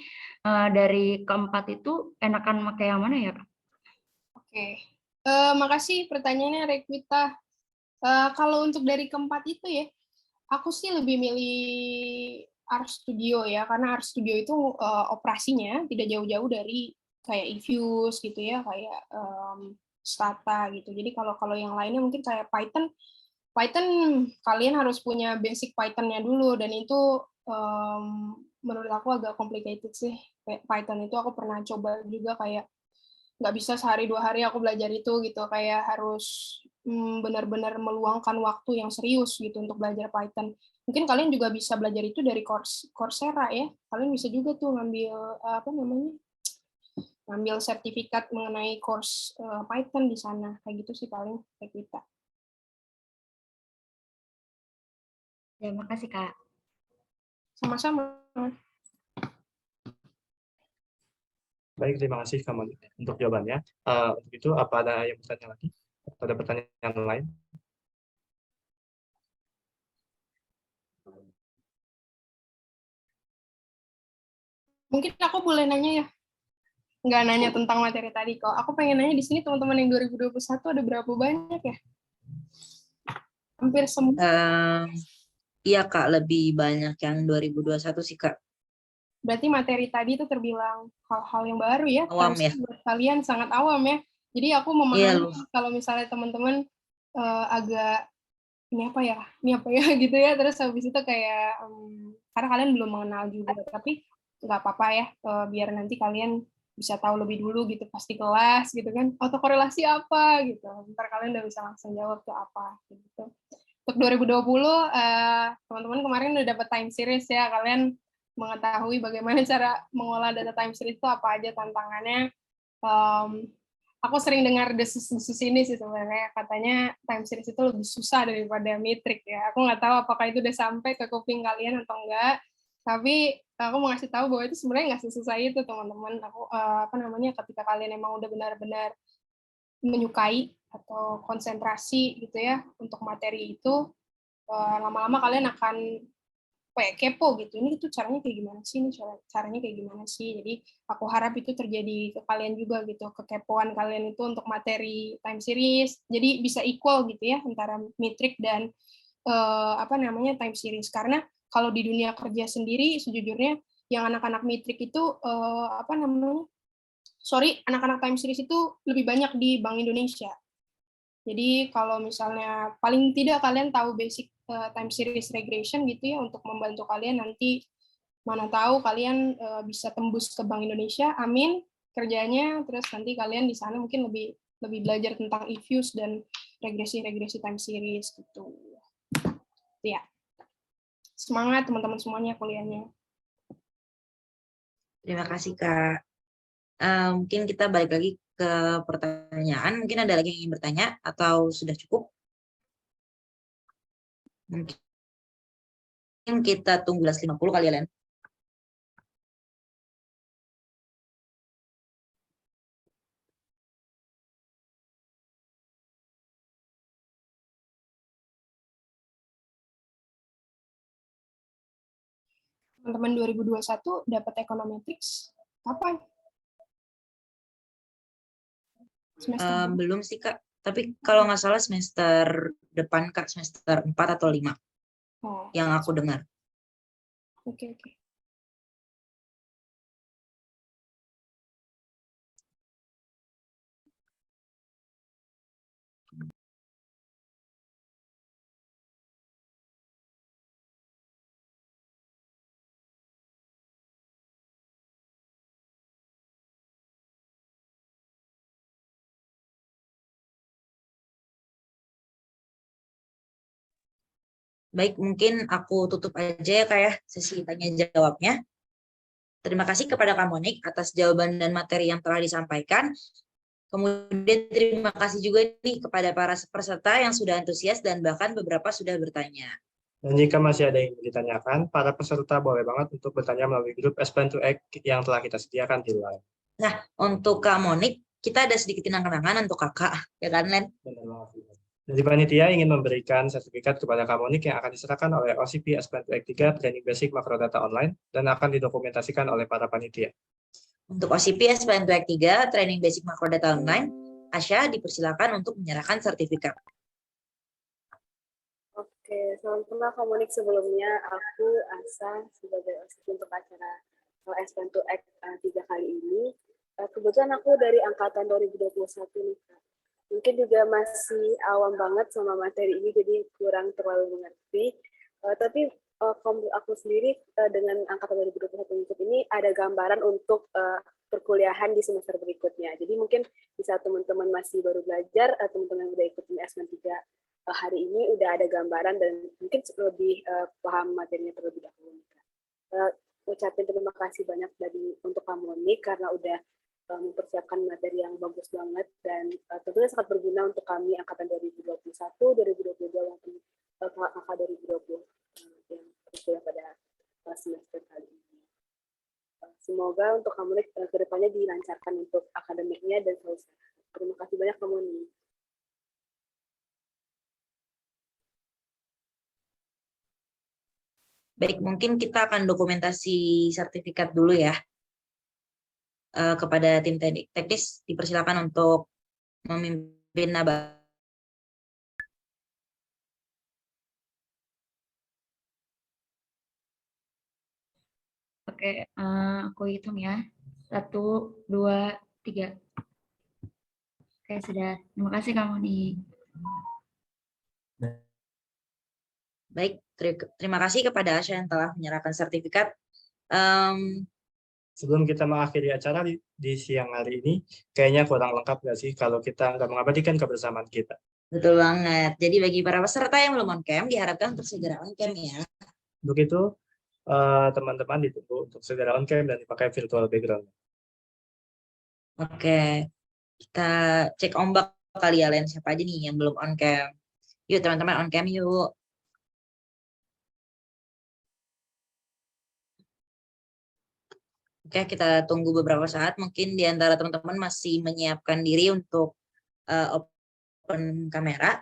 dari keempat itu enakan pakai yang mana ya Kak? Oke. Makasih pertanyaannya Rekwita. Kalau untuk dari keempat itu ya, aku sih lebih milih RStudio ya, karena RStudio itu operasinya tidak jauh-jauh dari kayak eViews gitu ya, kayak Stata gitu. Jadi kalau yang lainnya mungkin kayak Python, kalian harus punya basic Python-nya dulu, dan itu menurut aku agak complicated sih. Python itu aku pernah coba juga, kayak nggak bisa sehari 2 hari aku belajar itu gitu, kayak harus benar-benar meluangkan waktu yang serius gitu untuk belajar Python. Mungkin kalian juga bisa belajar itu dari Coursera ya, kalian bisa juga tuh ngambil ngambil sertifikat mengenai course Python di sana, kayak gitu sih paling kayak kita. Ya, makasih Kak. Sama-sama. Baik, terima kasih Kak Monik untuk jawabannya. Untuk itu, apa ada yang bertanya lagi? Ada pertanyaan lain? Mungkin aku boleh nanya ya? Nggak nanya tentang materi tadi kok. Aku pengen nanya di sini teman-teman yang 2021 ada berapa banyak ya? Hampir semua. Iya Kak, lebih banyak yang 2021 sih Kak. Berarti materi tadi itu terbilang hal-hal yang baru ya. Awam ya. Buat kalian sangat awam ya. Jadi aku memahami kalau misalnya teman-teman agak ini apa ya gitu ya. Terus habis itu kayak karena kalian belum mengenal juga, tapi nggak apa-apa ya, biar nanti kalian bisa tahu lebih dulu gitu pasti kelas gitu kan, autokorelasi apa gitu, ntar kalian udah bisa langsung jawab tuh apa gitu. Untuk 2020 teman-teman kemarin udah dapat time series ya, kalian mengetahui bagaimana cara mengolah data time series itu, apa aja tantangannya. Aku sering dengar desus-desus ini sih sebenarnya, katanya time series itu lebih susah daripada metrik ya. Aku nggak tahu apakah itu udah sampai ke kuping kalian atau enggak, tapi aku mau ngasih tahu bahwa itu sebenarnya nggak sesusah itu teman-teman. Aku ketika kalian emang udah benar-benar menyukai atau konsentrasi gitu ya untuk materi itu, lama-lama kalian akan kayak kepo gitu, ini tuh caranya kayak gimana sih, ini caranya kayak gimana sih. Jadi aku harap itu terjadi ke kalian juga gitu, kekepoan kalian itu untuk materi time series, jadi bisa equal gitu ya antara metrik dan time series. Karena kalau di dunia kerja sendiri sejujurnya yang anak-anak metrik itu anak-anak time series itu lebih banyak di Bank Indonesia. Jadi kalau misalnya paling tidak kalian tahu basic time series regression gitu ya, untuk membantu kalian nanti, mana tahu kalian bisa tembus ke Bank Indonesia, amin kerjanya, terus nanti kalian di sana mungkin lebih belajar tentang eViews dan regresi time series gitu. Ya. Semangat teman-teman semuanya kuliahnya. Terima kasih Kak. Mungkin kita balik lagi ke pertanyaan. Mungkin ada lagi yang ingin bertanya atau sudah cukup? Mungkin kita tunggu 11.50 kali ya, Len. Teman-teman 2021 dapat econometrics kapan? Belum sih Kak. Tapi kalau nggak salah semester depan Kak, semester 4 atau 5. Yang aku dengar. Oke. Baik, mungkin aku tutup aja ya Kak ya, sesi tanya jawabnya. Terima kasih kepada Kak Monik atas jawaban dan materi yang telah disampaikan. Kemudian terima kasih juga nih kepada para peserta yang sudah antusias dan bahkan beberapa sudah bertanya. Dan jika masih ada yang ditanyakan, para peserta boleh banget untuk bertanya melalui grup Asplan to Act yang telah kita sediakan di live. Nah, untuk Kak Monik, kita ada sedikit kenang-kenangan untuk kakak, ya kan, Len? Benar banget. Jadi panitia ingin memberikan sertifikat kepada Kak Monik yang akan diserahkan oleh OCP Asplan to Act 3 Training Basic Makrodata Online dan akan didokumentasikan oleh para panitia. Untuk OCP Asplan to Act 3 Training Basic Makrodata Online, Asya dipersilakan untuk menyerahkan sertifikat. Oke, salam kenal Komunik sebelumnya. Aku Asa sebagai OSIS untuk acara Asplan to Act 3 kali ini. Kebetulan aku dari angkatan 2021 nih, Kak. Mungkin juga masih awam banget sama materi ini, jadi kurang terlalu mengerti. Tapi aku sendiri dengan angkatan 2021 ini ada gambaran untuk perkuliahan di semester berikutnya. Jadi mungkin bisa teman-teman masih baru belajar, teman-teman yang udah ikutin S3 hari ini udah ada gambaran dan mungkin lebih paham materinya terlebih dahulu. Ucapin terima kasih banyak untuk kamu nih karena udah mempersiapkan materi yang bagus banget dan tentunya sangat berguna untuk kami angkatan 2021, 2022 maupun kakak 2020 yang berkuliah pada semester kali ini. Semoga untuk kamu ke depannya dilancarkan untuk akademiknya dan selalu sehat. Terima kasih banyak kamu nih. Baik, mungkin kita akan dokumentasi sertifikat dulu ya. Kepada tim teknis dipersilakan untuk memimpin naba. Oke, aku hitung ya. 1, 2, 3. Oke, sudah. Terima kasih kamu nih. Baik, terima kasih kepada Asya yang telah menyerahkan sertifikat. Sebelum kita mengakhiri acara di siang hari ini, kayaknya kurang lengkap nggak sih kalau kita nggak mengabadikan kebersamaan kita? Betul banget. Jadi bagi para peserta yang belum on cam, diharapkan untuk segera on cam ya. Untuk itu, teman-teman ditunggu untuk segera on cam dan dipakai virtual background. Oke, kita cek ombak kali ya, Len. Siapa aja nih yang belum on cam? Yuk teman-teman on cam yuk. Oke, kita tunggu beberapa saat. Mungkin di antara teman-teman masih menyiapkan diri untuk open kamera.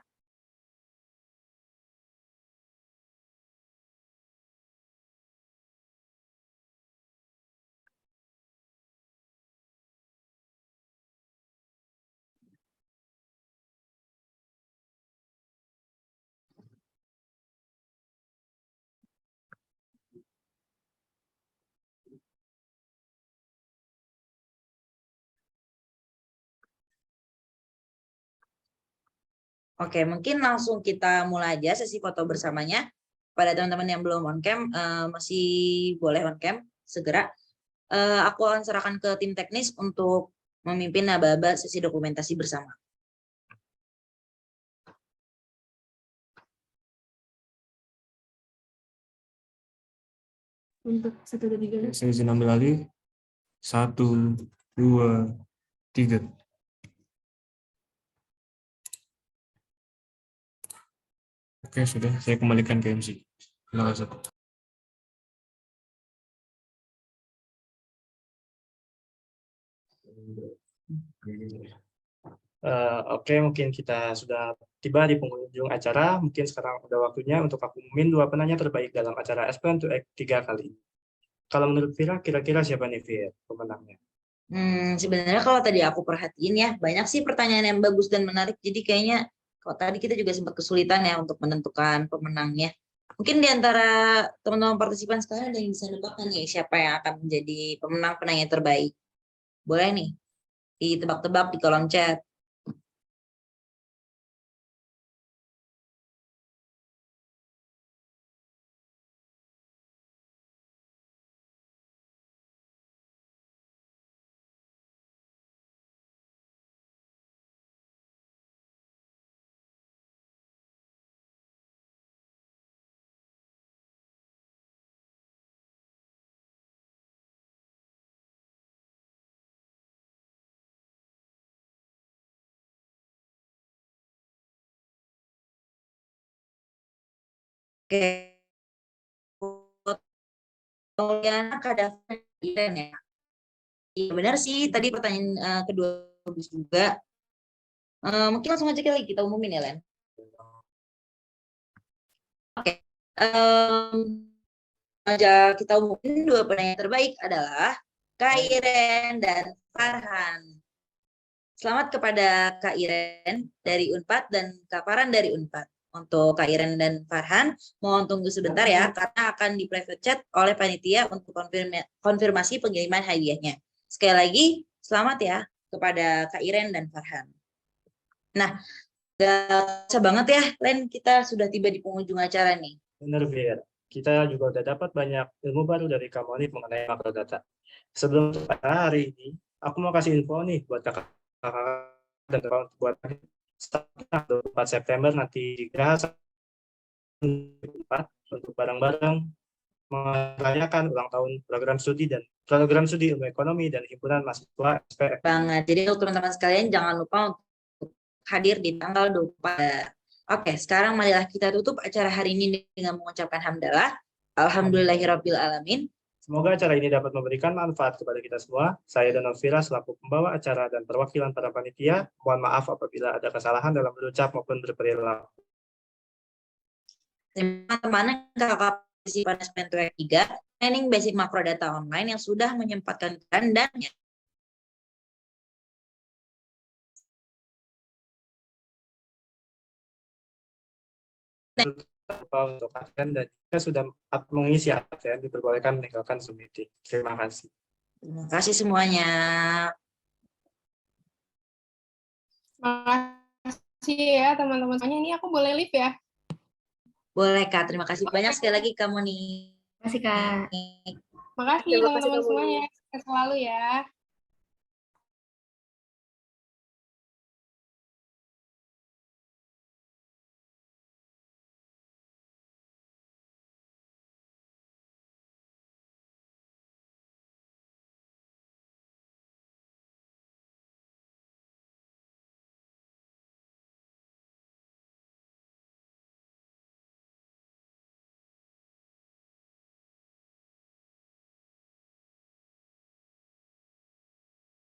Oke, mungkin langsung kita mulai aja sesi foto bersamanya. Pada teman-teman yang belum on cam, masih boleh on cam segera. Aku akan serahkan ke tim teknis untuk memimpin aba-aba sesi dokumentasi bersama. Untuk 1, 2, 3. Saya izin ambil alih. 1, 2, 3. Oke, sudah. Saya kembalikan ke MC. Terima kasih. Oke, mungkin kita sudah tiba di penghujung acara. Mungkin sekarang udah waktunya untuk aku memimpin 2 penanya terbaik dalam acara Asplan to Act 3 kali ini. Kalau menurut Vira, kira-kira siapa nih Vira pemenangnya? Sebenarnya kalau tadi aku perhatiin ya, banyak sih pertanyaan yang bagus dan menarik. Jadi kayaknya kalau tadi kita juga sempat kesulitan ya untuk menentukan pemenangnya. Mungkin di antara teman-teman partisipan sekarang ada yang bisa nebak nih siapa yang akan menjadi pemenang penanya terbaik. Boleh nih ditebak-tebak di kolom chat. Oke. Poliana, Kak Daftar, Iren ya. Iya benar sih, tadi pertanyaan kedua bagus juga. Mungkin langsung aja lagi kita umumin ya, Len. Oke. Aja kita umumin dua penanya terbaik adalah Kak Iren dan Farhan. Selamat kepada Kak Iren dari Unpad dan Kak Farhan dari Unpad. Untuk Kak Iren dan Farhan, mohon tunggu sebentar ya, karena akan di private chat oleh panitia untuk konfirmasi pengiriman hadiahnya. Sekali lagi, selamat ya kepada Kak Iren dan Farhan. Nah, gak banget ya, Len, kita sudah tiba di penghujung acara nih. Benar, Fir. Kita juga udah dapat banyak ilmu baru dari Kak Moni mengenai makrodata. Sebelum hari ini, aku mau kasih info nih buat kakak-kakak dan kawan buat setelah 24 September nanti jika untuk bareng-bareng merayakan ulang tahun program studi ilmu ekonomi dan himpunan mahasiswa SPF. Banget. Jadi untuk teman-teman sekalian jangan lupa untuk hadir di tanggal 24. Oke, sekarang marilah kita tutup acara hari ini dengan mengucapkan hamdalah. Alhamdulillahirabbil alamin. Semoga acara ini dapat memberikan manfaat kepada kita semua. Saya dan Novira selaku pembawa acara dan perwakilan para panitia, mohon maaf apabila ada kesalahan dalam berucap maupun berperilaku. Teman-teman kakak partisipan SPN 3 Training Basic Makrodata Online yang sudah menyempatkan dananya. Untuk absen dan jika sudah mengisi absen diperbolehkan meninggalkan Zoom meeting. Terima kasih. Terima kasih semuanya. Terima kasih ya teman-teman semuanya. Ini aku boleh live ya? Boleh Kak, terima kasih banyak sekali lagi kamu nih. Terima kasih Kak. Makasih teman-teman semuanya. Sukses selalu ya.